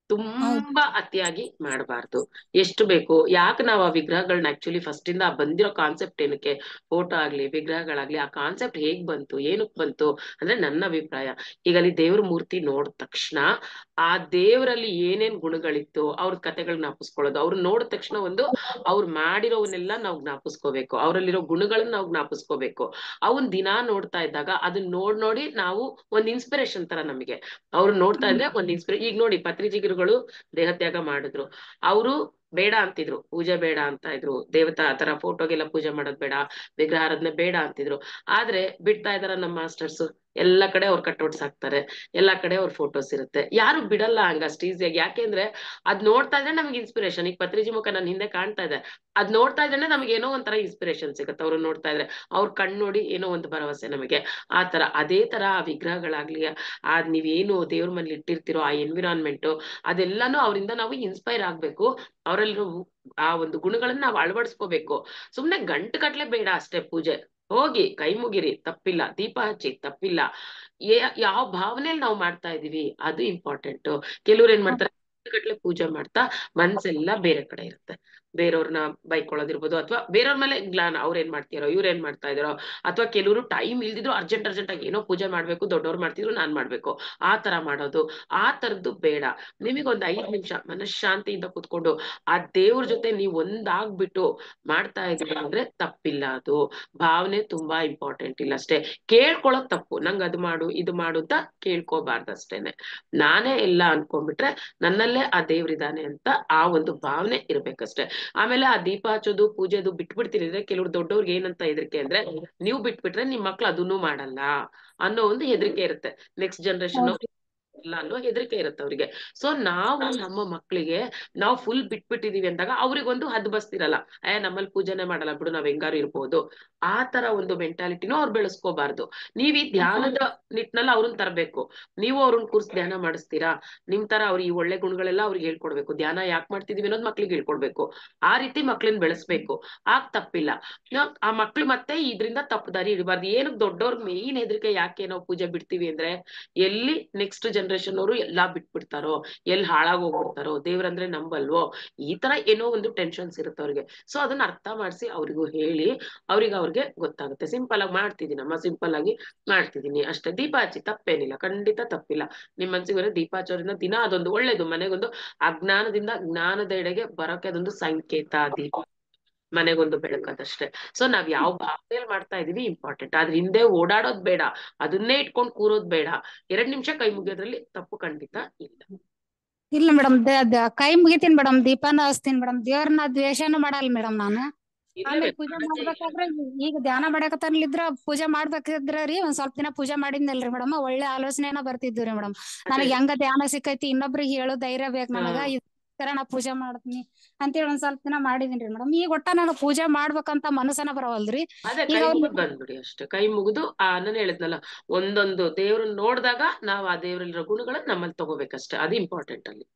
ತುಂಬಾ ಅತಿಯಾಗಿ ಮಾಡಬಾರ್ದು. ಎಷ್ಟು ಬೇಕು. ಯಾಕೆ ನಾವು ಆ ವಿಗ್ರಹಗಳನ್ನ ಆಕ್ಚುಲಿ ಫಸ್ಟ್ ಇಂದ ಬಂದಿರೋ ಕಾನ್ಸೆಪ್ಟ್ ಏನಕ್ಕೆ, ಫೋಟೋ ಆಗ್ಲಿ ವಿಗ್ರಹಗಳಾಗ್ಲಿ, ಆ ಕಾನ್ಸೆಪ್ಟ್ ಹೇಗ್ ಬಂತು, ಏನಕ್ ಬಂತು ಅಂದ್ರೆ ನನ್ನ ಅಭಿಪ್ರಾಯ. ಈಗ ಅಲ್ಲಿ ದೇವ್ರ ಮೂರ್ತಿ ನೋಡಿದ ತಕ್ಷಣ ಆ ದೇವರಲ್ಲಿ ಏನೇನ್ ಗುಣಗಳಿತ್ತು ಅವ್ರ ಕಥೆಗಳನ್ನ ಜ್ಞಾಪಿಸ್ಕೊಳ್ಳೋದು. ಅವ್ರು ನೋಡಿದ ತಕ್ಷಣ ಒಂದು ಅವ್ರು ಮಾಡಿರೋವನ್ನೆಲ್ಲ ನಾವು ಜ್ಞಾಪಿಸ್ಕೋಬೇಕು, ಅವರಲ್ಲಿರೋ ಗುಣಗಳನ್ನ ನಾವು ಜ್ಞಾಪಿಸ್ಕೋಬೇಕು. ಅವನ್ ದಿನಾ ನೋಡ್ತಾ ಇದ್ದಾಗ ಅದನ್ನ ನೋಡಿ ನಾವು ಒಂದ್ ಇನ್ಸ್ಪಿರೇಷನ್ ತರ ನಮಗೆ. ಅವ್ರು ನೋಡ್ತಾ ಇದ್ರೆ ಒಂದ್ ಈಗ ನೋಡಿ ಪತ್ರಿಜಿಗಿರುಗಳು ದೇಹತ್ಯಾಗ ಮಾಡಿದ್ರು. ಅವರು ಬೇಡ ಅಂತಿದ್ರು, ಪೂಜೆ ಬೇಡ ಅಂತ ಇದ್ರು, ದೇವತಾ ಆತರ ಫೋಟೋಗೆಲ್ಲ ಪೂಜೆ ಮಾಡೋದ್ ಬೇಡ, ವಿಗ್ರಹಾರಾಧನೆ ಬೇಡ ಅಂತಿದ್ರು. ಆದ್ರೆ ಬಿಡ್ತಾ ಇದಾರ ನಮ್ಮ ಮಾಸ್ಟರ್ಸ್. ಎಲ್ಲಾ ಕಡೆ ಅವ್ರು ಕಟ್ಔಟ್ಸ್ ಹಾಕ್ತಾರೆ, ಎಲ್ಲಾ ಕಡೆ ಅವ್ರ ಫೋಟೋಸ್ ಇರುತ್ತೆ. ಯಾರು ಬಿಡಲ್ಲ ಹಂಗಷ್ಟು ಈಸಿಯಾಗಿ. ಯಾಕೆಂದ್ರೆ ಅದ್ ನೋಡ್ತಾ ಇದ್ರೆ ನಮ್ಗೆ ಇನ್ಸ್ಪಿರೇಷನ್. ಈಗ ಪತ್ರಿಜಿ ಮುಖ ನನ್ ಹಿಂದೆ ಕಾಣ್ತಾ ಇದೆ, ಅದ್ ನೋಡ್ತಾ ಇದ್ರೆ ನಮ್ಗೆ ಏನೋ ಒಂಥರ ಇನ್ಸ್ಪಿರೇಷನ್ ಸಿಗುತ್ತೆ. ಅವ್ರು ನೋಡ್ತಾ ಇದ್ರೆ ಅವ್ರ ಕಣ್ ನೋಡಿ ಏನೋ ಒಂದು ಭರವಸೆ ನಮಗೆ. ಆ ತರ ಅದೇ ತರ ಆ ವಿಗ್ರಹಗಳಾಗ್ಲಿ, ನೀವೇನು ದೇವ್ರ ಮನೇಲಿ ಇಟ್ಟಿರ್ತಿರೋ ಆ ಎನ್ವಿರಾನ್ಮೆಂಟ್, ಅದೆಲ್ಲಾನು ಅವರಿಂದ ನಾವು ಇನ್ಸ್ಪೈರ್ ಆಗ್ಬೇಕು. ಅವರಲ್ಲಿರೋ ಆ ಒಂದು ಗುಣಗಳನ್ನ ನಾವು ಅಳವಡಿಸ್ಕೋಬೇಕು. ಸುಮ್ನೆ ಗಂಟು ಕಟ್ಲೆ ಬೇಡ ಅಷ್ಟೇ. ಪೂಜೆ ಹೋಗಿ ಕೈ ಮುಗಿರಿ, ತಪ್ಪಿಲ್ಲ. ದೀಪ ಹಚ್ಚಿ, ತಪ್ಪಿಲ್ಲ. ಯಾವ ಭಾವನೆಯಲ್ಲಿ ನಾವು ಮಾಡ್ತಾ ಇದೀವಿ ಅದು ಇಂಪಾರ್ಟೆಂಟ್. ಕೆಲವ್ರು ಏನ್ ಮಾಡ್ತಾರೆ, ಗಂಟುಗಟ್ಲೆ ಪೂಜೆ ಮಾಡ್ತಾ ಮನ್ಸೆಲ್ಲ ಬೇರೆ ಕಡೆ ಇರುತ್ತೆ. ಬೇರೆಯವ್ರನ್ನ ಬೈಕೊಳ್ಳೋದಿರ್ಬೋದು, ಅಥವಾ ಬೇರೆಯವ್ರ ಮೇಲೆ ಗ್ಲಾನ್, ಅವ್ರೇನ್ ಮಾಡ್ತಿರೋ ಇವ್ರೇನ್ ಮಾಡ್ತಾ ಇದಾರೋ, ಅಥವಾ ಕೆಲವರು ಟೈಮ್ ಇಲ್ದಿದ್ರು ಅರ್ಜೆಂಟ್ ಆಗಿ ಏನೋ ಪೂಜೆ ಮಾಡ್ಬೇಕು, ದೊಡ್ಡವ್ರು ಮಾಡ್ತಿದ್ರು ನಾನ್ ಮಾಡ್ಬೇಕು, ಆ ತರ ಮಾಡೋದು. ಆ ತರದ್ದು ಬೇಡ. ನಿಮಗೊಂದ್ 5 ನಿಮಿಷ ಮನಃಶಾಂತಿಯಿಂದ ಕುತ್ಕೊಂಡು ಆ ದೇವ್ರ ಜೊತೆ ನೀವ್ ಒಂದಾಗ್ಬಿಟ್ಟು ಮಾಡ್ತಾ ಇದೀವಿ ಅಂದ್ರೆ ತಪ್ಪಿಲ್ಲ. ಅದು ಭಾವನೆ ತುಂಬಾ ಇಂಪಾರ್ಟೆಂಟ್. ಇಲ್ಲ ಅಷ್ಟೇ ಕೇಳ್ಕೊಳಕ್ ತಪ್ಪು, ನಂಗ್ ಅದು ಮಾಡು ಇದು ಮಾಡು ಅಂತ ಕೇಳ್ಕೋಬಾರ್ದು ಅಷ್ಟೇನೆ. ನಾನೇ ಎಲ್ಲ ಅನ್ಕೊಂಡ್ಬಿಟ್ರೆ ನನ್ನಲ್ಲೇ ಆ ದೇವ್ರಿದಾನೆ ಅಂತ ಆ ಒಂದು ಭಾವನೆ ಇರ್ಬೇಕಷ್ಟೇ. ಆಮೇಲೆ ಆ ದೀಪ ಹಚ್ಚೋದು ಪೂಜೆದು ಬಿಟ್ಬಿಡ್ತೀನಿ. ಕೆಲವ್ರು ದೊಡ್ಡವ್ರಿಗೆ ಏನಂತ ಹೆದರಿಕೆ ಅಂದ್ರೆ, ನೀವು ಬಿಟ್ಬಿಟ್ರೆ ನಿಮ್ ಮಕ್ಳು ಅದನ್ನೂ ಮಾಡಲ್ಲ ಅನ್ನೋ ಒಂದು ಹೆದರಿಕೆ ಇರುತ್ತೆ. ನೆಕ್ಸ್ಟ್ ಜನರೇಷನ್ ಇಲ್ಲ ಅನ್ನೋ ಹೆದರಿಕೆ ಇರುತ್ತೆ ಅವ್ರಿಗೆ. ಸೊ ನಾವು ನಮ್ಮ ಮಕ್ಳಿಗೆ ನಾವು ಫುಲ್ ಬಿಟ್ಬಿಟ್ಟಿದೀವಿ ಅಂದಾಗ ಅವ್ರಿಗೊಂದು ಹದ್ ಬಸ್ತಿರಲ್ಲ, ನಮ್ಮಲ್ಲಿ ಪೂಜೆನೆ ಮಾಡಲ್ಲ ಬಿಡು, ನಾವ್ ಹೆಂಗಾರು ಇರ್ಬೋದು, ಆ ತರ ಒಂದು ಮೆಂಟಾಲಿಟಿನೂ ಅವ್ರು ಬೆಳೆಸ್ಕೋಬಾರ್ದು. ನೀವ್ ಈ ಧ್ಯಾನದ ನಿಟ್ಟಿನಲ್ಲಿ ಅವ್ರನ್ನ ತರಬೇಕು. ನೀವು ಅವ್ರನ್ನ ಕೂರ್ಸಿ ಧ್ಯಾನ ಮಾಡಿಸ್ತೀರಾ, ನಿಮ್ ತರ ಅವ್ರ ಈ ಒಳ್ಳೆ ಗುಣಗಳೆಲ್ಲ ಅವ್ರಿಗೆ ಹೇಳ್ಕೊಡ್ಬೇಕು. ಧ್ಯಾನ ಯಾಕೆ ಮಾಡ್ತಿದೀವಿ ಅನ್ನೋದು ಮಕ್ಳಿಗೆ ಹೇಳ್ಕೊಡ್ಬೇಕು. ಆ ರೀತಿ ಮಕ್ಳನ್ನ ಬೆಳೆಸ್ಬೇಕು. ಆಗ ತಪ್ಪಿಲ್ಲ. ಆ ಮಕ್ಳು ಮತ್ತೆ ಇದ್ರಿಂದ ತಪ್ಪು ದಾರಿ ಇಡಬಾರ್ದು. ಏನಕ್ಕೆ ದೊಡ್ಡವ್ರ ಮೇನ್ ಹೆದರಿಕೆ ಯಾಕೆ ನಾವು ಪೂಜೆ ಬಿಡ್ತೀವಿ ಅಂದ್ರೆ, ಎಲ್ಲಿ ನೆಕ್ಸ್ಟ್ ಜನರೇಷನ್ ಅವರು ಎಲ್ಲಾ ಬಿಟ್ಬಿಡ್ತಾರೋ, ಎಲ್ಲಿ ಹಾಳಾಗೋಗ್ಬಿಡ್ತಾರೋ, ದೇವ್ರಂದ್ರೆ ನಂಬಲ್ವೋ, ಈ ತರ ಏನೋ ಒಂದು ಟೆನ್ಷನ್ಸ್ ಇರುತ್ತೆ ಅವ್ರಿಗೆ. ಸೊ ಅದನ್ನ ಅರ್ಥ ಮಾಡಿಸಿ ಅವ್ರಿಗೂ ಹೇಳಿ ಅವ್ರಿಗೆ ಗೊತ್ತಾಗುತ್ತೆ. ಸಿಂಪಲ್ ಆಗಿ ಮಾಡ್ತಿದ್ದೀನಮ್ಮ, ಸಿಂಪಲ್ ಆಗಿ ಮಾಡ್ತಿದೀನಿ ಅಷ್ಟೇ. ದೀಪ ಹಚ್ಚಿ, ತಪ್ಪೇನಿಲ್ಲ, ಖಂಡಿತ ತಪ್ಪಿಲ್ಲ. ನಿಮ್ ಮನ್ಸಿಗೆ ದೀಪ ಹಚ್ಚೋದ್ರಿಂದ ದಿನ ಅದೊಂದು ಒಳ್ಳೇದು. ಮನೆಗೊಂದು ಅಜ್ಞಾನದಿಂದ ಜ್ಞಾನದೆಡೆಗೆ ಬರೋಕೆ ಅದೊಂದು ಸಂಕೇತ. ದೀಪ ಮನೆಗೊಂದು ಬೆಳಕದಷ್ಟೇ. ಸೊ ನಾವ್ ಯಾವ ಭಾವನೆಯಲ್ಲಿ ಮಾಡ್ತಾ ಇದೀವಿ ಇಂಪಾರ್ಟೆಂಟ್. ಅದ್ರ ಹಿಂದೆ ಓಡಾಡೋದ್ ಬೇಡ, ಅದನ್ನೇ ಇಟ್ಕೊಂಡ್ ಕೂರೋದ್ ಬೇಡ. 2 ನಿಮಿಷ ಕೈ ಮುಗಿಯೋದ್ರಲ್ಲಿ ತಪ್ಪು ಖಂಡಿತ ಇಲ್ಲ. ಇಲ್ಲ ಮೇಡಮ್, ಕೈ ಮುಗಿತೀನಿ ಮೇಡಮ್, ದೀಪಾನ ಹಚ್ತೀನಿ ಮೇಡಮ್, ದೇವ್ರನ್ನ ದ್ವೇಷನೂ ಮಾಡಲ್ಲ ಮೇಡಮ್ ನಾನು. ಆಮೇಲೆ ಪೂಜೆ ಮಾಡ್ಬೇಕಾದ್ರೆ ಈಗ ಧ್ಯಾನ ಮಾಡಕತ್ತನ್ಲಿದ್ರ ಪೂಜೆ ಮಾಡ್ಬೇಕಿದ್ರ ರೀ, ಒಂದ್ ಸ್ವಲ್ಪ ದಿನ ಪೂಜೆ ಮಾಡಿದ್ನಲ್ರಿ ಮೇಡಮ್, ಒಳ್ಳೆ ಆಲೋಚನೆನ ಬರ್ತಿದ್ವು ರೀ ಮೇಡಮ್. ನನಗ್ ಹೆಂಗ ಧ್ಯಾನ ಸಿಕ್ಕೈತಿ, ಇನ್ನೊಬ್ರಿಗೆ ಹೇಳೋ ಧೈರ್ಯ ಬೇಕು ನನಗ, ಈ ತರ ನಾ ಪೂಜೆ ಮಾಡ್ತೀನಿ ಅಂತೇಳಿ ಒಂದ್ ಸ್ವಲ್ಪ ದಿನ ಮಾಡಿದೀನ್ರಿ ಮೇಡಮ್. ಈಗ ಒಟ್ಟ ನಾನು ಪೂಜೆ ಮಾಡ್ಬೇಕಂತ ಮನಸ್ಸನ ಬರವಲ್ರಿ. ಅದೇ ಕೈ ಮುಗಿದ್ ಬಂದ್ಬಿಡಿ ಅಷ್ಟೇ. ಕೈ ಮುಗಿದು ನಾನು ಹೇಳಿದ್ನಲ್ಲ, ಒಂದೊಂದು ದೇವ್ರನ್ನ ನೋಡಿದಾಗ ನಾವ್ ಆ ದೇವ್ರಲ್ಲಿರೋ ಗುಣಗಳನ್ನ ನಮ್ಮಲ್ಲಿ ತಗೋಬೇಕಷ್ಟೇ. ಅದು ಇಂಪಾರ್ಟೆಂಟ್ ಅಲ್ಲಿ.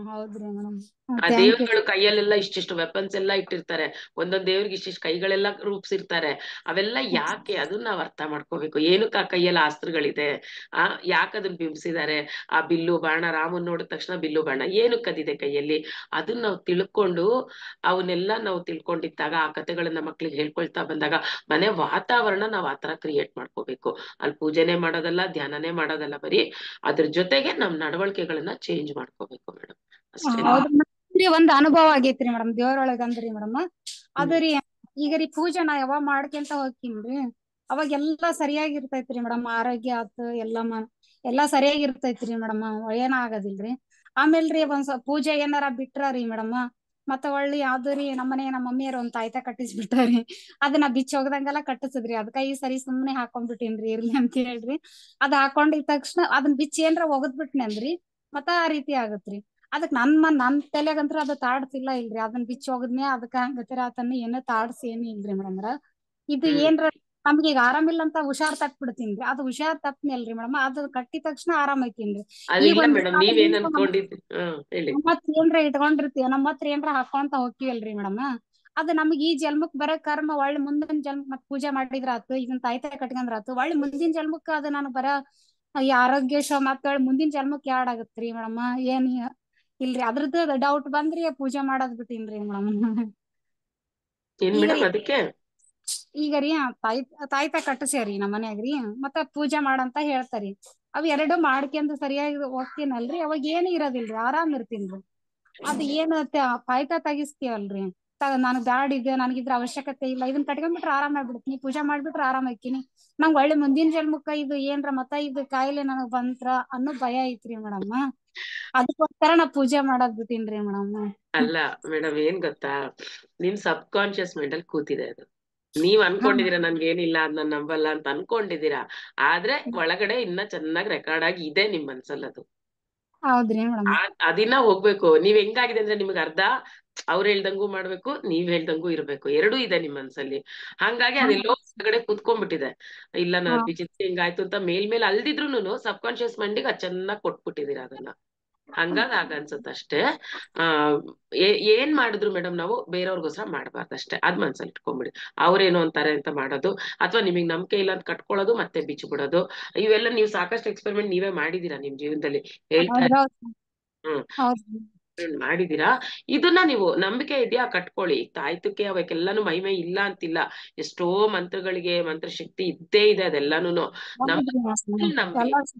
ಹೌದ್ರಿ ಮೇಡಮ್. ಆ ಥ್ಯಾಂಕ್ ಯು. ದೇವ್ರುಗಳು ಕೈಯಲ್ಲೆಲ್ಲ ಇಷ್ಟಿಷ್ಟು ವೆಪನ್ಸ್ ಎಲ್ಲಾ ಇಟ್ಟಿರ್ತಾರೆ, ಒಂದೊಂದ್ ದೇವ್ರಿಗೆ ಇಷ್ಟಿಷ್ಟು ಕೈಗಳೆಲ್ಲ ರೂಪಿಸಿರ್ತಾರೆ. ಅವೆಲ್ಲ ಯಾಕೆ ಅದನ್ನ ನಾವ್ ಅರ್ಥ ಮಾಡ್ಕೋಬೇಕು. ಏನಕ್ಕೆ ಆ ಕೈಯಲ್ಲಿ ಅಸ್ತ್ರಗಳಿದೆ, ಯಾಕೆ ಅದನ್ನ ಬಿಂಬಿಸಿದ್ದಾರೆ, ಆ ಬಿಲ್ಲು ಬಾಣ, ರಾಮನ್ ನೋಡಿದ ತಕ್ಷಣ ಬಿಲ್ಲು ಬಾಣ ಏನಕ್ಕೆ ಅದಿದೆ ಕೈಯಲ್ಲಿ, ಅದನ್ನ ನಾವು ತಿಳ್ಕೊಂಡು ಅವನ್ನೆಲ್ಲ ನಾವು ತಿಳ್ಕೊಂಡಿದ್ದಾಗ ಆ ಕಥೆಗಳನ್ನ ಮಕ್ಳಿಗೆ ಹೇಳ್ಕೊಳ್ತಾ ಬಂದಾಗ ಮನೆ ವಾತಾವರಣ ನಾವ್ ಆತರ ಕ್ರಿಯೇಟ್ ಮಾಡ್ಕೋಬೇಕು. ಅಲ್ಲಿ ಪೂಜೆನೆ ಮಾಡೋದಲ್ಲ, ಧ್ಯಾನನೇ ಮಾಡೋದಲ್ಲ, ಬರೀ ಅದ್ರ ಜೊತೆಗೆ ನಮ್ ನಡವಳಿಕೆಗಳನ್ನ ಚೇಂಜ್ ಮಾಡ್ಕೋಬೇಕು ಮೇಡಮ್, ಅಷ್ಟೇ. ಹೌದ್ರಿ. ಒಂದ್ ಅನುಭವ ಆಗೇತ್ರಿ ಮೇಡಮ್ ದೇವ್ರೊಳಗ ಅಂದ್ರಿ ಮೇಡಮ್. ಅದ್ರಿ ಈಗ ರೀ ಪೂಜೆ ನಾ ಯಾವಾಗ ಮಾಡ್ಕೊಂತ ಹೋಗ್ತೀನ್ರಿ ಅವಾಗ ಎಲ್ಲಾ ಸರಿಯಾಗಿರ್ತೈತ್ರಿ ಮೇಡಮ್. ಆರೋಗ್ಯ ಆತು ಎಲ್ಲಾ ಸರಿಯಾಗಿರ್ತೈತ್ರಿ ಮೇಡಮ್, ಏನ ಆಗೋದಿಲ್ರಿ. ಆಮೇಲ್ರಿ ಒಂದ್ ಸ್ವಲ್ಪ ಪೂಜೆ ಏನಾರ ಬಿಟ್ರಿ ಮೇಡಮ್, ಮತ್ತ ಒಳ್ಳಿ ಯಾವ್ದು ನಮ್ಮ ಮಮ್ಮಿಯರ್ ಒಂದ್ ತಾಯ್ತ ಕಟ್ಟಿಸ್ಬಿಟ್ಟಾರಿ. ಅದನ್ನ ಬಿಚ್ಚ ಹೋಗದಂಗೆಲ್ಲ ಕಟ್ಟಿಸಿದ್ರಿ. ಅದಕ್ಕ ಈ ಸರಿ ಸುಮ್ನೆ ಹಾಕೊಂಡ್ಬಿಟ್ಟಿನ್ರಿ, ಇರ್ಲಿ ಅಂತ ಹೇಳ್ರಿ. ಅದ್ ಹಾಕೊಂಡಿದ ತಕ್ಷಣ ಅದನ್ನ ಬಿಚ್ಚಿ ಏನ್ರ ಒಗದ್ಬಿಟ್ನಿ ಅಂದ್ರಿ ಮತ್ತ ಆ ರೀತಿ ಆಗತ್ರಿ. ಅದಕ್ ನನ್ ತಲೆಗಂತ್ರ ಅದು ತಾಡ್ಸಿಲ್ಲ ಇಲ್ರಿ. ಅದನ್ನ ಬಿಚ್ಚ ಹೋಗದ್ನೇ ಅದಕ್ಕ ಹಂಗತಿರ ಆತನ್ನ ಏನ ತಾಡ್ಸಿ ಏನಿ ಇಲ್ರಿ ಮೇಡಮ್ರ. ಇದು ಏನ್ರ ನಮ್ಗೆ ಈಗ ಆರಾಮಿಲ್ಲ ಅಂತ ಹುಷಾರ್ ತಪ್ಪ ಬಿಡ್ತೀನ್ರಿ, ಅದು ಹುಷಾರ್ ತಪ್ಪನಿಲ್ರಿ ಮೇಡಮ್, ಅದು ಕಟ್ಟಿದ ತಕ್ಷಣ ಆರಾಮ್ ಐತೀನ್ರಿ. ಈಗ ಅದಿಲ್ಲ ಒಂದ್ ಮೇಡಮ್, ನೀವೇನ್ ಅನ್ಕೊಂಡಿದ್ರಿ ಹೇಳಿ. ನಮ್ಮತ್ ಏನ್ರ ಇಟ್ಕೊಂಡಿರ್ತೀವ, ನಮ್ಮ ಹತ್ರ ಏನ್ರ ಹಾಕೊಂತ ಹೋಗ್ತಿವಲ್ರಿ ಮೇಡಮ್, ಅದ್ ನಮ್ಗ್ ಈ ಜನ್ಮಕ್ ಬರೋ ಕರ್ಮ ಒಳ್ಳೆ ಮುಂದಿನ ಜನ್ಮಕ್ ಮತ್ ಪೂಜೆ ಮಾಡಿದ್ರ ಆತು, ಇದನ್ ತಾಯ್ತ ಕಟ್ಕಂದ್ರ ಆತು, ಒಳ್ಳೆ ಮುಂದಿನ ಜನ್ಮಕ್ ಅದು ನನಗ್ ಬರ ಈ ಆರೋಗ್ಯ ಮತ್ತ ಮುಂದಿನ ಜನ್ಮಕ್ ಯಾಡ್ ಆಗತ್ರಿ ಮೇಡಮ್. ಏನ್ ಇಲ್ರಿ ಅದ್ರದ್ದು ಡೌಟ್ ಬಂದ್ರಿ ಪೂಜೆ ಮಾಡೋದ್ ಬಿಟ್ಟಿನ್ರಿ ಮೇಡಮ್. ಏನ್ ಮೇಡಮ್ ಅದಕ್ಕೆ ಈಗ ರೀ ತಾಯ್ತ ಕಟ್ಟಸ್ಯಾರಿ ನಮ್ಮ ಮನ್ಯಾಗ್ರಿ, ಮತ್ತ ಪೂಜೆ ಮಾಡಂತ ಹೇಳ್ತಾರಿ. ಅವ್ ಎರಡು ಮಾಡ್ಕೊಂಡ್ ಸರಿಯಾಗಿ ಹೋಗ್ತೀನಲ್ರಿ, ಅವಾಗ ಏನು ಇರೋದಿಲ್ರಿ, ಆರಾಮ್ ಇರ್ತೀನ್ರಿ. ಅದ್ ಏನ್ ತಾಯ್ತ ತೆಗಿಸ್ತೀವಲ್ರಿ, ನನಗ್ ಬ್ಯಾಡ್ ಇದೆ, ನನಗಿದ್ರ ಅವಶ್ಯಕತೆ ಇಲ್ಲ, ಇದನ್ ಕಟ್ಕೊಂಡ್ಬಿಟ್ರೆ ಆರಾಮ್ ಆಗ್ಬಿಡ್ತೀನಿ, ಪೂಜಾ ಮಾಡ್ಬಿಟ್ರೆ ಆರಾಮ್ ಆಕ್ಕಿನಿ, ನಂಗ್ ಒಳ್ಳೆ ಮುಂದಿನ ಜನ್ಮಕ್ಕ ಇದು ಏನ್ರ ಮತ್ತ ಇದು ಕಾಯಿಲೆ ನನಗ್ ಬಂತ್ರ ಅನ್ನೋ ಭಯ ಐತ್ರಿ ಮೇಡಮ್. ಅದಕ್ಕೋಸ್ಕರ ನಾ ಪೂಜೆ ಮಾಡೋದ್ ಬಿಟ್ಟೀನ್ರಿ ಮೇಡಮ್. ಅಲ್ಲ ಮೇಡಮ್, ಏನ್ ಗೊತ್ತಾ, ನಿಮ್ ಸಬ್ ಕಾನ್ಶಿಯಸ್ ಮೈಂಡ್ ಅಲ್ಲಿ ಕೂತಿದೆ ಅದು. ನೀವ್ ಅನ್ಕೊಂಡಿದೀರಾ ನನ್ಗೇನಿಲ್ಲ, ಅದ್ ನಾನ್ ನಂಬಲ್ಲ ಅಂತ ಅನ್ಕೊಂಡಿದೀರಾ, ಆದ್ರೆ ಒಳಗಡೆ ಇನ್ನ ಚೆನ್ನಾಗಿ ರೆಕಾರ್ಡ್ ಆಗಿ ಇದೆ ನಿಮ್ ಮನ್ಸಲ್ಲಿ ಅದು. ಹೌದ್ರಿ ಮೇಡಮ್. ಅದಿನ್ನ ಹೋಗ್ಬೇಕು. ನೀವ್ ಹೆಂಗಾಗಿದೆ ಅಂದ್ರೆ ನಿಮ್ಗೆ ಅರ್ಧ ಅವ್ರು ಹೇಳ್ದಂಗೂ ಮಾಡ್ಬೇಕು, ನೀವ್ ಹೇಳ್ದಂಗೂ ಇರ್ಬೇಕು, ಎರಡೂ ಇದೆ ನಿಮ್ ಮನ್ಸಲ್ಲಿ. ಹಂಗಾಗಿ ಅದೆಲ್ಲೋ ಹೊರಗಡೆ ಕುತ್ಕೊಂಡ್ಬಿಟ್ಟಿದೆ. ಇಲ್ಲ ನಾ ವಿಚಿತ್ರ ಹಿಂಗಾಯ್ತು ಅಂತ ಮೇಲ್ ಅಲ್ದಿದ್ರುನು ಸಬ್ ಕಾನ್ಶಿಯಸ್ ಮೈಂಡಿಗೆ ಅದ್ ಚೆನ್ನಾಗ್ ಕೊಟ್ಬಿಟ್ಟಿದೀರ ಅದನ್ನ. ಹಂಗಾಗಿ ಅನ್ಸುತ್ತೆ ಅಷ್ಟೇ. ಏನ್ ಮಾಡಿದ್ರು ಮೇಡಮ್ ನಾವು ಬೇರೆಯವ್ರಿಗೋಸ್ಕರ ಮಾಡ್ಬಾರ್ದು ಅಷ್ಟೇ, ಅದ್ ಮನ್ಸಲ್ಲಿ ಇಟ್ಕೊಂಡ್ಬಿಡಿ. ಅವ್ರೇನು ಅಂತಾರೆ ಅಂತ ಮಾಡೋದು, ಅಥವಾ ನಿಮಗ್ ನಂಬಿಕೆ ಇಲ್ಲ ಅಂತ ಕಟ್ಕೊಳ್ಳೋದು, ಮತ್ತೆ ಬಿಚ್ಬಿಡೋದು, ಇವೆಲ್ಲ ನೀವು ಸಾಕಷ್ಟು ಎಕ್ಸ್ಪೆರಿಮೆಂಟ್ ನೀವೇ ಮಾಡಿದೀರಾ ನಿಮ್ ಜೀವನದಲ್ಲಿ, ಹೇಳ್ತಾ ಮಾಡಿದೀರಾ. ಇದನ್ನ ನೀವು ನಂಬಿಕೆ ಇದೆಯಾ ಕಟ್ಕೊಳ್ಳಿ. ತಾಯ್ತಕ್ಕೆ ಅವಕ್ಕೆಲ್ಲಾನು ಮಹಿಮೆ ಇಲ್ಲ ಅಂತಿಲ್ಲ, ಎಷ್ಟೋ ಮಂತ್ರಗಳಿಗೆ ಮಂತ್ರಶಕ್ತಿ ಇದ್ದೇ ಇದೆ, ಅದೆಲ್ಲಾನು ನಂಬಿ.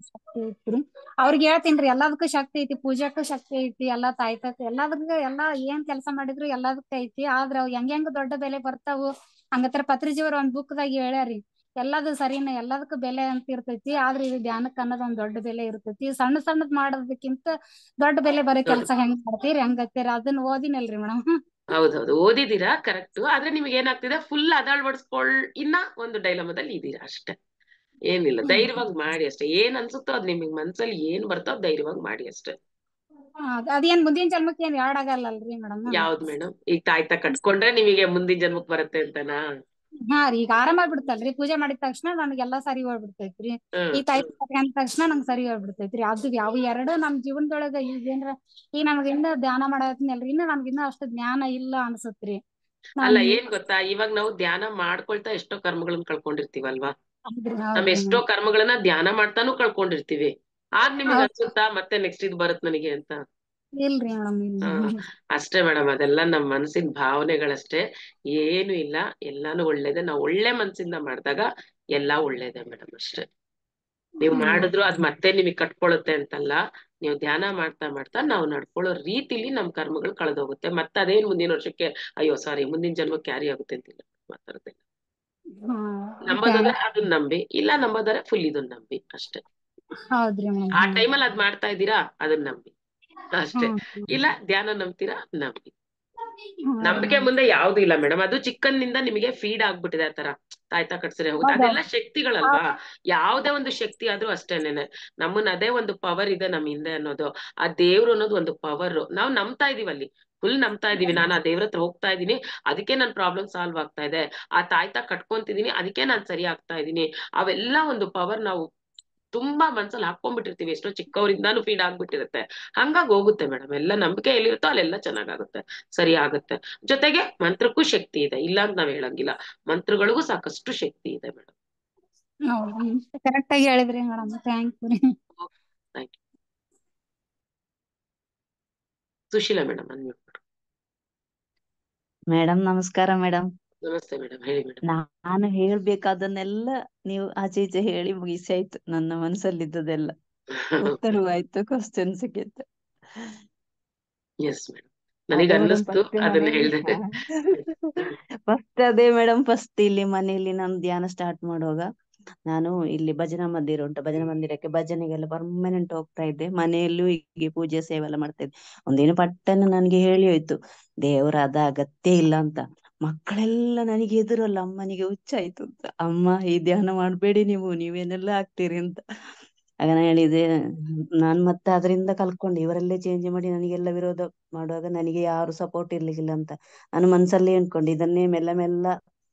ಅವ್ರಿಗೆ ಹೇಳ್ತೀನ್ರಿ ಎಲ್ಲದಕ್ಕೂ ಶಕ್ತಿ ಐತಿ, ಪೂಜಾಕ್ಕೂ ಶಕ್ತಿ ಐತಿ, ಎಲ್ಲಾ ತಾಯ್ತಕ್ ಎಲ್ಲದಕ್ಕ ಎಲ್ಲಾ ಏನ್ ಕೆಲಸ ಮಾಡಿದ್ರು ಎಲ್ಲದಕ್ಕ ಐತಿ. ಆದ್ರ ಅವ್ ಹೆಂಗ್ ದೊಡ್ಡ ಬೆಲೆ ಬರ್ತಾವು ಹಂಗತ್ರ ಪತ್ರಿಜಿಯವ್ರ ಒಂದ್ ಬುಕ್ದಾಗ ಹೇಳ್ಯಾರಿ, ಎಲ್ಲದು ಸರಿನ, ಎಲ್ಲದಕ್ಕೂ ಬೆಲೆ ಅಂತ ಇರ್ತೈತಿ, ಆದ್ರೆ ಇದು ಧ್ಯಾನಕ್ಕೆ ಅನ್ನೋದ್ ಒಂದ್ ದೊಡ್ಡ ಬೆಲೆ ಇರ್ತೈತಿ. ಸಣ್ಣದ್ ಮಾಡೋದಕ್ಕಿಂತ ದೊಡ್ಡ ಬೆಲೆ ಬರೋ ಕೆಲಸ ಹೆಂಗ್ ಮಾಡ್ತೀರಿ ಹಂಗತ್ತೀರ. ಅದನ್ನ ಓದಿನಲ್ರಿ ಮೇಡಮ್. ಹೌದೌದು, ಓದಿದೀರಾ ಕರೆಕ್ಟ್. ಆದ್ರೆ ನಿಮ್ಗೆ ಏನಾಗ್ತಿದೆ, ಫುಲ್ ಇನ್ನ ಒಂದು ಡೈಲಮದಲ್ಲಿ ಇದೀರಾ ಅಷ್ಟೇ. ಏನಿಲ್ಲ, ಧೈರ್ಯವಾಗಿ ಮಾಡಿ ಅಷ್ಟೇ. ಏನ್ ಅನ್ಸುತ್ತೋ ಅದ್ ನಿಮಗ್ ಮನ್ಸಲ್ಲಿ ಏನ್ ಬರ್ತೋ ಅದ್ ಧೈರ್ಯವಾಗಿ ಮಾಡಿ ಅಷ್ಟೇ. ಅದೇನ್ ಮುಂದಿನ ಜನ್ಮಕ್ಕೆ ಏನ್ ಯಾಡ್ ಆಗಲ್ಲಲ್ರಿ ಮೇಡಮ್? ಯಾವ್ದ್ ಮೇಡಮ್? ಈಗ ತಾಯ್ತ ಕಟ್ಕೊಂಡ್ರೆ ನಿಮಗೆ ಮುಂದಿನ ಜನ್ಮಕ್ ಬರುತ್ತೆ ಅಂತನಾ? ಹಾ ರೀ, ಈಗ ಆರಾಮ ಆಗ್ಬಿಡ್ತಲ್ರಿ, ಪೂಜೆ ಮಾಡಿದ ತಕ್ಷಣ ನನ್ಗೆಲ್ಲಾ ಸರಿ ಹೋಗ್ಬಿಡ್ತೈತ್ರಿ. ಈ ತಾಯ್ತ ಕಟ್ಕೊಂಡ ತಕ್ಷಣ ನಂಗ್ ಸರಿ ಹೋಗ್ಬಿಡ್ತೈತ್ರಿ. ಅದು ಯಾವ ಎರಡು ನಮ್ ಜೀವನದೊಳಗ ಈಗೇನ್ರ ಈಗ ನಮ್ಗಿನ್ನ ಧ್ಯಾನ ಮಾಡತ್ನಲ್ರಿ, ಇನ್ನ ನಮ್ಗಿನ್ನ ಅಷ್ಟು ಜ್ಞಾನ ಇಲ್ಲ ಅನ್ಸತ್ರಿ. ಅಲ್ಲ, ಏನ್ ಗೊತ್ತಾ, ಇವಾಗ ನಾವು ಧ್ಯಾನ ಮಾಡ್ಕೊಳ್ತಾ ಎಷ್ಟೋ ಕರ್ಮಗಳನ್ನ ಕಳ್ಕೊಂಡಿರ್ತೀವಲ್ವಾ? ನಮ್ ಎಷ್ಟೋ ಕರ್ಮಗಳನ್ನ ಧ್ಯಾನ ಮಾಡ್ತಾನು ಕಳ್ಕೊಂಡಿರ್ತೀವಿ. ಆಗ ನಿಮಗ್ ಅನ್ಸುತ್ತಾ ಮತ್ತೆ ನೆಕ್ಸ್ಟ್ ಇದು ಬರುತ್ ನನಗೆ ಅಂತ? ಇಲ್ರಿ ಮೇಡಮ್. ಅಷ್ಟೇ ಮೇಡಮ್, ಅದೆಲ್ಲ ನಮ್ ಮನ್ಸಿನ ಭಾವನೆಗಳಷ್ಟೇ, ಏನು ಇಲ್ಲ. ಎಲ್ಲಾನು ಒಳ್ಳೇದೆ. ನಾವ್ ಒಳ್ಳೆ ಮನ್ಸಿಂದ ಮಾಡಿದಾಗ ಎಲ್ಲಾ ಒಳ್ಳೇದೆ ಮೇಡಮ್, ಅಷ್ಟೇ. ನೀವ್ ಮಾಡಿದ್ರು ಅದ್ ಮತ್ತೆ ನಿಮಗ್ ಕಟ್ಕೊಳುತ್ತೆ ಅಂತಲ್ಲ, ನೀವು ಧ್ಯಾನ ಮಾಡ್ತಾ ಮಾಡ್ತಾ ನಾವು ನಡ್ಕೊಳ್ಳೋ ರೀತಿಲಿ ನಮ್ ಕರ್ಮಗಳು ಕಳೆದೋಗುತ್ತೆ. ಮತ್ತೆ ಅದೇನ್ ಮುಂದಿನ ವರ್ಷಕ್ಕೆ ಅಯ್ಯೋ ಸಾರಿ ಮುಂದಿನ ಜನ್ಮಕ್ಕೆ ಕ್ಯಾರಿ ಆಗುತ್ತೆ ಅಂತಿಲ್ಲ ಮಾತಾಡುತ್ತೆ. ನಂಬೋದಾದ್ರೆ ಅದನ್ನ ನಂಬಿ, ಇಲ್ಲ ನಂಬೋದಾದ್ರೆ ಫುಲ್ ಇದನ್ನ ನಂಬಿ ಅಷ್ಟೇ. ಆ ಟೈಮಲ್ಲಿ ಅದ್ ಮಾಡ್ತಾ ಇದ್ದೀರಾ, ಅದನ್ನ ನಂಬಿ ಅಷ್ಟೇ. ಇಲ್ಲ ಧ್ಯಾನ ನಂಬ್ತೀರಾ, ನಂಬಿ. ನಂಬಿಕೆ ಮುಂದೆ ಯಾವ್ದು ಇಲ್ಲ ಮೇಡಮ್. ಅದು ಚಿಕ್ಕಂದಿನಿಂದ ನಿಮಗೆ ಫೀಡ್ ಆಗ್ಬಿಟ್ಟಿದೆ ಆ ತರ. ತಾಯ್ತಾ ಕಟ್ಸರೆ ಹೋಗುತ್ತೆ, ಅದೆಲ್ಲ ಶಕ್ತಿಗಳಲ್ವಾ? ಯಾವ್ದೇ ಒಂದು ಶಕ್ತಿ ಆದ್ರೂ ಅಷ್ಟೇನೇನೆ. ನಮ್ಮನ್ನ ಅದೇ ಒಂದು ಪವರ್ ಇದೆ ನಮ್ ಹಿಂದೆ ಅನ್ನೋದು. ಆ ದೇವ್ರು ಅನ್ನೋದು ಒಂದು ಪವರ್. ನಾವ್ ನಂಬ್ತಾ ಇದೀವಿ ಅಲ್ಲಿ, ಫುಲ್ ನಂಬ್ತಾ ಇದೀವಿ. ನಾನು ಆ ದೇವ್ರ ಹತ್ರ ಹೋಗ್ತಾ ಇದೀನಿ, ಅದಕ್ಕೆ ನನ್ ಪ್ರಾಬ್ಲಮ್ ಸಾಲ್ವ್ ಆಗ್ತಾ ಇದೆ. ಆ ತಾಯ್ತಾ ಕಟ್ಕೊಂತಿದೀನಿ, ಅದಕ್ಕೆ ನಾನ್ ಸರಿ ಆಗ್ತಾ ಇದೀನಿ. ಅವೆಲ್ಲ ಒಂದು ಪವರ್ ನಾವು ತುಂಬಾ ಮನ್ಸಲ್ಲಿ ಹಾಕೊಂಡ್ಬಿಟ್ಟಿರ್ತೀವಿ, ಎಷ್ಟೋ ಚಿಕ್ಕವರಿಂದಾನು ಫೀಡ್ ಆಗ್ಬಿಟ್ಟಿರುತ್ತೆ. ಹಂಗಾಗಿ ಹೋಗುತ್ತೆ ಮೇಡಮ್. ಎಲ್ಲ ನಂಬಿಕೆ ಎಲ್ಲಿರುತ್ತೋ ಅಲ್ಲೆಲ್ಲ ಚೆನ್ನಾಗಾಗುತ್ತೆ, ಸರಿ ಆಗುತ್ತೆ. ಜೊತೆಗೆ ಮಂತ್ರಕ್ಕೂ ಶಕ್ತಿ ಇದೆ, ಇಲ್ಲ ಅಂತ ನಾವ್ ಹೇಳಂಗಿಲ್ಲ. ಮಂತ್ರಗಳಿಗೂ ಸಾಕಷ್ಟು ಶಕ್ತಿ ಇದೆ ಮೇಡಮ್. ಹೌದು, ಕರೆಕ್ಟ್ ಆಗಿ ಹೇಳಿದ್ರಿ ಮೇಡಮ್. ಥ್ಯಾಂಕ್ ಯು ರೀ. Thank you. Sushila madam unmute ಮಾಡಿ. ಮೇಡಮ್ ನಮಸ್ಕಾರ ಮೇಡಮ್. ನಮಸ್ತೆ ಮೇಡಮ್, ಹೇಳಿ ಮೇಡಮ್. ನಾನು ಹೇಳ್ಬೇಕಾದನ್ನೆಲ್ಲ ನೀವು ಆಚೆ ಈಚೆ ಹೇಳಿ ಮುಗಿಸಿ ಆಯ್ತು. ನನ್ನ ಮನಸ್ಸಲ್ಲಿದ್ದದೆಲ್ಲ ಉತ್ತರವೂ ಆಯ್ತು, ಕ್ವಶನ್ ಸಿಕ್ಕಿತ್ತು. ಎಸ್ ಮೇಡಮ್, ನನಗೆ ಅದೇ ಮೇಡಮ್ ಅನ್ನಿಸ್ತು ಫಸ್ಟ್ ಅದನ್ನ ಮನೆಯಲ್ಲಿ ಹೇಳಿದೆ. ಫಸ್ಟ್ ಅದೇ ಮೇಡಮ್, ಫಸ್ಟ್ ಇಲ್ಲಿ ಮನೆಯಲ್ಲಿ ನಾನು ಧ್ಯಾನ ಸ್ಟಾರ್ಟ್ ಮಾಡುವಾಗ ನಾನು ಇಲ್ಲಿ ಭಜನಾ ಮಂದಿರ ಉಂಟು, ಭಜನಾ ಮಂದಿರಕ್ಕೆ ಭಜನೆಗೆಲ್ಲ ಪರ್ಮನೆಂಟ್ ಹೋಗ್ತಾ ಇದ್ದೆ. ಮನೆಯಲ್ಲೂ ಹೀಗೆ ಪೂಜೆ ಸೇವೆ ಎಲ್ಲ ಮಾಡ್ತಾ ಇದ್ದೆ. ಒಂದಿನ ಪಟ್ಟನ ನನ್ಗೆ ಹೇಳಿ ಹೋಯ್ತು, ದೇವರ ಅದ ಅಗತ್ಯ ಇಲ್ಲ ಅಂತ. ಮಕ್ಕಳೆಲ್ಲ ನನಗೆ ಎದುರಲ್ಲ, ಅಮ್ಮನಿಗೆ ಹುಚ್ಚಾಯ್ತು ಅಂತ. ಅಮ್ಮ ಈ ಧ್ಯಾನ ಮಾಡ್ಬೇಡಿ ನೀವೇನೆಲ್ಲ ಆಗ್ತೀರಿ ಅಂತ. ಆಗ ನಾನು ಹೇಳಿದೆ, ನಾನ್ ಮತ್ತೆ ಅದರಿಂದ ಕಲ್ತ್ಕೊಂಡೆ. ಇವರಲ್ಲೇ ಚೇಂಜ್ ಮಾಡಿ ನನಗೆಲ್ಲ ವಿರೋಧ ಮಾಡುವಾಗ ನನಗೆ ಯಾರು ಸಪೋರ್ಟ್ ಇರ್ಲಿಕ್ಕಿಲ್ಲ ಅಂತ ನಾನು ಮನ್ಸಲ್ಲೇ ಅನ್ಕೊಂಡೆ. ಇದನ್ನೇ ಮೆಲ್ಲ ಮೆಲ್ಲ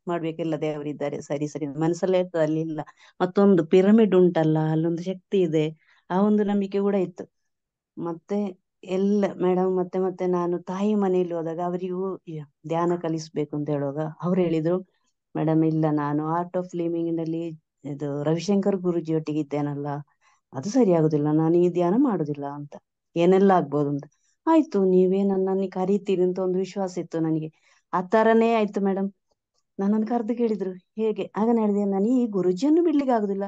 ಮಾಡ್ಬೇಕಿಲ್ಲ, ದೇವರಿದ್ದಾರೆ, ಸರಿ ಸರಿ ಮನಸ್ಸಲ್ಲೇ ಇರ್ತದೆ. ಅಲ್ಲಿ ಇಲ್ಲ, ಮತ್ತೊಂದು ಪಿರಮಿಡ್ ಉಂಟಲ್ಲ, ಅಲ್ಲೊಂದು ಶಕ್ತಿ ಇದೆ, ಆ ಒಂದು ನಂಬಿಕೆ ಕೂಡ ಇತ್ತು. ಮತ್ತೆ ಎಲ್ಲ ಮೇಡಮ್ ಮತ್ತೆ ಮತ್ತೆ ನಾನು ತಾಯಿ ಮನೆಯಲ್ಲಿ ಹೋದಾಗ ಅವರಿಗೂ ಧ್ಯಾನ ಕಲಿಸ್ಬೇಕು ಅಂತ ಹೇಳುವಾಗ ಅವ್ರು ಹೇಳಿದ್ರು, ಮೇಡಮ್ ಇಲ್ಲ, ನಾನು ಆರ್ಟ್ ಆಫ್ ಲಿವಿಂಗ್ ನಲ್ಲಿ ಇದು ರವಿಶಂಕರ್ ಗುರುಜಿ ಒಟ್ಟಿಗೆ ಇದ್ದೇನಲ್ಲ, ಅದು ಸರಿ ಆಗುದಿಲ್ಲ, ನಾನು ಈ ಧ್ಯಾನ ಮಾಡುದಿಲ್ಲ ಅಂತ. ಏನೆಲ್ಲ ಆಗ್ಬೋದು ಅಂತ. ಆಯ್ತು, ನೀವೇ ನನ್ನನ್ನು ಕರೀತೀರಿ ಅಂತ ಒಂದು ವಿಶ್ವಾಸ ಇತ್ತು ನನಗೆ. ಆ ತರನೇ ಆಯ್ತು ಮೇಡಮ್. ನನ್ನನ್ನು ಕರೆದು ಕೇಳಿದ್ರು ಹೇಗೆ. ಆಗ ನಾನು ಹೇಳಿದೆ, ನಾನು ಈ ಗುರುಜಿಯನ್ನು ಬಿಡ್ಲಿಕ್ಕೆ ಆಗುದಿಲ್ಲ.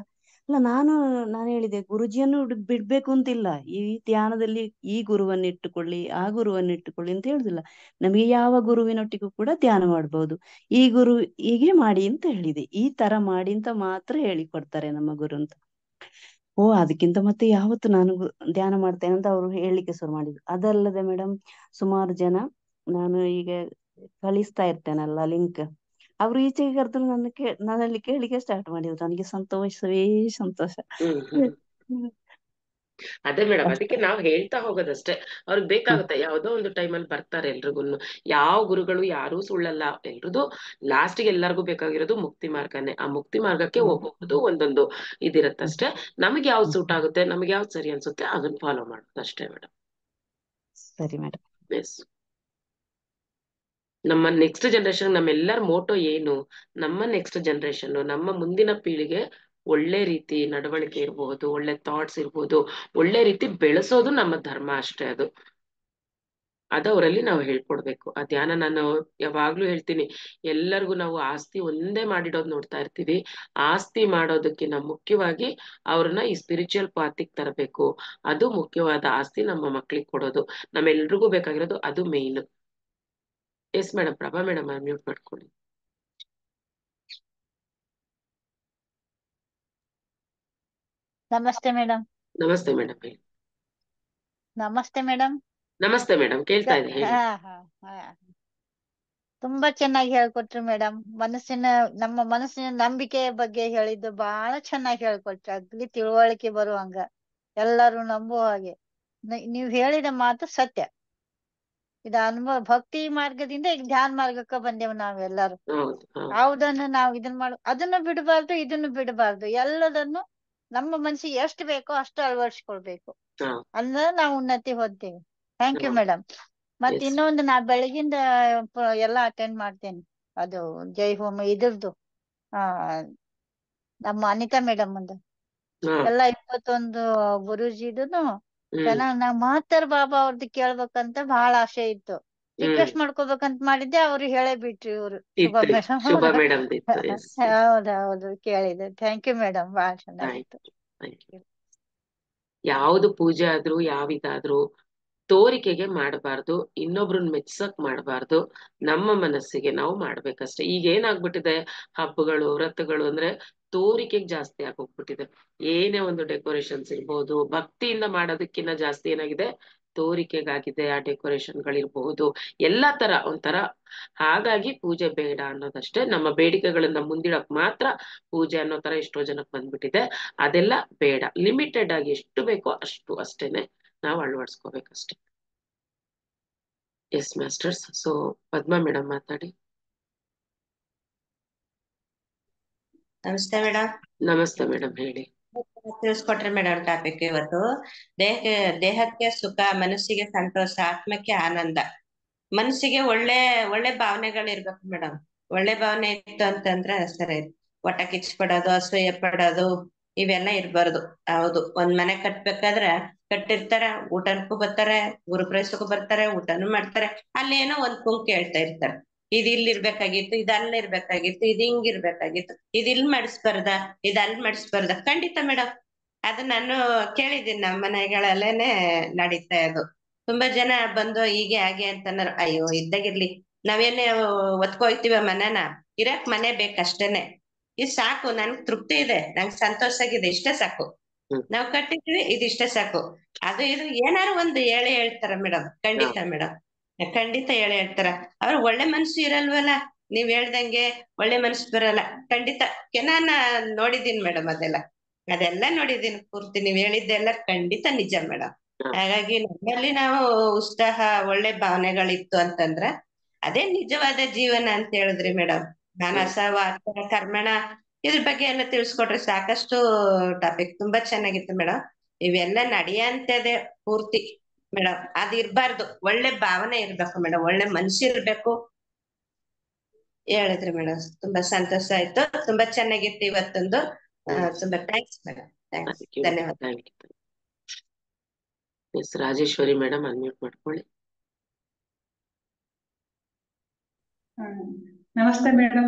ಅಲ್ಲ, ನಾನು ಹೇಳಿದೆ, ಗುರುಜಿಯನ್ನು ಬಿಡ್ಬೇಕು ಅಂತಿಲ್ಲ, ಈ ಧ್ಯಾನದಲ್ಲಿ ಈ ಗುರುವನ್ನು ಇಟ್ಟುಕೊಳ್ಳಿ, ಆ ಗುರುವನ್ನು ಇಟ್ಟುಕೊಳ್ಳಿ ಅಂತ ಹೇಳುದಿಲ್ಲ. ನಮಗೆ ಯಾವ ಗುರುವಿನೊಟ್ಟಿಗೂ ಕೂಡ ಧ್ಯಾನ ಮಾಡ್ಬೋದು. ಈ ಗುರು ಹೀಗೆ ಮಾಡಿ ಅಂತ ಹೇಳಿದೆ, ಈ ತರ ಮಾಡಿ ಅಂತ ಮಾತ್ರ ಹೇಳಿಕೊಡ್ತಾರೆ ನಮ್ಮ ಗುರು ಅಂತ. ಓ, ಅದಕ್ಕಿಂತ ಮತ್ತೆ ಯಾವತ್ತು ನಾನು ಧ್ಯಾನ ಮಾಡ್ತೇನೆ ಅಂತ ಅವರು ಹೇಳಲಿಕ್ಕೆ ಶುರು ಮಾಡಿದ್ರು. ಅದಲ್ಲದೆ ಮೇಡಮ್, ಸುಮಾರು ಜನ ನಾನು ಈಗ ಕಳಿಸ್ತಾ ಇರ್ತೇನಲ್ಲ ಲಿಂಕ್, ಅವ್ರು ಈಚೆಗೆ ಕರೆದ್ರು ನನ್ನಲ್ಲಿ ಕೇಳಿಕೆ ಸ್ಟಾರ್ಟ್ ಮಾಡಿದ್ರು. ನನಗೆ ಸಂತೋಷವೇ ಸಂತೋಷ. ಅದೇ ಮೇಡಮ್, ಅದಕ್ಕೆ ನಾವ್ ಹೇಳ್ತಾ ಹೋಗೋದಷ್ಟೇ. ಅವ್ರಿಗೆ ಬೇಕಾಗುತ್ತೆ, ಯಾವ್ದೋ ಒಂದು ಟೈಮಲ್ಲಿ ಬರ್ತಾರೆ ಎಲ್ರಿಗೂನು. ಯಾವ ಗುರುಗಳು ಯಾರೂ ಸುಳ್ಳಲ್ಲ, ಎಲ್ರದು ಲಾಸ್ಟ್ಗೆ ಎಲ್ಲರಿಗೂ ಬೇಕಾಗಿರೋದು ಮುಕ್ತಿ ಮಾರ್ಗನೇ. ಆ ಮುಕ್ತಿ ಮಾರ್ಗಕ್ಕೆ ಹೋಗೋದು ಒಂದೊಂದು ಇದಿರತ್ತಷ್ಟೇ. ನಮಗೆ ಯಾವ್ದು ಸೂಟ್ ಆಗುತ್ತೆ, ನಮ್ಗೆ ಯಾವ್ದು ಸರಿ ಅನ್ಸುತ್ತೆ ಅದನ್ನ ಫಾಲೋ ಮಾಡೋದು ಅಷ್ಟೇ ಮೇಡಮ್. ಸರಿ ಮೇಡಮ್. ಎಸ್. ನಮ್ಮ ನೆಕ್ಸ್ಟ್ ಜನರೇಷನ್ ನಮ್ಮೆಲ್ಲರ ಮೋಟೋ ಏನು, ನಮ್ಮ ನೆಕ್ಸ್ಟ್ ಜನರೇಷನ್, ನಮ್ಮ ಮುಂದಿನ ಪೀಳಿಗೆ ಒಳ್ಳೆ ರೀತಿ ನಡವಳಿಕೆ ಇರಬಹುದು, ಒಳ್ಳೆ ಥಾಟ್ಸ್ ಇರ್ಬೋದು, ಒಳ್ಳೆ ರೀತಿ ಬೆಳೆಸೋದು ನಮ್ಮ ಧರ್ಮ ಅಷ್ಟೇ. ಅದು ಅವರಲ್ಲಿ ನಾವು ಹೇಳ್ಕೊಡ್ಬೇಕು. ಆ ಧ್ಯಾನ ನಾನು ಯಾವಾಗ್ಲೂ ಹೇಳ್ತೀನಿ, ಎಲ್ಲರಿಗೂ ನಾವು ಆಸ್ತಿ ಒಂದೇ ಮಾಡಿಡೋದು ನೋಡ್ತಾ ಇರ್ತೀವಿ. ಆಸ್ತಿ ಮಾಡೋದಕ್ಕಿಂತ ಮುಖ್ಯವಾಗಿ ಅವ್ರನ್ನ ಈ ಸ್ಪಿರಿಚುವಲ್ ಪಾತಿಗೆ ತರಬೇಕು. ಅದು ಮುಖ್ಯವಾದ ಆಸ್ತಿ, ನಮ್ಮ ಮಕ್ಳಿಗೆ ಕೊಡೋದು. ನಮ್ಮೆಲ್ರಿಗೂ ಬೇಕಾಗಿರೋದು ಅದು main. Yes madam, Prabha madam mute ಮಾಡ್ಕೊಳ್ಳಿ. ನಮಸ್ತೆ ಮೇಡಮ್. ನಮಸ್ತೆ ಮೇಡಮ್, ಹೇಳಿ. ನಮಸ್ತೆ ಮೇಡಮ್. ನಮಸ್ತೆ ಮೇಡಮ್, ಕೇಳ್ತಾ ಇದೆ, ಹೇಳಿ. ತುಂಬಾ ಚೆನ್ನಾಗಿ ಹೇಳ್ಕೊಟ್ರಿ ಮೇಡಮ್. ನಮ್ಮ ಮನಸ್ಸಿನ ನಂಬಿಕೆಯ ಬಗ್ಗೆ ಹೇಳಿದ್ದು ಬಹಳ ಚೆನ್ನಾಗಿ ಹೇಳ್ಕೊಟ್ರಿ. ಅಗ್ಲಿ ತಿಳುವಳಿಕೆ ಬರುವಂಗ, ಎಲ್ಲರೂ ನಂಬುವ ಹಾಗೆ. ನೀವ್ ಹೇಳಿದ ಮಾತು ಸತ್ಯ. ಇದು ಅನುಭವ, ಭಕ್ತಿ ಮಾರ್ಗದಿಂದ ಈಗ ಧ್ಯಾನ ಮಾರ್ಗಕ್ಕೆ ಬಂದೇವು ನಾವೆಲ್ಲರೂ. ಯಾವುದನ್ನು ನಾವು ಅದನ್ನು ಬಿಡಬಾರ್ದು, ಇದನ್ನು ಬಿಡಬಾರ್ದು. ಎಲ್ಲದನ್ನು ನಮ್ಮ ಮನಸ್ಸಿಗೆ ಎಷ್ಟು ಬೇಕೋ ಅಷ್ಟು ಅಳವಡಿಸ್ಕೊಳ್ಬೇಕು, ಅಂದ್ರೆ ನಾವು ಉನ್ನತಿ ಹೊಂದ್ತೇವೆ. Thank you madam. ಮತ್ತೆ ಇನ್ನೊಂದು, ನಾ ಬೆಳಗಿಂದ ಎಲ್ಲ ಅಟೆಂಡ್ ಮಾಡ್ತೇನೆ. ಅದು ಜೈ ಹೋಮ ಇದ್ರದ್ದು ನಮ್ಮ ಅನಿತಾ ಮೇಡಮ್ ಅಂದ ಎಲ್ಲ 21 ಗುರೂಜಿದನು ಚೆನ್ನಾಗ್ ನಾ ಮಹತ್ತರ್ ಬಾಬಾ ಅವ್ರದ್ದು ಕೇಳ್ಬೇಕಂತ ಬಹಳ ಆಸೆ ಇತ್ತು. ರಿಕ್ವೆಸ್ಟ್ ಮಾಡ್ಕೋಬೇಕಂತ ಮಾಡಿದ್ದೆ, ಅವ್ರು ಹೇಳೇ ಬಿಟ್ರಿ ಇವ್ರು ಶುಭ ಮೇಡಮ್. ಹೌದೌದು, ಕೇಳಿದೆ. ಥ್ಯಾಂಕ್ ಯು ಮೇಡಮ್, ಬಹಳ ಚೆನ್ನಾಗಿತ್ತು. ಯಾವ್ದು ಪೂಜೆ ಆದ್ರೂ ಯಾವಿದಾದ್ರೂ ತೋರಿಕೆಗೆ ಮಾಡಬಾರ್ದು, ಇನ್ನೊಬ್ರನ್ನ ಮೆಚ್ಚಕ್ ಮಾಡಬಾರ್ದು, ನಮ್ಮ ಮನಸ್ಸಿಗೆ ನಾವು ಮಾಡ್ಬೇಕಷ್ಟೆ. ಈಗ ಏನಾಗ್ಬಿಟ್ಟಿದೆ, ಹಬ್ಬಗಳು ವ್ರತಗಳು ಅಂದ್ರೆ ತೋರಿಕೆಗೆ ಜಾಸ್ತಿ ಆಗೋಗ್ಬಿಟ್ಟಿದೆ. ಏನೇ ಒಂದು ಡೆಕೋರೇಷನ್ಸ್ ಇರ್ಬೋದು, ಭಕ್ತಿಯಿಂದ ಮಾಡೋದಕ್ಕಿಂತ ಜಾಸ್ತಿ ಏನಾಗಿದೆ, ತೋರಿಕೆಗಾಗಿದೆ ಆ ಡೆಕೋರೇಷನ್ಗಳಿರ್ಬಹುದು, ಎಲ್ಲಾ ತರ ಒಂಥರ. ಹಾಗಾಗಿ ಪೂಜೆ ಬೇಡ ಅನ್ನೋದಷ್ಟೇ. ನಮ್ಮ ಬೇಡಿಕೆಗಳನ್ನ ಮುಂದಿಡಕ್ ಮಾತ್ರ ಪೂಜೆ ಅನ್ನೋ ತರ ಎಷ್ಟೋ ಜನಕ್ಕೆ ಬಂದ್ಬಿಟ್ಟಿದೆ. ಅದೆಲ್ಲ ಬೇಡ. ಲಿಮಿಟೆಡ್ ಆಗಿ ಎಷ್ಟು ಬೇಕೋ ಅಷ್ಟು ಅಷ್ಟೇನೆ ನಾವು ಅಳವಡಿಸ್ಕೋಬೇಕಷ್ಟೆ. Yes masters. So Padma madam ಮಾತಾಡಿ. ನಮಸ್ತೆ ಮೇಡಮ್. ನಮಸ್ತೆ ಮೇಡಮ್, ಹೇಳಿ. ತಿಳಿಸ್ಕೊಟ್ರಿ ಮೇಡಮ್ ಟಾಪಿಕ್ ಇವತ್ತು. ದೇಹಕ್ಕೆ ಸುಖ, ಮನಸ್ಸಿಗೆ ಸಂತೋಷ, ಆತ್ಮಕ್ಕೆ ಆನಂದ. ಮನಸ್ಸಿಗೆ ಒಳ್ಳೆ ಒಳ್ಳೆ ಭಾವನೆಗಳಿರ್ಬೇಕು ಮೇಡಮ್. ಒಳ್ಳೆ ಭಾವನೆ ಇತ್ತು ಅಂತಂದ್ರೆ ಸರಿ. ಒಟ್ಟ ಕಿಚ್ಚು ಪಡೋದು, ಅಸೂಯೆ ಪಡೋದು ಇವೆಲ್ಲ ಇರ್ಬಾರ್ದು. ಹೌದು, ಒಂದ್ ಮನೆ ಕಟ್ಬೇಕಾದ್ರೆ ಕಟ್ಟಿರ್ತಾರೆ, ಊಟಕ್ಕೂ ಬರ್ತಾರೆ, ಗುರುಪ್ರವೇಶಕ್ಕೂ ಬರ್ತಾರೆ, ಊಟನೂ ಮಾಡ್ತಾರೆ. ಅಲ್ಲಿ ಏನೋ ಒಂದ್ ಕುಂಕ್ ಹೇಳ್ತಾ ಇರ್ತಾರೆ, ಇದ್ ಇಲ್ಲಿ ಇರ್ಬೇಕಾಗಿತ್ತು, ಇದ್ ಅಲ್ಲಿ ಇರ್ಬೇಕಾಗಿತ್ತು, ಇದ್ ಹಿಂಗಿರ್ಬೇಕಾಗಿತ್ತು, ಇದ್ ಇಲ್ಲಿ ಮಾಡಿಸ್ಬಾರ್ದ, ಇದ್ ಅಲ್ಲಿ ಮಾಡಿಸ್ಬಾರ್ದ. ಖಂಡಿತ ಮೇಡಮ್, ಅದು ನಾನು ಕೇಳಿದ್ದೀನಿ, ನಮ್ಮ ಮನೆಗಳಲ್ಲೇನೆ ನಡೀತಾ ಅದು. ತುಂಬಾ ಜನ ಬಂದು ಹೀಗೆ ಹಾಗೆ ಅಂತಂದ್ರು. ಅಯ್ಯೋ ಇದ್ದಾಗಿರ್ಲಿ, ನಾವೇನೇ ಒತ್ಕೊಯ್ತೀವ ಮನೆನ, ಇರಕ್ ಮನೆ ಬೇಕಷ್ಟೇನೆ. ಇದು ಸಾಕು, ನನ್ಗ್ ತೃಪ್ತಿ ಇದೆ, ನಂಗೆ ಸಂತೋಷ ಆಗಿದೆ, ಇಷ್ಟೇ ಸಾಕು. ನಾವ್ ಕಟ್ಟಿದ್ವಿ, ಇದಿಷ್ಟೇ ಸಾಕು. ಅದು ಇದು ಏನಾರು ಒಂದು ಹೇಳ್ತಾರ ಮೇಡಮ್. ಖಂಡಿತ ಮೇಡಮ್, ಖಂಡಿತ ಹೇಳ್ತಾರ. ಅವ್ರ ಒಳ್ಳೆ ಮನ್ಸು ಇರಲ್ವಲ್ಲ, ನೀವ್ ಹೇಳ್ದಂಗೆ ಒಳ್ಳೆ ಮನ್ಸು ಬರಲ್ಲ. ಖಂಡಿತ ನಾನ ನೋಡಿದೀನಿ ಮೇಡಮ್, ಅದೆಲ್ಲ ನೋಡಿದೀನಿ ಪೂರ್ತಿ. ನೀವ್ ಹೇಳಿದ್ದೆಲ್ಲ ಖಂಡಿತ ನಿಜ ಮೇಡಮ್. ಹಾಗಾಗಿ ನಮ್ಮಲ್ಲಿ ನಾವು ಉತ್ಸಾಹ, ಒಳ್ಳೆ ಭಾವನೆಗಳಿತ್ತು ಅಂತಂದ್ರ ಅದೇ ನಿಜವಾದ ಜೀವನ ಅಂತ ಹೇಳಿದ್ರಿ ಮೇಡಮ್. ಮಾನಸ, ವಾಚ, ಕರ್ಮಣ ಇದ್ರ ಬಗ್ಗೆ ಎಲ್ಲ ತಿಳಿಸ್ಕೊಟ್ರಿ. ಸಾಕಷ್ಟು ಟಾಪಿಕ್ ತುಂಬಾ ಚೆನ್ನಾಗಿತ್ತು ಮೇಡಮ್. ಇವೆಲ್ಲ ನಡೆಯಂತದೆ ಪೂರ್ತಿ ಮೇಡಮ್. ಅದ್ ಇರ್ಬಾರ್ದು, ಒಳ್ಳೆ ಭಾವನೆ ಇರ್ಬೇಕು ಮೇಡಮ್, ಒಳ್ಳೆ ಮನ್ಸಿರ್ಬೇಕು. ಹೇಳಿದ್ರಿ ಮೇಡಮ್, ತುಂಬಾ ಸಂತೋಷ ಆಯ್ತು. ತುಂಬಾ ಚೆನ್ನಾಗಿತ್ತು ಇವತ್ತೊಂದು. ತುಂಬಾ ಥ್ಯಾಂಕ್ಸ್ ಮೇಡಮ್. ಥ್ಯಾಂಕ್ಸ್, ಧನ್ಯವಾದ. ಎಸ್ ರಾಜೇಶ್ವರಿ ಮೇಡಮ್, ಅನ್ಮ್ಯೂಟ್ ಮಾಡ್ಕೊಳ್ಳಿ. ನಮಸ್ತೆ ಮೇಡಮ್.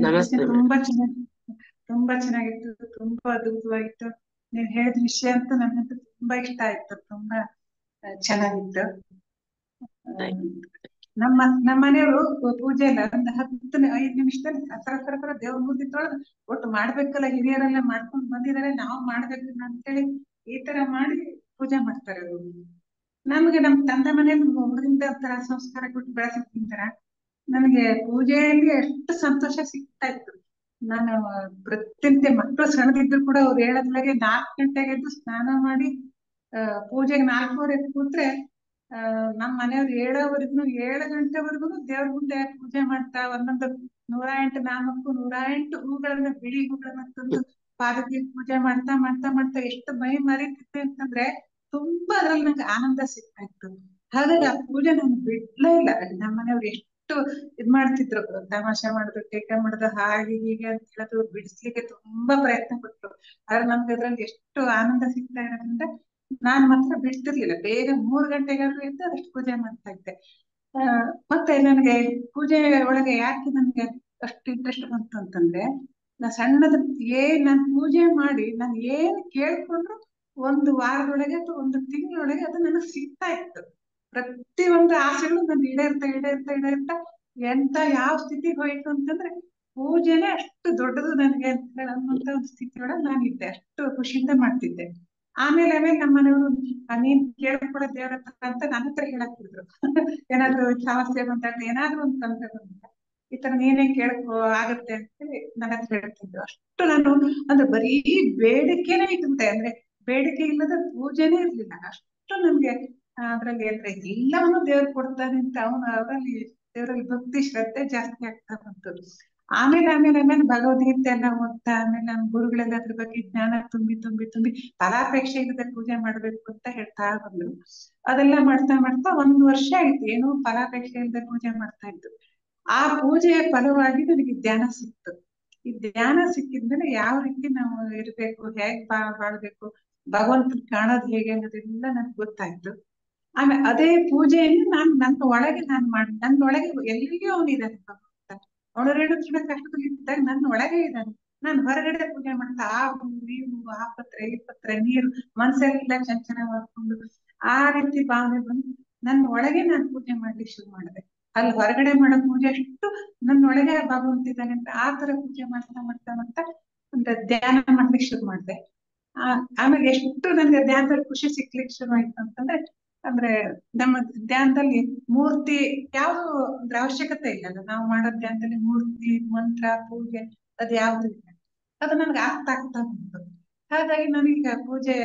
ನಮಸ್ತೆ ತುಂಬಾ ಚೆನ್ನಾಗಿತ್ತು, ತುಂಬಾ ಅದ್ಭುತವಾಗಿತ್ತು. ನೀವ್ ಹೇಳಿದ ವಿಷಯ ಅಂತೂ ನನಗಂತೂ ತುಂಬಾ ಇಷ್ಟ ಆಯ್ತು, ತುಂಬಾ ಚೆನ್ನಾಗಿತ್ತು. ನಮ್ಮ ಮನೆಯವರು ಪೂಜೆ ಎಲ್ಲ ಒಂದು 5 ನಿಮಿಷದಲ್ಲಿ ಸರ ದೇವ್ರ ಮುಂದೆ ತೊಳೆದು ಒಟ್ಟು ಮಾಡ್ಬೇಕಲ್ಲ, ಹಿರಿಯರೆಲ್ಲ ಮಾಡ್ಕೊಂಡ್ ಬಂದಿದ್ದಾರೆ, ನಾವು ಮಾಡ್ಬೇಕು ಅಂತೇಳಿ ಈ ತರ ಮಾಡಿ ಪೂಜೆ ಮಾಡ್ತಾರೆ ಅವರು. ನಮ್ಗೆ ನಮ್ ತಂದೆ ಮನೇಲಿ ಒಬ್ಬರಿಂದ ಒಂಥರ ಸಂಸ್ಕಾರ ಕೊಟ್ಟು ಬೆಳೆಸಿರ್ತಾರ. ನನಗೆ ಪೂಜೆಯಲ್ಲಿ ಎಷ್ಟು ಸಂತೋಷ ಸಿಗ್ತಾ ಇತ್ತು. ನಾನು ಪ್ರತಿನಿತ್ಯ ಮಕ್ಕಳು ಸಣ್ಣದಿದ್ರು ಕೂಡ ಅವ್ರು ಹೇಳದ್ಲಾಗೆ 4 ಗಂಟೆಗೆ ಎದ್ದು ಸ್ನಾನ ಮಾಡಿ ಪೂಜೆಗೆ 4:15 ಕೂತ್ರೆ ನಮ್ಮ ಮನೆಯವ್ರು 7 ಗಂಟೆವರೆಗೂ ದೇವ್ರ ಮುಂದೆ ಪೂಜೆ ಮಾಡ್ತಾ ಒಂದೊಂದು 108 ನಾಮಕ್ಕೂ 108 ಹೂಗಳನ್ನ, ಬಿಳಿ ಹೂಗಳನ್ನ ತಂದು ಪಾದಕ್ಕೆ ಪೂಜೆ ಮಾಡ್ತಾ ಮಾಡ್ತಾ ಮಾಡ್ತಾ ಎಷ್ಟು ಮೈ ಮರೀತಿದ್ದೆ ಅಂತಂದ್ರೆ ತುಂಬಾ ಅದ್ರಲ್ಲಿ ನಂಗೆ ಆನಂದ ಸಿಗ್ತಾ ಇತ್ತು. ಹಾಗಾಗಿ ಆ ಪೂಜೆ ನಾನು ಬಿಡ್ಲೇ ಇಲ್ಲ. ನಮ್ಮ ಮನೆಯವ್ರು ಎಷ್ಟು ಇದ್ ಮಾಡ್ತಿದ್ರು, ತಮಾಷೆ ಮಾಡುದು, ಟೇಕ ಮಾಡುದು, ಹಾಗೆ ಹೀಗೆ ಅಂತ ಹೇಳೋದು, ಬಿಡಿಸ್ಲಿಕ್ಕೆ ತುಂಬಾ ಪ್ರಯತ್ನ ಪಟ್ರು. ಆದ್ರೆ ನಮ್ಗೆ ಅದ್ರಲ್ಲಿ ಎಷ್ಟು ಆನಂದ ಸಿಗ್ತಾ ಇರೋದ್ರಿಂದ ನಾನ್ ಮಾತ್ರ ಬಿಡ್ತಿರ್ಲಿಲ್ಲ. ಬೇಗ 3 ಗಂಟೆಗಾದ್ರೂ ಎದ್ದು ಅದಷ್ಟು ಪೂಜೆ ಮಾಡ್ತಾ ಇದ್ದೆ. ಮತ್ತೆ ನನಗೆ ಪೂಜೆ ಒಳಗೆ ಯಾಕೆ ನನ್ಗೆ ಅಷ್ಟು ಇಂಟ್ರೆಸ್ಟ್ ಬಂತು ಅಂತಂದ್ರೆ, ನಾನ್ ಪೂಜೆ ಮಾಡಿ ನಾನು ಏನ್ ಕೇಳ್ಕೊಂಡ್ರು 1 ವಾರದೊಳಗೆ ಅಥವಾ 1 ತಿಂಗಳೊಳಗೆ ಅದು ನನಗೆ ಸಿಗ್ತಾ ಇತ್ತು. ಪ್ರತಿ ಒಂದು ಆಸೆಗಳು ನನ್ ಈಡೇರ್ತಾ ಎಂತ ಯಾವ ಸ್ಥಿತಿಗೆ ಹೋಯ್ತು ಅಂತಂದ್ರೆ ಪೂಜೆನೆ ಅಷ್ಟು ದೊಡ್ಡದು ನನಗೆ ಅಂತ ಹೇಳುವಂತ ಒಂದು ಸ್ಥಿತಿಯೊಳಗೆ ನಾನಿದ್ದೆ. ಅಷ್ಟು ಖುಷಿಯಿಂದ ಮಾಡ್ತಿದ್ದೆ. ಆಮೇಲೆ ನಮ್ಮ ಮನೆಯವರು ನೀನ್ ಕೇಳ್ಕೊಡ ದೇವ್ರ ಹತ್ರ ಅಂತ ನನ್ನ ಹತ್ರ ಹೇಳಾಕ್ತಿದ್ರು. ಏನಾದ್ರು ಸಮಸ್ಯೆ ಬಂದಾಗ, ಏನಾದ್ರು ಒಂದು ತೊಂದರೆ ಬಂದಾಗ ಈ ತರ ನೀನೇ ಕೇಳ್ಕೊ ಆಗತ್ತೆ ಅಂತೇಳಿ ನನ್ನ ಹತ್ರ ಹೇಳ್ತಿದ್ರು. ಅಷ್ಟು ನಾನು ಅಂದ್ರೆ ಬರೀ ಬೇಡಿಕೆನೇ ಇರುತ್ತೆ, ಅಂದ್ರೆ ಬೇಡಿಕೆ ಇಲ್ಲದ ಪೂಜೆನೇ ಇರ್ಲಿಲ್ಲ. ಅಷ್ಟು ನಮ್ಗೆ ಅದ್ರಲ್ಲಿ ಅಂದ್ರೆ ಎಲ್ಲವನ್ನೂ ದೇವ್ರು ಕೊಡ್ತಾನೆ ಅಂತ ಅವರಲ್ಲಿ ದೇವರಲ್ಲಿ ಭಕ್ತಿ, ಶ್ರದ್ಧೆ ಜಾಸ್ತಿ ಆಗ್ತಾ ಬಂತು. ಆಮೇಲೆ ಭಗವದ್ಗೀತೆ ಎಲ್ಲ ಓದ್ತಾ, ಆಮೇಲೆ ನಮ್ಮ ಗುರುಗಳೆಲ್ಲ ಅದ್ರ ಬಗ್ಗೆ ಜ್ಞಾನ ತುಂಬಿ ಫಲಾಪೇಕ್ಷೆ ಇಲ್ಲದೆ ಪೂಜೆ ಮಾಡ್ಬೇಕು ಅಂತ ಹೇಳ್ತಾ ಬಂದ್ರು. ಅದೆಲ್ಲ ಮಾಡ್ತಾ 1 ವರ್ಷ ಆಯ್ತು, ಏನು ಫಲಾಪೇಕ್ಷೆ ಇಲ್ಲದೆ ಪೂಜೆ ಮಾಡ್ತಾ ಇದ್ದು. ಆ ಪೂಜೆಯ ಫಲವಾಗಿ ನನಗೆ ಧ್ಯಾನ ಸಿಕ್ತು. ಈ ಧ್ಯಾನ ಸಿಕ್ಕಿದ್ಮೇಲೆ ಯಾವ ರೀತಿ ನಾವು ಇರ್ಬೇಕು, ಹೇಗ್ ಬಾಳ್ಬೇಕು, ಭಗವಂತನ ಕಾಣೋದು ಹೇಗೆ ಅನ್ನೋದೆಲ್ಲ ನನ್ಗೆ ಗೊತ್ತಾಯ್ತು. ಆಮೇಲೆ ಅದೇ ಪೂಜೆಯನ್ನು ನನ್ನ ಒಳಗೆ ನನ್ನ ಒಳಗೆ ಎಲ್ಲಿಗೆ ಅವನಿದ್ದಾನೆ ಭಗವಂತ. ಅವಳು ರೇಣುಕೃಷ್ಣ ಕಷ್ಟದಲ್ಲಿ ಇದ್ದಾಗ ನನ್ನ ಒಳಗೆ ಇದ್ದಾನೆ. ನಾನು ಹೊರಗಡೆ ಪೂಜೆ ಮಾಡ್ತಾ ಆ ಹೂವು, ಆ ಪತ್ರೆ, ಈ ಪತ್ರೆ, ನೀರು, ಮನ್ಸೆಲ್ಲ ಚಂಚಲ ಮಾಡ್ಕೊಂಡು ಆ ರೀತಿ ಭಾವನೆ ಬಂದು ನನ್ನ ಒಳಗೆ ನಾನು ಪೂಜೆ ಮಾಡ್ಲಿಕ್ಕೆ ಶುರು ಮಾಡಿದೆ. ಅಲ್ಲಿ ಹೊರಗಡೆ ಮಾಡೋ ಪೂಜೆ ಅಷ್ಟು ನನ್ನ ಒಳಗೆ ಭಗವಂತ ಇದ್ದಾನೆ ಅಂತ ಆ ತರ ಪೂಜೆ ಮಾಡ್ತಾ ಒಂದು ಧ್ಯಾನ ಮಾಡ್ಲಿಕ್ಕೆ ಶುರು ಮಾಡಿದೆ. ಆಮೇಲೆ ಎಷ್ಟು ನನಗೆ ಧ್ಯಾನದಲ್ಲಿ ಖುಷಿ ಸಿಕ್ಲಿಕ್ಕೆ ಶುರು ಆಯ್ತು ಅಂತಂದ್ರೆ, ಅಂದ್ರೆ ನಮ್ಮ ಧ್ಯಾನದಲ್ಲಿ ಮೂರ್ತಿ ಯಾವ್ದು ಅಂದ್ರೆ ಅವಶ್ಯಕತೆ ಇಲ್ಲ. ನಾವು ಮಾಡೋ ಧ್ಯಾನದಲ್ಲಿ ಮೂರ್ತಿ, ಮಂತ್ರ, ಪೂಜೆ ಅದು ಯಾವ್ದು ಇಲ್ಲ. ಅದು ನನ್ಗೆ ಆಗ್ತಾ ಬಂತು. ಹಾಗಾಗಿ ನನಗೆ ಪೂಜೆ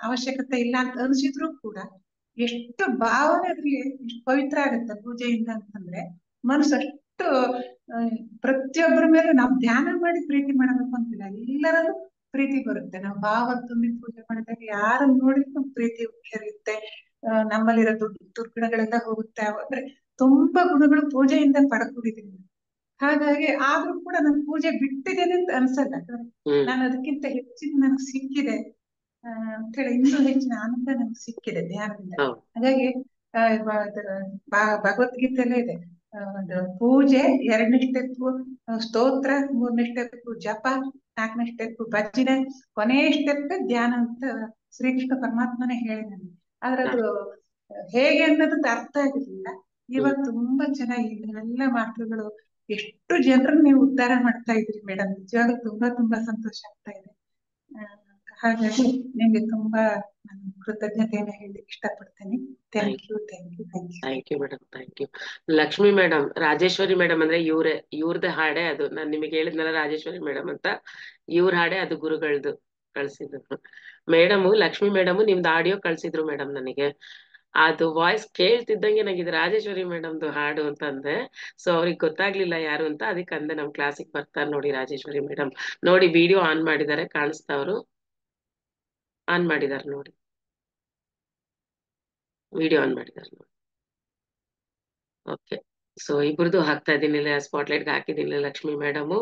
ಅವಶ್ಯಕತೆ ಇಲ್ಲ ಅಂತ ಅನ್ಸಿದ್ರು ಕೂಡ ಎಷ್ಟು ಭಾವನೆ ಅದ್ರಲ್ಲಿ ಎಷ್ಟು ಪವಿತ್ರ ಆಗುತ್ತೆ ಪೂಜೆಯಿಂದ ಅಂತಂದ್ರೆ, ಮನಸ್ಸು ಅಷ್ಟು ಪ್ರತಿಯೊಬ್ಬರ ಮೇಲೆ ನಾವು ಧ್ಯಾನ ಮಾಡಿ ಪ್ರೀತಿ ಮಾಡಬೇಕು ಅಂತಿಲ್ಲ. ಎಲ್ಲರಲ್ಲೂ ಪ್ರೀತಿ ಬರುತ್ತೆ. ನಾವು ಭಾವ ತುಂಬಿ ಪೂಜೆ ಮಾಡಿದಾಗ ಯಾರನ್ನ ನೋಡಿದ್ರು ನಮ್ಗೆ ಪ್ರೀತಿ ಉಕ್ಕೇರುತ್ತೆ. ನಮ್ಮಲ್ಲಿರೋ ದುರ್ಗುಣಗಳೆಲ್ಲ ಹೋಗುತ್ತೆ. ಅಂದ್ರೆ ತುಂಬಾ ಗುಣಗಳು ಪೂಜೆಯಿಂದ ಪಡ್ಕೊಂಡಿದೀನಿ. ಹಾಗಾಗಿ ಆದ್ರೂ ಕೂಡ ನನ್ ಪೂಜೆ ಬಿಟ್ಟಿದ್ದೇನೆ ಅಂತ ಅನ್ಸಲ್ಲ. ನಾನು ಅದಕ್ಕಿಂತ ಹೆಚ್ಚಿನ ನನ್ಗೆ ಸಿಕ್ಕಿದೆ ಅಂತ ಹೇಳಿ ಇನ್ನೂ ಹೆಚ್ಚಿನ ಆನಂದ ನನ್ಗೆ ಸಿಕ್ಕಿದೆ ಧ್ಯಾನದಿಂದ. ಹಾಗಾಗಿ ಭಗವದ್ಗೀತೆಯಲ್ಲೇ ಇದೆ, ಒಂದು ಪೂಜೆ 2ನೇ ಸ್ಟೆಪ್ ಸ್ತೋತ್ರ, 3ನೇ ಸ್ಟೆಪ್ ಜಪ, 4ನೇ ಸ್ಟೆಪ್ ಭಜನೆ, ಕೊನೆಯ ಸ್ಟೆಪ್ ಧ್ಯಾನ ಅಂತ ಶ್ರೀಕೃಷ್ಣ ಪರಮಾತ್ಮನೇ ಹೇಳಿದ್ದಾನೆ. ಆದ್ರೆ ಅದು ಹೇಗೆ ಅನ್ನೋದಕ್ಕೆ ಅರ್ಥ ಆಗಿರ್ಲಿಲ್ಲ. ಇವಾಗ ತುಂಬಾ ಚೆನ್ನಾಗಿ ಎಲ್ಲ ಮಾತುಗಳು, ಎಷ್ಟು ಜನರನ್ನ ನೀವು ಉದ್ಧಾರ ಮಾಡ್ತಾ ಇದ್ರಿ ಮೇಡಮ್. ನಿಜವಾಗ್ಲೂ ತುಂಬಾ ತುಂಬಾ ಸಂತೋಷ ಆಗ್ತಾ ಇದೆ. ಹಾಗಾಗಿ ನಿಮ್ಗೆ ತುಂಬಾ ನಾನು ಕೃತಜ್ಞತೆಯನ್ನ ಹೇಳಿ ಇಷ್ಟಪಡ್ತೇನೆ. Thank you madam. Thank you. Lakshmi madam, Rajeshwari madam ಅಂದ್ರೆ ಇವ್ರದೇ ಹಾಡೇ ಅದು. ನಾನ್ ನಿಮಗೆ ಹೇಳಿದ್ನಲ್ಲ ರಾಜೇಶ್ವರಿ ಮೇಡಮ್ ಅಂತ, ಇವ್ರ ಹಾಡೇ ಅದು ಗುರುಗಳದು ಕಳ್ಸಿದ್ರು ಮೇಡಮ್. ಲಕ್ಷ್ಮಿ ಮೇಡಮ್ ನಿಮ್ದು ಆಡಿಯೋ ಕಳ್ಸಿದ್ರು ಮೇಡಮ್ ನನಗೆ. ಅದು ವಾಯ್ಸ್ ಕೇಳ್ತಿದ್ದಂಗೆ ನಂಗೆ ಇದು ರಾಜೇಶ್ವರಿ ಮೇಡಮ್ದು ಹಾಡು ಅಂತ ಅಂದೆ. ಸೊ ಅವ್ರಿಗೆ ಗೊತ್ತಾಗ್ಲಿಲ್ಲ ಯಾರು ಅಂತ, ಅದಕ್ಕೆ ಅಂದೆ ನಮ್ ಕ್ಲಾಸಿಗೆ ಬರ್ತಾರ ನೋಡಿ ರಾಜೇಶ್ವರಿ ಮೇಡಮ್. ನೋಡಿ ವಿಡಿಯೋ ಆನ್ ಮಾಡಿದ್ದಾರೆ, ಕಾಣಿಸ್ತಾ ಅವರು ಆನ್ ಮಾಡಿದಾರೆ ನೋಡಿ, ವಿಡಿಯೋ ಆನ್ ಮಾಡಿದಾರೆ ನೋಡಿ. ಓಕೆ, ಸೊ ಇಬ್ರದ್ದು ಹಾಕ್ತಾ ಇದ್ದೀನಿ, ಸ್ಪಾಟ್ಲೈಟ್ಗೆ ಹಾಕಿದ್ದೀನಿ ಲಕ್ಷ್ಮಿ ಮೇಡಮು.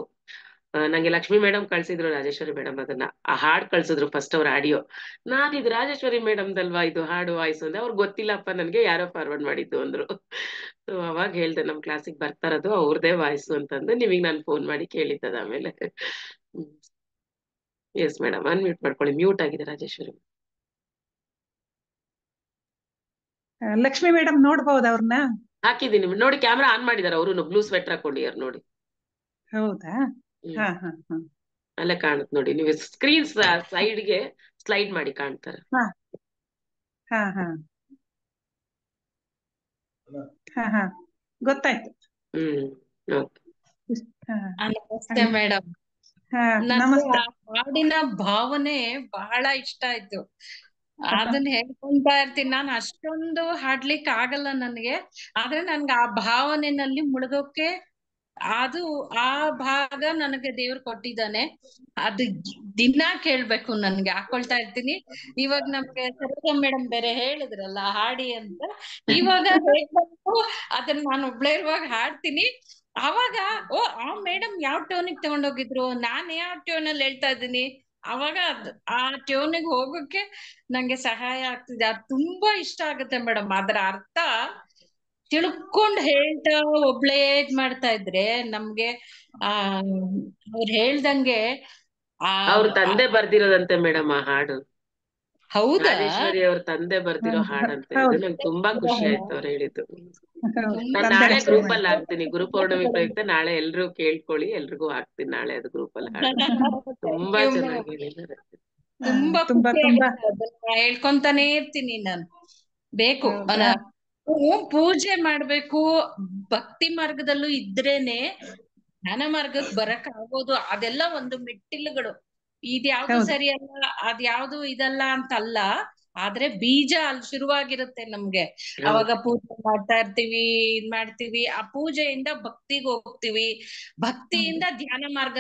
ನಂಗೆ ಲಕ್ಷ್ಮಿ ಮೇಡಮ್ ಕಳ್ಸಿದ್ರು ರಾಜೇಶ್ವರಿ ಮೇಡಮ್ ಅದನ್ನ, ಆ ಹಾಡ್ ಕಳ್ಸಿದ್ರು ಫಸ್ಟ್ ಅವ್ರ ಆಡಿಯೋ. ನಾನ್ ಇದು ರಾಜೇಶ್ವರಿ ಮೇಡಮ್ದಲ್ವಾ ಇದು ಹಾಡು ವಾಯ್ಸ್ ಅಂದ್ರೆ, ಅವ್ರಿಗೆ ಗೊತ್ತಿಲ್ಲಪ್ಪ ನನ್ಗೆ, ಯಾರೋ ಫಾರ್ವರ್ಡ್ ಮಾಡಿದ್ದು ಅಂದ್ರು. ಸೊ ಅವಾಗ ಹೇಳ್ದೆ ನಮ್ ಕ್ಲಾಸಿಗೆ ಬರ್ತಾರದು ಅವ್ರದೇ ವಾಯ್ಸು ಅಂತಂದು. ನಿಮಗ್ ನಾನು ಫೋನ್ ಮಾಡಿ ಕೇಳಿದ್ದದ ಆಮೇಲೆ. ಎಸ್ ಮೇಡಮ್, ಅನ್ಮ್ಯೂಟ್ ಮಾಡ್ಕೊಳ್ಳಿ, ಮ್ಯೂಟ್ ಆಗಿದೆ ರಾಜೇಶ್ವರಿ. ಲಕ್ಷ್ಮಿ ಮೇಡಮ್ ನೋಡ್ಬಹುದು ಅವ್ರನ್ನ? ಹಾಕಿದ್ದೀನಿ ನೋಡಿ, ಕ್ಯಾಮ್ರಾ ಆನ್ ಮಾಡಿದಾರೆ ಅವರು, ಬ್ಲೂ ಸ್ವೆಟರ್ ಹಾಕೊಂಡಿದಾರ ನೋಡಿ. ಹೌದಾ? ಅಲ್ಲೇ ಕಾಣುತ್ತೆ ನೋಡಿ, ನೀವು ಸ್ಕ್ರೀನ್ ಸೈಡ್ಗೆ ಸ್ಲೈಡ್ ಮಾಡಿ ಕಾಣ್ತಾರೆ. ಗೊತ್ತಾಯ್ತು. ನಮಸ್ತೆ ಮೇಡಮ್. ನನಗೆ ಹಾಡಿನ ಭಾವನೆ ಬಹಳ ಇಷ್ಟ ಆಯ್ತು. ಅದನ್ನ ಹೇಳ್ಕೊಂತಾ ಇರ್ತೀನಿ. ನಾನು ಅಷ್ಟೊಂದು ಹಾಡ್ಲಿಕ್ಕೆ ಆಗಲ್ಲ ನನಗೆ, ಆದ್ರೆ ನನ್ಗೆ ಆ ಭಾವನೆನಲ್ಲಿ ಮುಳುಗೋಕೆ ಅದು ಆ ಭಾಗ ನನಗೆ ದೇವ್ರು ಕೊಟ್ಟಿದ್ದಾನೆ. ಅದು ದಿನ ಕೇಳ್ಬೇಕು ನನ್ಗೆ, ಹಾಕೊಳ್ತಾ ಇರ್ತೀನಿ. ಇವಾಗ ನಮ್ಗೆ ಸರೋಜ ಮೇಡಮ್ ಬೇರೆ ಹೇಳಿದ್ರಲ್ಲ ಹಾಡಿ ಅಂತ, ಇವಾಗ ಹೇಳ್ಬೇಕು ಅದನ್ನ ನಾನು ಒಬ್ಳೇ ಇರುವಾಗ ಹಾಡ್ತೀನಿ. ಅವಾಗ ಆ ಮೇಡಮ್ ಯಾವ ಟ್ಯೂನಿಗೆ ತಗೊಂಡೋಗಿದ್ರು, ನಾನ್ ಯಾವ ಟ್ಯೂನಲ್ಲಿ ಹೇಳ್ತಾ ಇದ್ದೀನಿ, ಅವಾಗ ಆ ಟ್ಯೂನಿಗೆ ಹೋಗೋಕೆ ನಂಗೆ ಸಹಾಯ ಆಗ್ತಿದೆ. ಅದು ತುಂಬಾ ಇಷ್ಟ ಆಗುತ್ತೆ ಮೇಡಮ್. ಅದರ ಅರ್ಥ ತಿಳ್ಕೊಂಡ್ ಹೇಳ್ತಾ ಒಬ್ಳೇ ಮಾಡ್ತಾ ಇದ್ರೆ ನಮ್ಗೆ ಅವ್ರು ಹೇಳ್ದಂಗೆ ಅವ್ರ ತಂದೆ ಬರ್ದಿರೋದಂತೆ ಮೇಡಮ್ ಆ ಹಾಡು. ಹೌದಾ? ರಾಜೇಶ್ವರಿ ಅವ್ರ ತಂದೆ ಬರ್ದಿರೋ ಹಾಡಂತೆ. ಇದು ನಂಗೆ ತುಂಬಾ ಖುಷಿ ಆಯ್ತು ಅವ್ರು ಹೇಳಿದ್ದು. ನಾನ್ ನಾಳೆ ಗ್ರೂಪ್ ಅಲ್ಲಿ ಹಾಕ್ತೀನಿ, ಗುರು ಪೌರ್ಣಮಿ ಪ್ರಯುಕ್ತ ನಾಳೆ ಎಲ್ರು ಕೇಳ್ಕೊಳ್ಳಿ, ಎಲ್ರಿಗೂ ಹಾಕ್ತೀನಿ ನಾಳೆ ಅದು ಗ್ರೂಪ್ ಅಲ್ಲಿ ಹಾಡು. ತುಂಬಾ ಚೆನ್ನಾಗಿದೆ. ತುಂಬಾ ಹೇಳ್ಕೊಂತಾನೆ ಇರ್ತೀನಿ ನಾನು. ಬೇಕು ಪೂಜೆ ಮಾಡ್ಬೇಕು, ಭಕ್ತಿ ಮಾರ್ಗದಲ್ಲೂ ಇದ್ರೇನೆ ಜ್ಞಾನ ಮಾರ್ಗಕ್ಕೆ ಬರಕ್ ಆಗೋದು. ಅದೆಲ್ಲ ಒಂದು ಮೆಟ್ಟಿಲುಗಳು. ಇದ್ಯಾವ್ದು ಸರಿ ಅಲ್ಲ, ಅದ್ಯಾವ್ದು ಇದಲ್ಲ ಅಂತಲ್ಲ, ಆದ್ರೆ ಬೀಜ ಅಲ್ಲಿ ಶುರುವಾಗಿರುತ್ತೆ ನಮ್ಗೆ. ಅವಾಗ ಪೂಜೆ ಮಾಡ್ತಾ ಇರ್ತೀವಿ, ಇದ್ ಮಾಡ್ತೀವಿ, ಆ ಪೂಜೆಯಿಂದ ಭಕ್ತಿಗೆ ಹೋಗ್ತೀವಿ, ಭಕ್ತಿಯಿಂದ ಧ್ಯಾನ ಮಾರ್ಗ.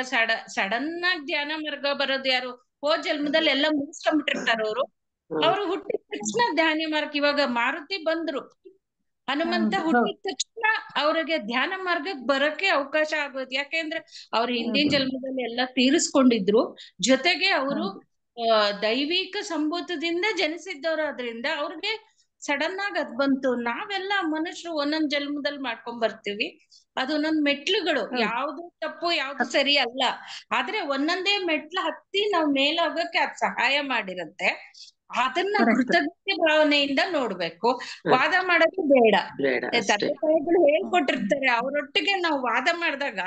ಸಡನ್ ಆಗಿ ಧ್ಯಾನ ಮಾರ್ಗ ಬರೋದು ಯಾರು? ಹೋದ್ ಜನ್ಮದಲ್ಲಿ ಎಲ್ಲ ಮುಗಿಸ್ಕೊಂಡ್ಬಿಟ್ಟಿರ್ತಾರ ಅವ್ರು ಹುಟ್ಟಿದ ತಕ್ಷಣ ಧ್ಯಾನ ಮಾರ್ಗ. ಇವಾಗ ಮಾರುತಿ ಬಂದ್ರು, ಹನುಮಂತ ಹುಟ್ಟಿದ ತಕ್ಷಣ ಅವ್ರಿಗೆ ಧ್ಯಾನ ಮಾರ್ಗಕ್ಕೆ ಬರಕ್ಕೆ ಅವಕಾಶ ಆಗೋದು. ಯಾಕೆಂದ್ರೆ ಅವ್ರ ಹಿಂದಿನ ಜನ್ಮದಲ್ಲಿ ಎಲ್ಲ ತೀರಿಸ್ಕೊಂಡಿದ್ರು, ಜೊತೆಗೆ ಅವರು ದೈವಿಕ ಸಂಭೂತದಿಂದ ಜನಿಸಿದ್ದವ್ರಾದ್ರಿಂದ ಅವ್ರಿಗೆ ಸಡನ್ ಆಗಿ ಅದ್ ಬಂತು. ನಾವೆಲ್ಲ ಮನುಷ್ಯರು ಒಂದೊಂದ್ ಜನ್ಮದಲ್ಲಿ ಮಾಡ್ಕೊಂಡ್ ಬರ್ತೀವಿ, ಅದು ಒಂದೊಂದ್ ಮೆಟ್ಲುಗಳು. ಯಾವ್ದು ತಪ್ಪು ಯಾವ್ದು ಸರಿ ಅಲ್ಲ, ಆದ್ರೆ ಒಂದೊಂದೇ ಮೆಟ್ಲು ಹತ್ತಿ ನಾವ್ ಮೇಲಾಗಕ್ಕೆ ಅದ್ ಸಹಾಯ ಮಾಡಿರತ್ತೆ. ಅದನ್ನ ಕೃತಜ್ಞತೆ ಭಾವನೆಯಿಂದ ನೋಡ್ಬೇಕು. ವಾದ ಮಾಡೋದು ಬೇಡ. ತಂದೆ ತಾಯಿಗಳು ಹೇಳ್ಕೊಟ್ಟಿರ್ತಾರೆ, ಅವರೊಟ್ಟಿಗೆ ನಾವು ವಾದ ಮಾಡಿದಾಗ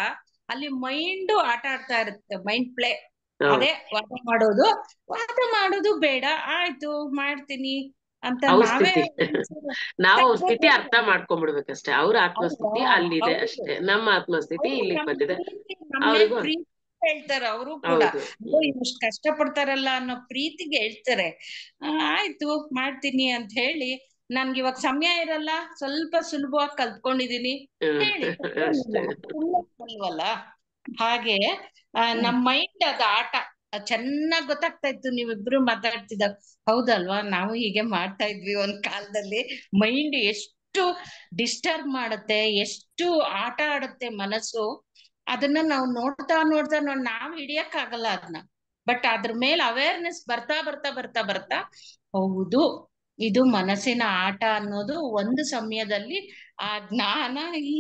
ಅಲ್ಲಿ ಮೈಂಡ್ ಆಟ ಆಡ್ತಾ ಇರುತ್ತೆ, ಮೈಂಡ್ ಪ್ಲೇ. ಅದೇ ವಾದ ಮಾಡೋದು ಬೇಡ. ಆಯ್ತು ಮಾಡ್ತೀನಿ ಅಂತ ನಾವು ಸ್ಥಿತಿ ಅರ್ಥ ಮಾಡ್ಕೊಂಡ್ಬಿಡ್ಬೇಕಷ್ಟೇ. ಅವ್ರ ಆತ್ಮಸ್ಥಿತಿ ಅಲ್ಲಿದೆ ಅಷ್ಟೇ, ನಮ್ಮ ಆತ್ಮಸ್ಥಿತಿ ಇಲ್ಲಿಗೆ ಬಂದಿದೆ. ಪ್ರೀತಿ ಹೇಳ್ತಾರೆ ಅವರು ಕೂಡ, ಇಷ್ಟು ಕಷ್ಟ ಪಡ್ತಾರಲ್ಲ ಅನ್ನೋ ಪ್ರೀತಿಗೆ ಹೇಳ್ತಾರೆ. ಆಯ್ತು ಮಾಡ್ತೀನಿ ಅಂತ ಹೇಳಿ, ನನ್ಗೆ ಇವಾಗ ಸಮಯ ಇರಲ್ಲ, ಸ್ವಲ್ಪ ಸುಲಭವಾಗಿ ಕಲ್ತ್ಕೊಂಡಿದೀನಿ ಹೇಳಿ ಅಲ್ವಲ್ಲ. ಹಾಗೆ ನಮ್ ಮೈಂಡ್ ಅದ ಆಟ, ಚೆನ್ನಾಗ್ ಗೊತ್ತಾಗ್ತಾ ಇತ್ತು ನೀವಿಬ್ರು ಮಾತಾಡ್ತಿದ್ದಾಗ. ಹೌದಲ್ವಾ, ನಾವು ಹೀಗೆ ಮಾಡ್ತಾ ಇದ್ವಿ ಒಂದ್ ಕಾಲದಲ್ಲಿ. ಮೈಂಡ್ ಎಷ್ಟು ಡಿಸ್ಟರ್ಬ್ ಮಾಡುತ್ತೆ, ಎಷ್ಟು ಆಟ ಆಡುತ್ತೆ ಮನಸ್ಸು. ಅದನ್ನ ನಾವು ನೋಡ್ತಾ ನಾವ್ ಹಿಡಿಯಕ್ ಆಗಲ್ಲ ಅದನ್ನ. ಬಟ್ ಅದ್ರ ಮೇಲೆ ಅವೇರ್ನೆಸ್ ಬರ್ತಾ ಬರ್ತಾ ಬರ್ತಾ ಬರ್ತಾ ಹೌದು ಇದು ಮನಸ್ಸಿನ ಆಟ ಅನ್ನೋದು ಒಂದು ಸಮಯದಲ್ಲಿ ಆ ಜ್ಞಾನ ಈ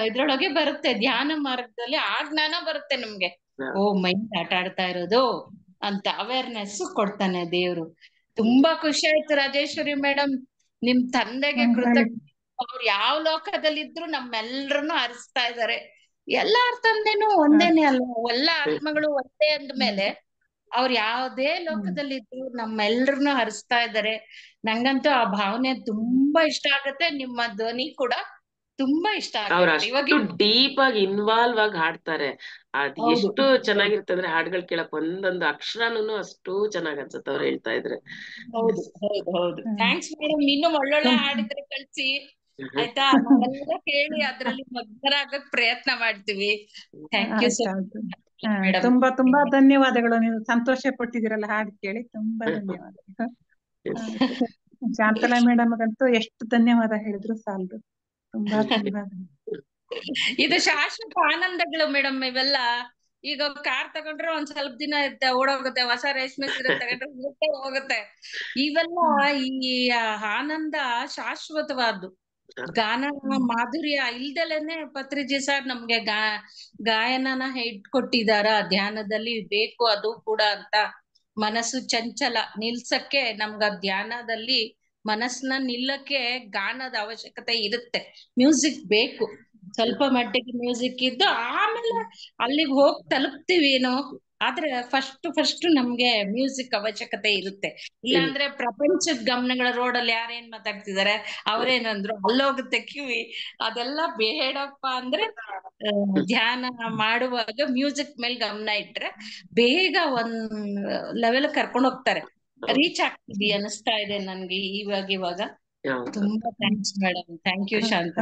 ಇದ್ರೊಳಗೆ ಬರುತ್ತೆ. ಧ್ಯಾನ ಮಾರ್ಗದಲ್ಲಿ ಆ ಜ್ಞಾನ ಬರುತ್ತೆ ನಮ್ಗೆ. ಓ ಮೈಂಡ್ ಆಟ ಆಡ್ತಾ ಇರೋದು ಅಂತ ಅವೇರ್ನೆಸ್ ಕೊಡ್ತಾನೆ ದೇವ್ರು. ತುಂಬಾ ಖುಷಿ ಆಯ್ತು ರಾಜೇಶ್ವರಿ ಮೇಡಮ್, ನಿಮ್ ತಂದೆಗೆ ಕೃತಜ್ಞ. ಅವ್ರು ಯಾವ ಲೋಕದಲ್ಲಿದ್ರು ನಮ್ಮೆಲ್ರನ್ನು ಹರಿಸ್ತಾ ಇದಾರೆ. ಎಲ್ಲಾರ ತಂದೆನೂ ಒಂದೇನೆ ಅಲ್ವಾ, ಎಲ್ಲ ಆತ್ಮಗಳು ಒಂದೇ ಅಂದ್ಮೇಲೆ ಅವ್ರು ಯಾವ್ದೇ ಲೋಕದಲ್ಲಿದ್ರು ನಮ್ಮೆಲ್ರನ್ನು ಹರಿಸ್ತಾ ಇದಾರೆ. ನಂಗಂತೂ ಆ ಭಾವನೆ ತುಂಬಾ ಇಷ್ಟ ಆಗತ್ತೆ. ನಿಮ್ಮ ಧ್ವನಿ ಕೂಡ ತುಂಬಾ ಇಷ್ಟ ಅವ್ರ ಆಗತ್ತೆ. ಇವಾಗ ಅಷ್ಟು ಡೀಪ್ ಆಗಿ ಇನ್ವಾಲ್ವ್ ಆಗಿ ಹಾಡ್ತಾರೆ. ಅದ್ ಎಷ್ಟು ಚೆನ್ನಾಗಿರುತ್ತೆ ಅಂದ್ರೆ ಹಾಡ್ಗಳು ಕೇಳಕ್ ಒಂದೊಂದು ಅಕ್ಷರನೂ ಅಷ್ಟು ಚೆನ್ನಾಗ್ ಅನ್ಸುತ್ತೆ ಅವ್ರು ಹೇಳ್ತಾ ಇದ್ರೆ. ಹೌದು ಹೌದು ಹೌದು. Thanks madam. ಇನ್ನು ಒಳ್ಳೊಳ್ಳೆ ಹಾಡಿದ್ರೆ ಕಳ್ಸಿ ಆಯ್ತಾ, ನಾವೆಲ್ಲ ಕೇಳಿ ಅದ್ರಲ್ಲಿ ಮಗ್ನರಾಗಕ್ ಪ್ರಯತ್ನ ಮಾಡ್ತೀವಿ. Thank you so madam. ತುಂಬಾ ಧನ್ಯವಾದಗಳು. ನೀವು ಸಂತೋಷ ಪಟ್ಟಿದಿರಲ್ಲ ಹಾಡು ಕೇಳಿ, ತುಂಬಾ ಧನ್ಯವಾದಗಳು. ಶಾಂತಲಾ ಮೇಡಮ್ಗಂತೂ ಎಷ್ಟು ಧನ್ಯವಾದ ಹೇಳಿದ್ರು ಸಾಲದು. ತುಂಬಾ ಇದು ಶಾಶ್ವತ ಆನಂದಗಳು ಮೇಡಮ್ ಇವೆಲ್ಲ. ಈಗ ಕಾರ್ ತಗೊಂಡ್ರೆ ಒಂದ್ ಸ್ವಲ್ಪ ದಿನ ಇರುತ್ತೆ, ಓಡೋಗುತ್ತೆ. ಹೊಸ ರೇಷ್ಮೆ ಸೀರೆ ತಗೊಂಡ್ರೆ ಹೋಗುತ್ತೆ. ಇವೆಲ್ಲ ಈ ಆನಂದ ಶಾಶ್ವತವಾದ್ದು. ಗಾನ ಮಾಧುರ್ಯ ಇಲ್ದಲೇನೆ ಪತ್ರಿಜಿ ಸರ್ ನಮ್ಗೆ ಗಾಯನನ ಇಟ್ಕೊಟ್ಟಿದಾರ. ಧ್ಯಾನದಲ್ಲಿ ಬೇಕು ಅದು ಕೂಡ ಅಂತ. ಮನಸ್ಸು ಚಂಚಲ ನಿಲ್ಸಕ್ಕೆ ನಮ್ಗ ಧ್ಯಾನದಲ್ಲಿ ಮನಸ್ಸನ್ನ ನಿಲ್ಲಕ್ಕೆ ಗಾನದ ಅವಶ್ಯಕತೆ ಇರುತ್ತೆ. ಮ್ಯೂಸಿಕ್ ಬೇಕು, ಸ್ವಲ್ಪ ಮಟ್ಟಿಗೆ ಮ್ಯೂಸಿಕ್ ಇದ್ದು ಆಮೇಲೆ ಅಲ್ಲಿಗೆ ಹೋಗಿ ತಲುಪ್ತೀವೇನೋ. ಆದ್ರೆ ಫಸ್ಟ್ ನಮ್ಗೆ ಮ್ಯೂಸಿಕ್ ಅವಶ್ಯಕತೆ ಇರುತ್ತೆ. ಇಲ್ಲಾಂದ್ರೆ ಪ್ರಪಂಚದ ಗಮನಗಳ ರೋಡಲ್ಲಿ ಯಾರೇನ್ ಮಾತಾಡ್ತಿದಾರೆ, ಅವ್ರೇನಂದ್ರು ಅಲ್ಲೋಗುತ್ತೆ ಕಿವಿ. ಅದೆಲ್ಲ ಬೇಡಪ್ಪ ಅಂದ್ರೆ ಧ್ಯಾನ ಮಾಡುವಾಗ ಮ್ಯೂಸಿಕ್ ಮೇಲೆ ಗಮನ ಇಟ್ರೆ ಬೇಗ ಒಂದ್ ಲೆವೆಲ್ ಕರ್ಕೊಂಡ್ ಹೋಗ್ತಾರೆ. ರೀಚ್ ಆಗ್ತಿದಿ ಅನಿಸ್ತಾ ಇದೆ ನನ್ಗೆ ಇವಾಗ. ತುಂಬಾ thanks madam. Thank you Shanta.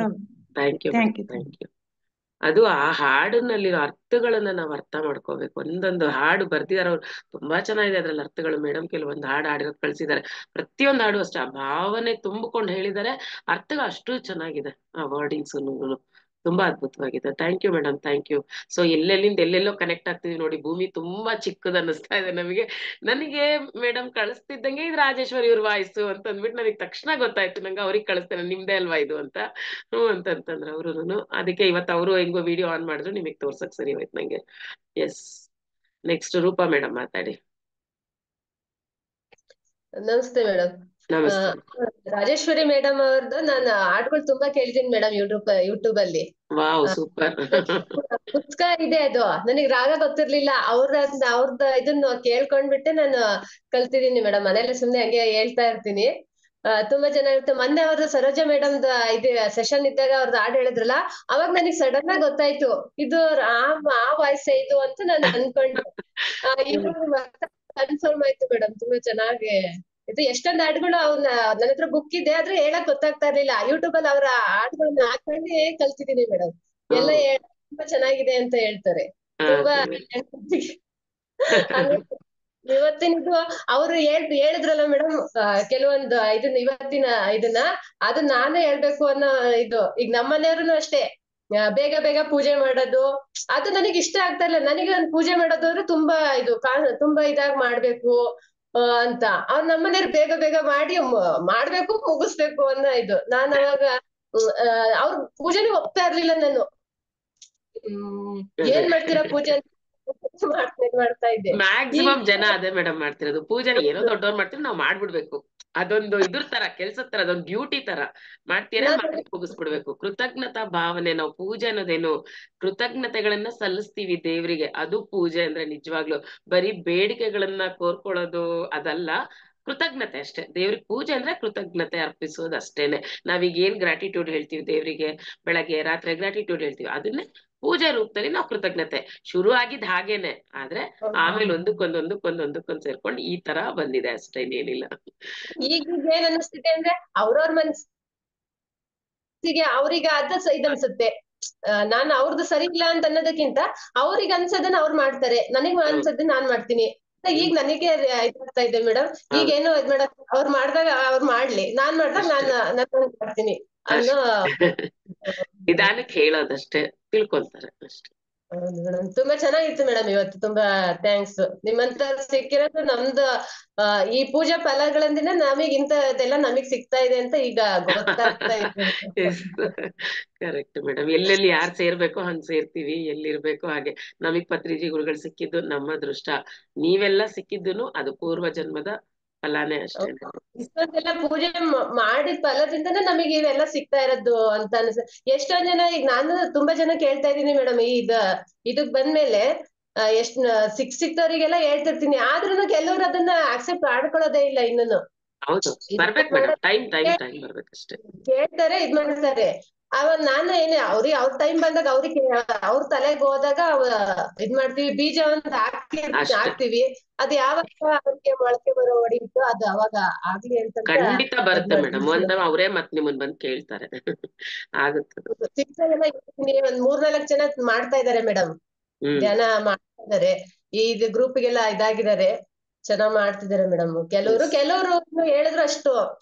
Thank you thank you. ಅದು ಆ ಹಾಡಿನಲ್ಲಿರೋ ಅರ್ಥಗಳನ್ನ ನಾವ್ ಅರ್ಥ ಮಾಡ್ಕೋಬೇಕು. ಒಂದೊಂದು ಹಾಡು ಬರ್ದಿದಾರೆ ಅವ್ರು, ತುಂಬಾ ಚೆನ್ನಾಗಿದೆ ಅದ್ರಲ್ಲಿ ಅರ್ಥಗಳು. ಮೇಡಮ್ ಕೆಲವೊಂದು ಹಾಡು ಹಾಡಿರೋದ್ ಕಳ್ಸಿದ್ದಾರೆ. ಪ್ರತಿಯೊಂದು ಹಾಡು ಅಷ್ಟೇ ಆ ಭಾವನೆ ತುಂಬಿಕೊಂಡು ಹೇಳಿದ್ದಾರೆ. ಅರ್ಥಗಳು ಅಷ್ಟು ಚೆನ್ನಾಗಿದೆ. ಆ ವರ್ಡಿಂಗ್ಸ್ ತುಂಬಾ ಅದ್ಭುತವಾಗಿದೆ. Thank you madam, thank you. So ಎಲ್ಲೆಲ್ಲಿಂದ ಎಲ್ಲೆಲ್ಲೋ ಕನೆಕ್ಟ್ ಆಗ್ತಿದೀವಿ ನೋಡಿ. ಭೂಮಿ ತುಂಬಾ ಚಿಕ್ಕದ ಅನ್ನಿಸ್ತಾ ಇದೆ ನನಗೆ ಮೇಡಮ್ ಕಳಿಸ್ತಿದ್ದಂಗೆ ಇದು ರಾಜೇಶ್ವರಿ ಇವ್ರ ವಾಯ್ಸು ಅಂತ ಅಂದ್ಬಿಟ್ಟು ನನಗೆ ತಕ್ಷಣ ಗೊತ್ತಾಯ್ತು. ನಂಗೆ ಅವ್ರಿಗೆ ಕಳಿಸ್ತೇನೆ, ನಿಮ್ದೇ ಅಲ್ವಾ ಇದು ಅಂತ. ಅಂತಂದ್ರೆ ಅವ್ರುನು ಅದಕ್ಕೆ ಇವತ್ತು ಅವರು ಹೆಂಗೋ ವಿಡಿಯೋ ಆನ್ ಮಾಡಿದ್ರು, ನಿಮಗ್ ತೋರ್ಸಕ್ ಸರಿ ಹೋಯ್ತು ನಂಗೆ. ಎಸ್, ನೆಕ್ಸ್ಟ್ ರೂಪಾ ಮೇಡಮ್ ಮಾತಾಡಿ. ನಮಸ್ತೆ ಮೇಡಮ್. ರಾಜೇಶ್ವರಿ ಮೇಡಮ್ ಅವ್ರದ್ದು ನಾನು ಹಾಡುಗಳು ತುಂಬಾ ಕೇಳ್ತೀನಿ ಮೇಡಮ್ ಯೂಟ್ಯೂಬ್ ಅಲ್ಲಿ. Wow, super. ಪುಸ್ತಕ ಇದೆ ಅದು. ನನಗ್ ರಾಗ ಗೊತ್ತಿರ್ಲಿಲ್ಲ. ಅವ್ರದ್ದು ಇದನ್ನ ಕೇಳ್ಕೊಂಡ್ಬಿಟ್ಟೆ ನಾನು ಕಲ್ತಿದೀನಿ ಮೇಡಮ್. ಮನೇಲಿ ಸುಮ್ನೆ ಹಂಗೆ ಹೇಳ್ತಾ ಇರ್ತೀನಿ. ತುಂಬಾ ಚೆನ್ನಾಗಿರುತ್ತೆ. ಮೊನ್ನೆ ಅವ್ರದ್ದು ಸರೋಜಾ ಮೇಡಮ್ ಇದು ಸೆಷನ್ ಇದ್ದಾಗ ಅವ್ರದ್ದು ಹಾಡು ಹೇಳಿದ್ರಲ್ಲ, ಅವಾಗ ನನಗ್ ಸಡನ್ ಆಗಿ ಗೊತ್ತಾಯ್ತು ಇದು ಆ ವಾಯ್ಸ್ ಇದು ಅಂತ ನಾನು ಅನ್ಕೊಂಡೆ. ಇವಾಗ ಕನ್ಫರ್ಮ್ ಆಯ್ತು ಮೇಡಮ್. ತುಂಬಾ ಚೆನ್ನಾಗಿ ಇದು ಎಷ್ಟೊಂದು ಹಾಡುಗಳು ನನ್ನ ಹತ್ರ ಬುಕ್ ಇದೆ, ಆದ್ರೆ ಹೇಳಕ್ ಗೊತ್ತಾಗ್ತಾ ಇರ್ಲಿಲ್ಲ. ಯೂಟ್ಯೂಬ್ ಅಲ್ಲಿ ಅವರ ಹಾಡುಗಳನ್ನ ಹಾಕೊಂಡೆ ಕಲ್ತಿದೀನಿ ಮೇಡಮ್. ಎಲ್ಲ ತುಂಬಾ ಚೆನ್ನಾಗಿದೆ ಅಂತ ಹೇಳ್ತಾರೆ. ತುಂಬಾ ಇವತ್ತಿನದು ಅವ್ರು ಹೇಳಿದ್ರಲ್ಲ ಮೇಡಮ್ ಕೆಲವೊಂದು ಇದನ್ನ ಅದು ನಾನೇ ಹೇಳ್ಬೇಕು ಅನ್ನೋ ಇದು. ಈಗ ನಮ್ಮನೆಯವ್ರುನು ಅಷ್ಟೇ, ಬೇಗ ಬೇಗ ಪೂಜೆ ಮಾಡೋದು ಅದು ನನಗೆ ಇಷ್ಟ ಆಗ್ತಾ ಇಲ್ಲ. ನನಗೆ ಒಂದು ಪೂಜೆ ಮಾಡೋದಾದ್ರೆ ತುಂಬಾ ಇದಾಗಿ ಮಾಡ್ಬೇಕು ಅಂತ. ಅವ್ರ ನಮ್ಮನೆಯವ್ರು ಬೇಗ ಬೇಗ ಮಾಡ್ಬೇಕು ಮುಗಿಸ್ಬೇಕು ಅನ್ನೋ ಇದು. ನಾನು ಅವಾಗ ಅವ್ರ ಪೂಜೆನೂ ಹೋಗ್ತಾ ಇರ್ಲಿಲ್ಲ ನಾನು. ಏನ್ ಮಾಡ್ತೀರಾ ಪೂಜೆ ಮಾಡ್ತಾ ಇದ್ದೆ. ಮ್ಯಾಕ್ಸಿಮಮ್ ಜನ ಅದೇ ಮೇಡಮ್ ಮಾಡ್ತಿರೋದು. ಪೂಜೆನ ಏನೋ ದೊಡ್ಡವ್ರು ಮಾಡ್ತೀವಿ, ನಾವ್ ಮಾಡ್ಬಿಡ್ಬೇಕು. ಅದೊಂದು ಇದ್ರ ತರ, ಕೆಲ್ಸದ ತರ, ಅದೊಂದು ಡ್ಯೂಟಿ ತರ ಮಾಡ್ತೀರಾ, ಮಾಡಿ ಮುಗಿಸ್ಬಿಡ್ಬೇಕು. ಕೃತಜ್ಞತಾ ಭಾವನೆ. ನಾವು ಪೂಜೆ ಅನ್ನೋದೇನು ಕೃತಜ್ಞತೆಗಳನ್ನ ಸಲ್ಲಿಸ್ತೀವಿ ದೇವ್ರಿಗೆ. ಅದು ಪೂಜೆ ಅಂದ್ರೆ ನಿಜವಾಗ್ಲು ಬರೀ ಬೇಡಿಕೆಗಳನ್ನ ಕೋರ್ಕೊಳ್ಳೋದು ಅದಲ್ಲ, ಕೃತಜ್ಞತೆ ಅಷ್ಟೇ. ದೇವ್ರಿಗೆ ಪೂಜೆ ಅಂದ್ರೆ ಕೃತಜ್ಞತೆ ಅರ್ಪಿಸೋದು ಅಷ್ಟೇನೆ. ನಾವೀಗ ಏನ್ ಗ್ರಾಟಿಟ್ಯೂಡ್ ಹೇಳ್ತೀವಿ ದೇವ್ರಿಗೆ, ಬೆಳಗ್ಗೆ ರಾತ್ರಿ ಗ್ರಾಟಿಟ್ಯೂಡ್ ಹೇಳ್ತೀವಿ, ಅದನ್ನೇ ಪೂಜೆ ರೂಪದಲ್ಲಿ ನಾವು ಕೃತಜ್ಞತೆ. ಶುರು ಆಗಿದ್ ಹಾಗೇನೆ, ಆದ್ರೆ ಆಮೇಲೆ ಒಂದಕ್ಕೊಂದ್ ಸೇರ್ಕೊಂಡು ಈ ತರ ಬಂದಿದೆ ಅಷ್ಟೇ, ಇನ್ನೇನಿಲ್ಲ. ಈಗ ಏನ್ ಅನ್ನಿಸ್ತಿದೆ ಅಂದ್ರೆ ಅವ್ರವ್ರ ಮನ್ಸಿಗೆ ಅವ್ರಿಗೆ ಅದ ಇದನ್ಸುತ್ತೆ. ನಾನು ಅವ್ರದ್ದು ಸರಿ ಇಲ್ಲ ಅಂತ ಅನ್ನೋದಕ್ಕಿಂತ ಅವ್ರಿಗೆ ಅನ್ಸೋದನ್ನ ಅವ್ರು ಮಾಡ್ತಾರೆ, ನನಗ್ ಅನ್ಸೋದನ್ನ ನಾನ್ ಮಾಡ್ತೀನಿ. ಈಗ ನನಗೆ ಇದಾಗ್ತಾ ಇದೆ ಮೇಡಮ್. ಈಗ ಏನೋ ಇದ್ ಮಾಡಕ್ ಅವ್ರು ಮಾಡ್ದಾಗ ಅವ್ರು ಮಾಡ್ಲಿ, ನಾನ್ ಮಾಡ್ದಾಗ ನಾನು ಮಾಡ್ತೀನಿ ಅನ್ನೋ ನಿಧಾನಕ್ಕೆ ಹೇಳೋದಷ್ಟೇ, ತಿಳ್ಕೊಂತಾರೆ ಅಷ್ಟೇ. ಹೌದು ಮೇಡಮ್, ತುಂಬಾ ಚೆನ್ನಾಗಿತ್ತು ಮೇಡಮ್ ಇವತ್ತು. ತುಂಬಾ ಥ್ಯಾಂಕ್ಸ್. ನಿಮ್ಮಂತ ಸಿಕ್ಕಿರೋದು ನಮ್ದು ಈ ಪೂಜಾ ಫಲಗಳಿಂದ ನಮಗ್ ಇಂಥದೆಲ್ಲ ನಮಗ್ ಸಿಗ್ತಾ ಇದೆ ಅಂತ ಈಗ ಗೊತ್ತಾಗ್ತಾ ಇದೆ. Correct madam. ಎಲ್ಲೆಲ್ಲಿ ಯಾರು ಸೇರ್ಬೇಕೋ ಹಂಗ್ ಸೇರ್ತೀವಿ, ಎಲ್ಲಿರ್ಬೇಕೋ ಹಾಗೆ. ನಮಗ್ ಪತ್ರಿಜಿ ಗುರುಗಳು ಸಿಕ್ಕಿದ್ದು ನಮ್ಮ ಅದೃಷ್ಟ. ನೀವೆಲ್ಲ ಸಿಕ್ಕಿದ್ದೂನು ಅದು ಪೂರ್ವ ಜನ್ಮದ ಫಲಾನೇ ಅಷ್ಟೇ. ಇಷ್ಟೊಂದೆಲ್ಲ ಪೂಜೆ ಮಾಡಿದ ಫಲದಿಂದನೇ ನಮಗೆ ಇವೆಲ್ಲ ಸಿಗ್ತಾ ಇರೋದು ಅಂತ ಅನ್ಸ. ಎಷ್ಟೊಂದ್ ಜನ, ಈಗ ನಾನು ತುಂಬಾ ಜನ ಕೇಳ್ತಾ ಇದ್ದೀನಿ ಮೇಡಮ್, ಇದಕ್ ಬಂದ್ಮೇಲೆ ಎಷ್ಟ್ ಸಿಕ್ತವರಿಗೆಲ್ಲ ಹೇಳ್ತಿರ್ತೀನಿ. ಆದ್ರೂನು ಕೆಲವ್ರು ಅದನ್ನ ಅಕ್ಸೆಪ್ಟ್ ಮಾಡ್ಕೊಳ್ಳೋದೇ ಇಲ್ಲ ಇನ್ನೂನು. ಹೌದು, ಬರ್ಬೇಕು ಮೇಡಮ್. ಟೈಮ್ ಬರ್ಬೇಕಷ್ಟೇ. ಕೇಳ್ತಾರೆ, ಇದ್ ಮಾಡ್ತಾರೆ. ಅವಾಗ ನಾನು ಅವ್ರಿಗೆ ಅವ್ರ ಟೈಮ್ ಬಂದಾಗ ಅವ್ರಿಗೆ ಅವ್ರ ತಲೆಗೆ ಹೋದಾಗ ಇದ್ ಮಾಡ್ತೀವಿ, ಬೀಜ ಅಂತ ಹಾಕ್ತಿವಿ. ಅದು ಯಾವಾಗ ಅವ್ರಿಗೆ ಮೊಳಕೆ ಬರೋ ಹೊಡಿತು ಅದು ಅವಾಗ ಆಗ್ಲಿ ಅಂತ ಖಂಡಿತ ಬರುತ್ತೆ ಮೇಡಮ್. ಅವರೇ ಮತ್ ನಿಮ್ಮನ್ ಬಂದ್ ಕೇಳ್ತಾರೆ. ಆಗುತ್ತೆ. ಒಂದ್ 3-4 ಜನ ಮಾಡ್ತಾ ಇದಾರೆ ಮೇಡಮ್, ಜನ ಮಾಡ್ತಾ ಇದಾರೆ. ಇದು ಗ್ರೂಪ್ಗೆಲ್ಲ ಇದಾಗಿದ್ದಾರೆ, ಚೆನ್ನಾಗ್ ಮಾಡ್ತಿದಾರೆ ಮೇಡಮ್. ಕೆಲವ್ರು ಹೇಳಿದ್ರು ಅಷ್ಟು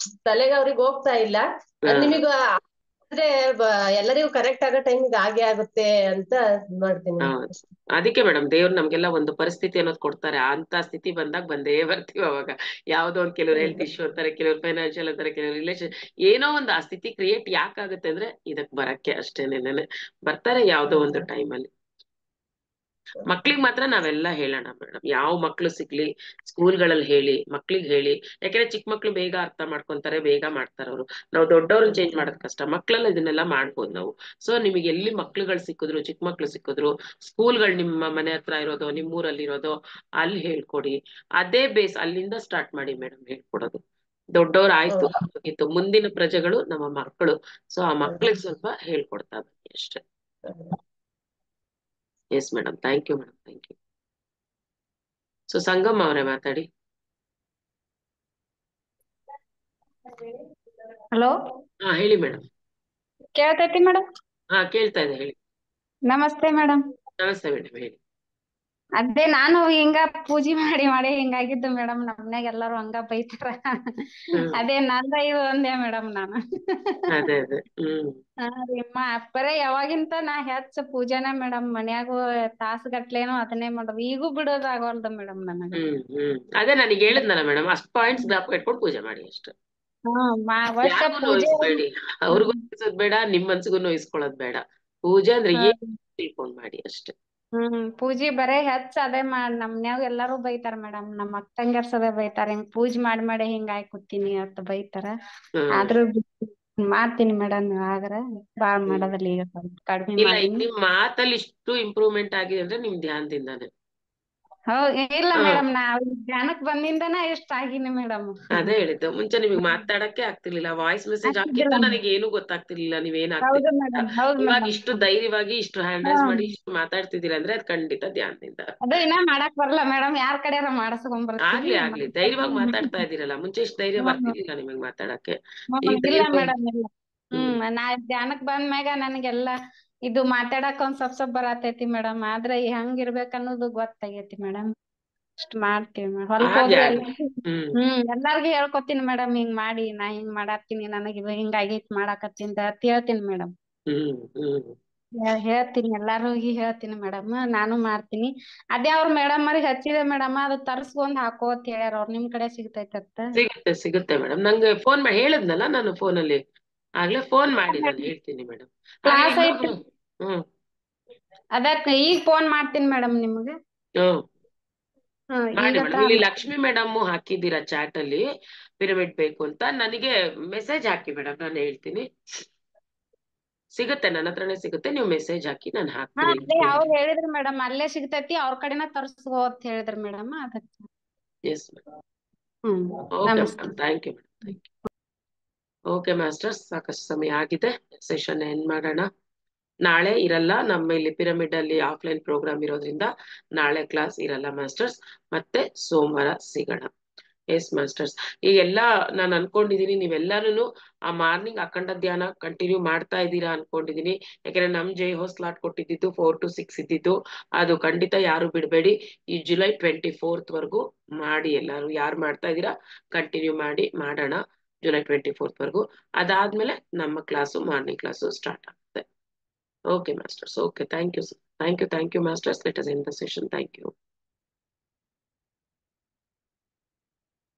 ತಲೆಗೆ ಅವ್ರಿಗೆ ಹೋಗ್ತಾ ಇಲ್ಲ. ಅದ್ ನಿಮಗ ಆದ್ರೆ ಎಲ್ಲರಿಗೂ ಕರೆಕ್ಟ್ ಆಗೋ ಟೈಮಿಗೆ ಆಗೇ ಆಗುತ್ತೆ ಅಂತ ಮಾಡ್ತೀನಿ. ಅದಕ್ಕೆ ಮೇಡಮ್ ದೇವ್ರು ನಮ್ಗೆಲ್ಲ ಒಂದು ಪರಿಸ್ಥಿತಿ ಅನ್ನೋದು ಕೊಡ್ತಾರೆ. ಅಂತ ಸ್ಥಿತಿ ಬಂದಾಗ ಬಂದೇ ಬರ್ತೀವಿ. ಅವಾಗ ಯಾವ್ದೋ ಒಂದ್ ಕೆಲವ್ರು ಹೆಲ್ತ್ ಇಶ್ಯೂ ಅಂತಾರೆ, ಕೆಲವ್ರು ಫೈನಾನ್ಷಿಯಲ್ ಅಂತಾರೆ, ಕೆಲವ್ರು ರಿಲೇಷನ್, ಏನೋ ಒಂದು ಆ ಸ್ಥಿತಿ ಕ್ರಿಯೇಟ್ ಯಾಕಾಗುತ್ತೆ ಅಂದ್ರೆ ಇದಕ್ ಬರಕ್ಕೆ ಅಷ್ಟೇನೆ. ಬರ್ತಾರೆ ಯಾವ್ದೋ ಒಂದು ಟೈಮಲ್ಲಿ. ಮಕ್ಳಿಗೆ ಮಾತ್ರ ನಾವೆಲ್ಲ ಹೇಳೋಣ ಮೇಡಮ್. ಯಾವ ಮಕ್ಳು ಸಿಗ್ಲಿ ಸ್ಕೂಲ್ಗಳಲ್ಲಿ ಹೇಳಿ, ಮಕ್ಳಿಗೆ ಹೇಳಿ. ಯಾಕಂದ್ರೆ ಚಿಕ್ಕ ಮಕ್ಳು ಬೇಗ ಅರ್ಥ ಮಾಡ್ಕೊಂತಾರೆ, ಬೇಗ ಮಾಡ್ತಾರೆ ಅವರು. ನಾವು ದೊಡ್ಡವ್ರನ್ನ ಚೇಂಜ್ ಮಾಡೋದ್ ಕಷ್ಟ, ಮಕ್ಳೆಲ್ಲ ಇದನ್ನೆಲ್ಲ ಮಾಡ್ಬೋದು ನಾವು. ಸೊ ನಿಮಗೆ ಎಲ್ಲಿ ಮಕ್ಳುಗಳು ಸಿಕ್ಕಿದ್ರು, ಚಿಕ್ಕ ಮಕ್ಳು ಸಿಕ್ಕಿದ್ರು, ಸ್ಕೂಲ್ಗಳು ನಿಮ್ಮ ಮನೆ ಹತ್ರ ಇರೋದು, ನಿಮ್ಮೂರಲ್ಲಿ ಇರೋದು, ಅಲ್ಲಿ ಹೇಳ್ಕೊಡಿ. ಅದೇ ಬೇಸ್, ಅಲ್ಲಿಂದ ಸ್ಟಾರ್ಟ್ ಮಾಡಿ ಮೇಡಮ್ ಹೇಳ್ಕೊಡೋದು. ದೊಡ್ಡವ್ರು ಆಯ್ತು, ಮುಂದಿನ ಪ್ರಜೆಗಳು ನಮ್ಮ ಮಕ್ಕಳು. ಸೊ ಆ ಮಕ್ಳಿಗೆ ಸ್ವಲ್ಪ ಹೇಳ್ಕೊಡ್ತಾ ಬನ್ನಿ ಅಷ್ಟೇ. Yes madam, thank you madam, thank you. So Sangam ಅವರೇ ಮಾತಾಡಿ. ಹಲೋ, ಹೇಳಿ ಮೇಡಮ್. ಕೇಳ್ತೈತಿ ಮೇಡಮ್? ಕೇಳ್ತಾ ಇದೆ, ಹೇಳಿ. ನಮಸ್ತೆ ಮೇಡಮ್. ನಮಸ್ತೆ ಮೇಡಮ್, ಹೇಳಿ. ಅದೇ ನಾನು ಹಿಂಗ ಪೂಜೆ ಮಾಡಿ ಹಿಂಗಾಗಿದ್ದು ಮೇಡಮ್. ನಮ್ನ್ಯಾಗ ಎಲ್ಲಾರು ಹಂಗ ಬೈತಾರ. ಅದೇ ನಂದ ಇದು ಅಂದೆ ಮೇಡಮ್ ನಾನು. ಅದೇ ಬರೇ ಯಾವಾಗಿಂತ ನಾ ಹೆಚ್ಚ ಪೂಜೆನ ಮೇಡಮ್. ಮನ್ಯಾಗು ತಾಸುಗಟ್ಲೇನು ಅದನ್ನೇ ಮಾಡೋದು. ಈಗೂ ಬಿಡೋದ್ ಆಗವಲ್ದು ಮೇಡಮ್ ನನಗ. ಅದೇ ನನಗೆ ಹೇಳಿದ್ನಲ್ಲ ಮೇಡಮ್, ಅಷ್ಟ್ ಪಾಯಿಂಟ್ಸ್ ಜ್ಞಾಪಕ ಇಟ್ಕೊಂಡು ಪೂಜೆ ಮಾಡಿ ಅಷ್ಟೇ. ಯಾರಿಗೂ ನೋಯಿಸ್ಬೇಡಿ, ಅವ್ರಿಗೂ ನೋಯಿಸೋದ್ ಬೇಡ, ನಿಮ್ ಮನ್ಸಿಗೂ ನೋಯಿಸ್ಕೊಳ್ಳೋದ್ ಬೇಡ. ಪೂಜೆ ಅಂದ್ರೆ ಏನ್ ತಿಳ್ಕೊಂಡ್ ಮಾಡಿ ಅಷ್ಟೇ. ಪೂಜೆ ಬರೇ ಹೆಚ್ಚ ಅದೇ ನಮ್ ಮನ್ಯಾಗ ಎಲ್ಲಾರು ಬೈತಾರ ಮೇಡಮ್. ನಮ್ಮ ಅಕ್ಕ ತಂಗ್ಯಾರ್ಸ್ ಅದೇ ಬೈತಾರ, ಹಿಂಗ್ ಪೂಜೆ ಮಾಡಿ ಹಿಂಗ್ ಆಗಿ ಕೂತೀನಿ ಅಂತ ಬೈತಾರ. ಆದ್ರೂ ಮಾಡ್ತೀನಿ ಮೇಡಮ್. ಆದ್ರ ಬಾಳ್ ಮಾಡೋದಿಲ್ಲ, ಈಗ ಸ್ವಲ್ಪ ಕಡಿಮೆ ಇಲ್ಲ, ಮಾಡೀನಿ. ನಿಮ್ ಮಾತಲ್ಲಿ ಇಷ್ಟು ಇಂಪ್ರೂವ್ಮೆಂಟ್ ಆಗಿದೆ ಅಂದ್ರೆ ನಿಮ್ ಧ್ಯಾನದಿಂದಾನೆ. ಇಲ್ಲ ಮೇಡಮ್, ನಾವ್ ಧ್ಯಾನಕ್ ಬಂದಿಂದನ ಇಷ್ಟ ಆಗಿನಿ ಮೇಡಮ್. ಅದೇ ಹೇಳಿದ್ದು, ಮುಂಚೆ ನಿಮಗ್ ಮಾತಾಡಕ್ಕೆ ಆಗ್ತಿರ್ಲಿಲ್ಲ. ವಾಯ್ಸ್ ಮೆಸೇಜ್ ಹಾಕಿದ್ದು ನನಗೆ ಏನು ಗೊತ್ತಾಗ್ತಿರ್ಲಿಲ್ಲ, ನೀವೇನ್ ಆಗ್ತಿರ್ಲಿಲ್ಲ. ಇವಾಗ ಇಷ್ಟು ಧೈರ್ಯವಾಗಿ, ಇಷ್ಟು ಹ್ಯಾಂಡ್ ರೈಸ್ ಮಾಡಿ, ಇಷ್ಟು ಮಾತಾಡ್ತಿದ್ದೀರಾ ಅಂದ್ರೆ ಅದ್ ಖಂಡಿತ ಧ್ಯಾನದಿಂದ. ಅದು ಇನ್ನ ಮಾಡಕ್ ಬರಲ್ಲ ಮೇಡಮ್, ಯಾರ್ ಕಡೆಯಾರ ಮಾಡಿಸ್ಕೊಂಡ್ ಬರ್ತೀವಿ. ಆಗ್ಲಿ ಧೈರ್ಯವಾಗಿ ಮಾತಾಡ್ತಾ ಇದೀರಲ್ಲ. ಮುಂಚೆ ಇಷ್ಟು ಧೈರ್ಯ ಬರ್ತಿರ್ಲಿಲ್ಲ ನಿಮಗ್ ಮಾತಾಡಕ್ಕೆ. ಇಲ್ಲ ಮೇಡಮ್, ಇಲ್ಲ. ನಾ ಧ್ಯಾನಕ್ ಬಂದ್ಮ್ಯಾಗ ನನಗೆಲ್ಲಾ ಇದು ಮಾತಾಡಕ್ ಒಂದ್ ಸ್ವಲ್ಪ ಬರತೈತಿ ಮೇಡಮ್. ಆದ್ರೆ ಹೆಂಗ್ ಇರ್ಬೇಕ ಅನ್ನೋದು ಗೊತ್ತಾಗೈತಿ ಮೇಡಮ್. ಇಷ್ಟ ಮಾಡ್ತೀವಿ ಮೇಡಮ್. ಹೊಲಕ್ ಹೋದ್ರೆ ಎಲ್ಲಾರ್ಗು ಹೇಳ್ಕೊತೀನಿ ಮೇಡಮ್, ಹಿಂಗ್ ಮಾಡಿ, ನಾ ಹಿಂಗ್ ಮಾಡಾತೀನಿ, ನನಗ್ ಇದು ಹಿಂಗಾಗೈತಿ ಮಾಡಾಕತ್ತೀನಿ ಅಂತ ಹೇಳ್ತೀನಿ ಮೇಡಮ್. ಹೇಳ್ತೀನಿ, ಎಲ್ಲಾರ್ಗಿ ಹೇಳ್ತೀನಿ ಮೇಡಮ್. ನಾನು ಮಾಡ್ತೀನಿ. ಅದೇ ಅವ್ರ ಮೇಡಮ್ ಅವ್ರಿಗೆ ಹಚ್ಚಿದೆ ಮೇಡಮ್, ಅದು ತರ್ಸ್ಕೊಂಡ್ ಹಾಕೋ ಅಂತ ಹೇಳ್ಯಾರ. ಅವ್ರ ನಿಮ್ ಕಡೆ ಸಿಗ್ತೈತತ್ತ. ಸಿಗುತ್ತೆ ಮೇಡಮ್. ನಂಗೆ ಫೋನ್ ಮಾಡಿ ಹೇಳಿದ್ನಲ್ಲ ನಾನು ಫೋನಲ್ಲಿ, ಆಗ್ಲೇ ಫೋನ್ ಮಾಡಿ ನಾನು ಹೇಳ್ತೀನಿ ಮೇಡಮ್. ಕ್ಲಾಸ್ ಐತಿ, ಅದಕ್ಕ ಈಗ ಫೋನ್ ಮಾಡ್ತೀನಿ ಮೇಡಮ್ ನಿಮ್ಗೆ. ಮಾಡಿ ಮೇಡಮ್. ಇಲ್ಲಿ ಲಕ್ಷ್ಮಿ ಮೇಡಮ್ ಹಾಕಿದ್ದೀರಾ ಚಾಟ್ ಅಲ್ಲಿ, ಪಿರಮಿಡ್ ಬೇಕು ಅಂತ. ನನಗೆ ಮೆಸೇಜ್ ಹಾಕಿ ಮೇಡಮ್, ನಾನು ಹೇಳ್ತೀನಿ. ಸಿಗುತ್ತೆ, ನನ್ನ ಹತ್ರನೇ ಸಿಗುತ್ತೆ. ನೀವು ಮೆಸೇಜ್ ಹಾಕಿ, ನಾನು ಹಾಕ್ತೀನಿ. ಅವ್ರು ಹೇಳಿದ್ರು ಮೇಡಮ್, ಅಲ್ಲೇ ಸಿಗ್ತೈತಿ, ಅವ್ರ ಕಡೆನ ತರ್ಸ್ಕೋ ಅಂತ ಹೇಳಿದ್ರು ಮೇಡಮ್. ಅದಕ್ಕೆ yes madam. Okay madam, thank you madam, thank you. Okay masters, ಸಾಕಷ್ಟು ಸಮಯ ಆಗಿದೆ, ಸೆಷನ್ ಎಂಡ್ ಮಾಡೋಣ. ನಾಳೆ ಇರಲ್ಲ, ನಮ್ಮ ಇಲ್ಲಿ ಪಿರಮಿಡ್ ಅಲ್ಲಿ ಆಫ್ಲೈನ್ ಪ್ರೋಗ್ರಾಮ್ ಇರೋದ್ರಿಂದ ನಾಳೆ ಕ್ಲಾಸ್ ಇರಲ್ಲ ಮಾಸ್ಟರ್ಸ್. ಮತ್ತೆ ಸೋಮವಾರ ಸಿಗೋಣ. Yes masters. ಈಗೆಲ್ಲ ನಾನು ಅನ್ಕೊಂಡಿದೀನಿ ನೀವೆಲ್ಲಾನು ಆ ಮಾರ್ನಿಂಗ್ ಅಖಂಡ ಧ್ಯಾನ ಕಂಟಿನ್ಯೂ ಮಾಡ್ತಾ ಇದ್ದೀರಾ ಅನ್ಕೊಂಡಿದೀನಿ. ಯಾಕಂದ್ರೆ ನಮ್ ಜೈ ಹೋ ಸ್ಲಾಟ್ ಕೊಟ್ಟಿದ್ದು 4 to 6 ಇದ್ದಿದ್ದು, ಅದು ಖಂಡಿತ ಯಾರು ಬಿಡ್ಬೇಡಿ. ಈ ಜುಲೈ 24th ವರ್ಗು ಮಾಡಿ. ಎಲ್ಲಾರು ಯಾರು ಮಾಡ್ತಾ ಇದೀರಾ ಕಂಟಿನ್ಯೂ ಮಾಡೋಣ ಜುಲೈ 24th ವರ್ಗು. ಅದಾದ್ಮೇಲೆ ನಮ್ಮ ಕ್ಲಾಸು ಮಾರ್ನಿಂಗ್ ಕ್ಲಾಸು ಸ್ಟಾರ್ಟ್ ಆಗುತ್ತೆ. Okay masters. Okay, thank you masters. Let us end the session. Thank you.